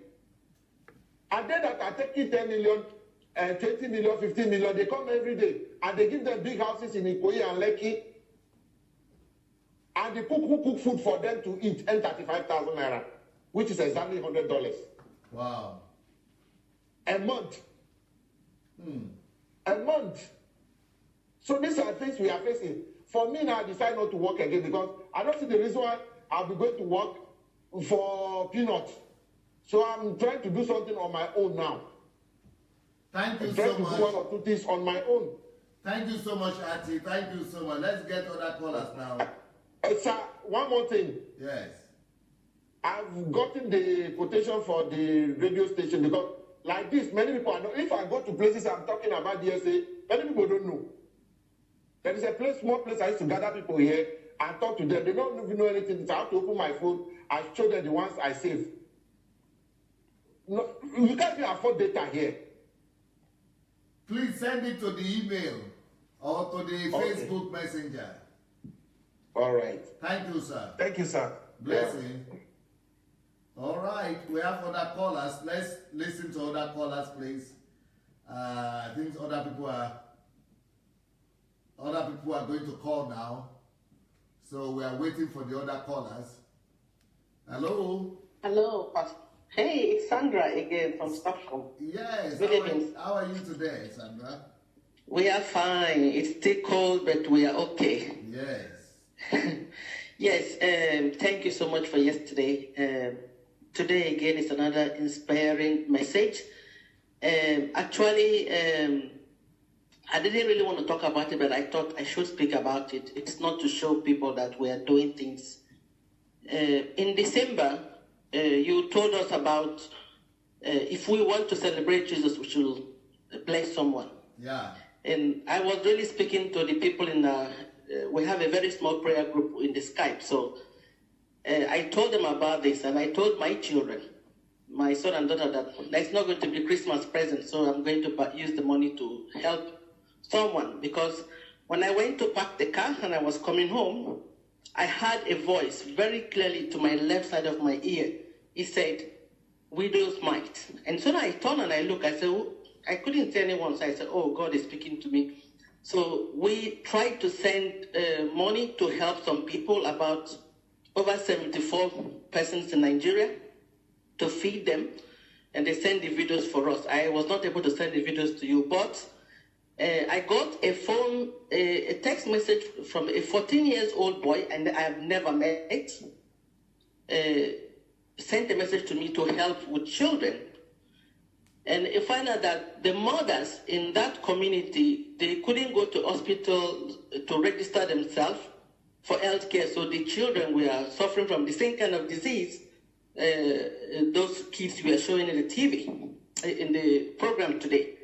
And then that are taking 10 million, 20 million, 15 million, they come every day. And they give them big houses in Ikoyi and Lekki. And the cook who cook food for them to eat, earn 35,000 naira, which is exactly $100. Wow. A month. A month. So these are things we are facing. For me now, I decide not to work again because I don't see the reason why I'll be going to work for peanuts. So I'm trying to do something on my own now. Thank you I'm so trying to much. do 1 or 2 things on my own. Thank you so much, Auntie. Thank you so much. Let's get other callers now. Sir, one more thing. Yes. I've gotten the quotation for the radio station because like this, many people are not. If I go to places I'm talking about DSA, many people don't know. There is a small place I used to gather people here and talk to them. They don't even know anything. So I have to open my phone. I show them the ones I save. No, you can't even afford data here. Please send it to the email or to the Facebook Messenger. All right. Thank you, sir. Thank you, sir. Blessing. Yeah. All right. We have other callers. Let's listen to other callers, please. I think other people are going to call now. So we are waiting for the other callers. Hello. Hello, Pastor. Hey, it's Sandra again from Stockholm. Yes. Good evening. How are you today, Sandra? We are fine. It's still cold, but we are okay. Yes. Yes. Thank you so much for yesterday. Today again is another inspiring message. Actually, I didn't really want to talk about it, but I thought I should speak about it. It's not to show people that we are doing things. In December, you told us about if we want to celebrate Jesus, we should bless someone. Yeah. And I was really speaking to the people in we have a very small prayer group in the Skype. So I told them about this, and I told my children, my son and daughter, that it's not going to be Christmas present, so I'm going to use the money to help someone. Because when I went to park the car and I was coming home, I heard a voice very clearly to my left side of my ear. It said, "Widow's mite." And so I turned and I looked. I said, oh, I couldn't see anyone, so I said, oh, God is speaking to me. So we tried to send money to help some people, about over 74 persons in Nigeria, to feed them, and they sent the videos for us. I was not able to send the videos to you, but I got a text message from a 14-year-old boy, and I have never met, sent a message to me to help with children. And I find out that the mothers in that community, they couldn't go to hospital to register themselves for health care, so the children were suffering from the same kind of disease those kids were showing in the TV, in the program today.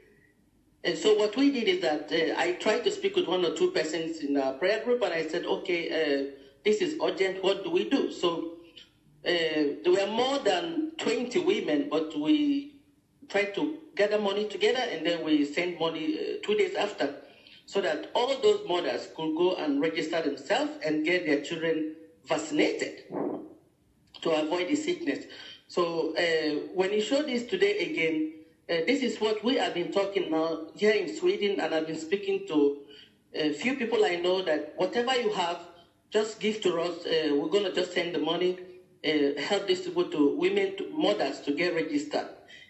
And so what we did is that I tried to speak with one or two persons in our prayer group, and I said, okay, this is urgent, what do we do? So there were more than 20 women, but we tried to gather money together, and then we sent money 2 days after, so that all those mothers could go and register themselves and get their children vaccinated to avoid the sickness. So when you show this today again, this is what we have been talking now here in Sweden, and I've been speaking to a few people I know, that whatever you have, just give to us. We're going to just send the money, help distribute to women, to mothers, to get registered.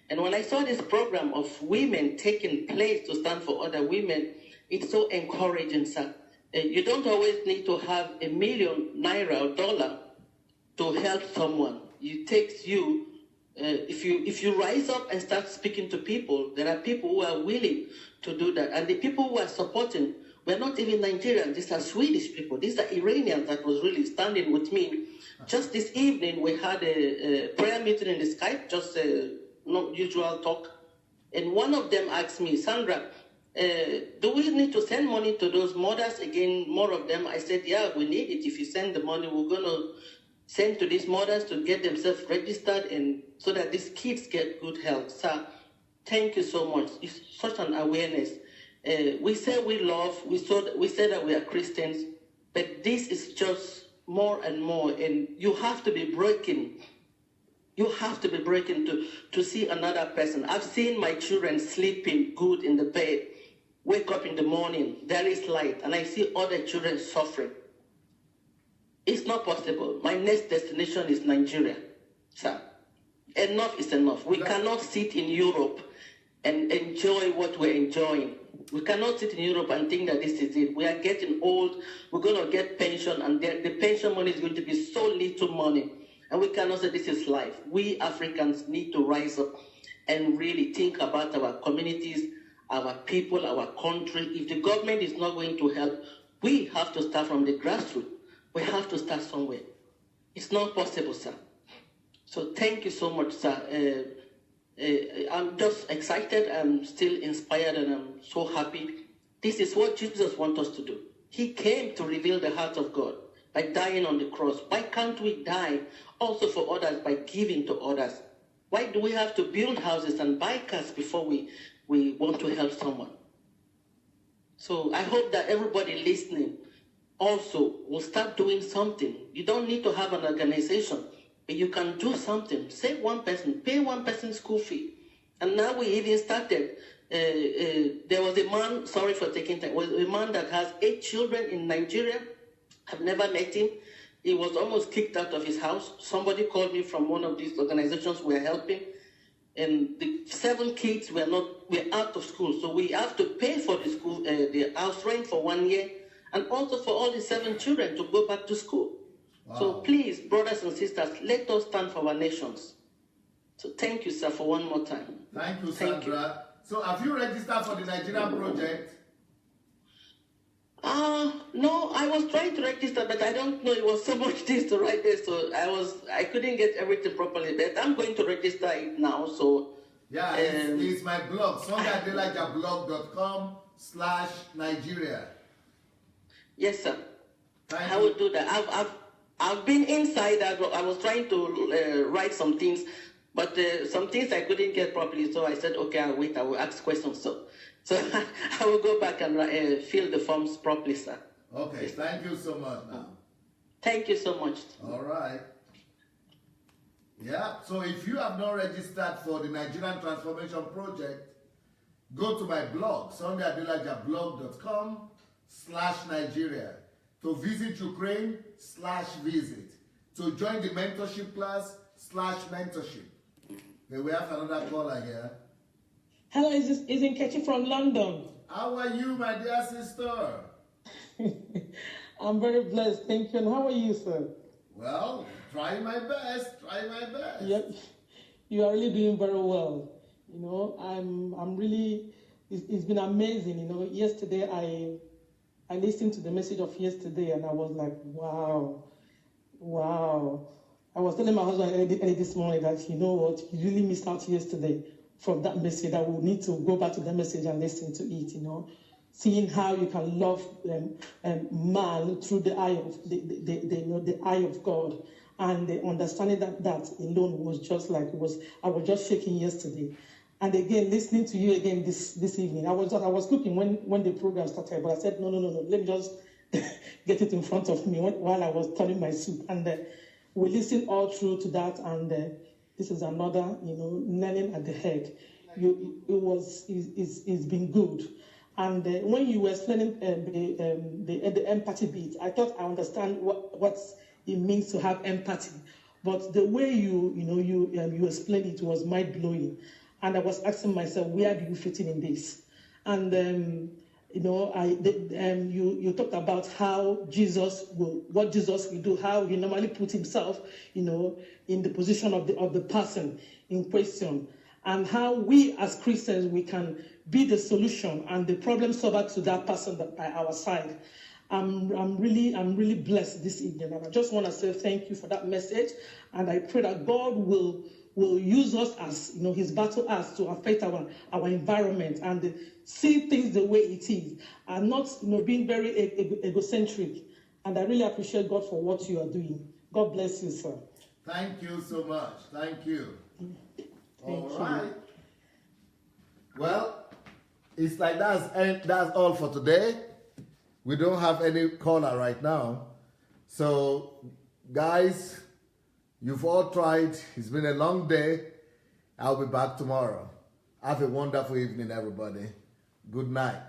And when I saw this program of women taking place to stand for other women, it's so encouraging, sir. You don't always need to have $1 million naira or dollar to help someone. It takes you, if you rise up and start speaking to people, there are people who are willing to do that. And the people who are supporting were not even Nigerians. These are Swedish people. These are Iranians that was really standing with me. Just this evening, we had a prayer meeting in the Skype, just no usual talk. And one of them asked me, Sandra, do we need to send money to those mothers? Again, more of them. I said, yeah, we need it. If you send the money, we're going to send to these mothers to get themselves registered, and so that these kids get good health. Sir, thank you so much. It's such an awareness. We say we love, we say that we are Christians, but this is just more and more, and you have to be breaking. You have to be breaking to see another person. I've seen my children sleeping good in the bed, wake up in the morning, there is light, and I see other children suffering. It's not possible. My next destination is Nigeria, sir. Enough is enough. We cannot sit in Europe and enjoy what we're enjoying. We cannot sit in Europe and think that this is it. We are getting old. We're going to get pension, and the pension money is going to be so little money. And we cannot say this is life. We Africans need to rise up and really think about our communities, our people, our country. If the government is not going to help, we have to start from the grassroots. We have to start somewhere. It's not possible, sir. So thank you so much, sir. I'm just excited. I'm still inspired, and I'm so happy. This is what Jesus wants us to do. He came to reveal the heart of God by dying on the cross. Why can't we die also for others by giving to others? Why do we have to build houses and buy cars before we want to help someone? So I hope that everybody listening also will start doing something. You don't need to have an organization, but you can do something. Save one person, pay one person's school fee. And now we even started. There was a man, sorry for taking time, was a man that has 8 children in Nigeria. I've never met him. He was almost kicked out of his house. Somebody called me from one of these organizations we're helping, and the 7 kids were out of school. So we have to pay for the school, the house rent for 1 year, and also for all the 7 children to go back to school. Wow. So please, brothers and sisters, let us stand for our nations. So thank you, sir, for one more time. Thank you, Sandra. So have you registered for the Nigerian project? No, I was trying to register, but I don't know. It was so much things to write there, so I couldn't get everything properly. But I'm going to register it now. So yeah, it's my blog, SundayAdelajablog.com. facebook.com/Nigeria. Yes, sir. I will do that. I've been inside. I was trying to write some things, but some things I couldn't get properly. So I said, okay, I'll wait. I will ask questions. So I will go back and fill the forms properly, sir. Okay. Thank you so much. Now. Thank you so much. All right. Yeah. So if you have not registered for the Nigerian Transformation Project, go to my blog, SundayAdelajablog.com/Nigeria. To visit Ukraine/visit. To join the mentorship class/mentorship. Okay, we have another caller here. Hello, is Nkechi from London? How are you, my dear sister? I'm very blessed, thank you. And how are you, sir? Well, trying my best. Yep. You are really doing very well. You know, I'm really, it's been amazing. You know, yesterday I listened to the message of yesterday and I was like, wow. I was telling my husband early this morning that, you know what, you really missed out yesterday from that message. I will need to go back to the message and listen to it, you know. Seeing how you can love man through the eye of the eye of God, and the understanding that alone was just like I was just shaking yesterday. And again, listening to you again this evening, I was cooking when the program started, but I said no, let me just get it in front of me while I was turning my soup, and we listened all through to that, and this is another, you know, learning at the head. It's been good. And when you were explaining the empathy bit, I thought I understand what it means to have empathy, but the way you explained it was mind blowing, and I was asking myself, where do you fit in this? And you know, you talked about how what Jesus will do, how he normally put himself, you know, in the position of the person in question, and how we as Christians we can be the solution and the problem solver to that person by our side. I'm really blessed this evening, and I just want to say thank you for that message, and I pray that God will use us as, you know, his battle axe to affect our environment and see things the way it is, and not, you know, being very egocentric. And I really appreciate God for what you are doing. God bless you, sir. Thank you so much. Thank you. Thank you. Right. Well, it's like that's all for today. We don't have any caller right now. So, guys, you've all tried. It's been a long day. I'll be back tomorrow. Have a wonderful evening, everybody. Good night.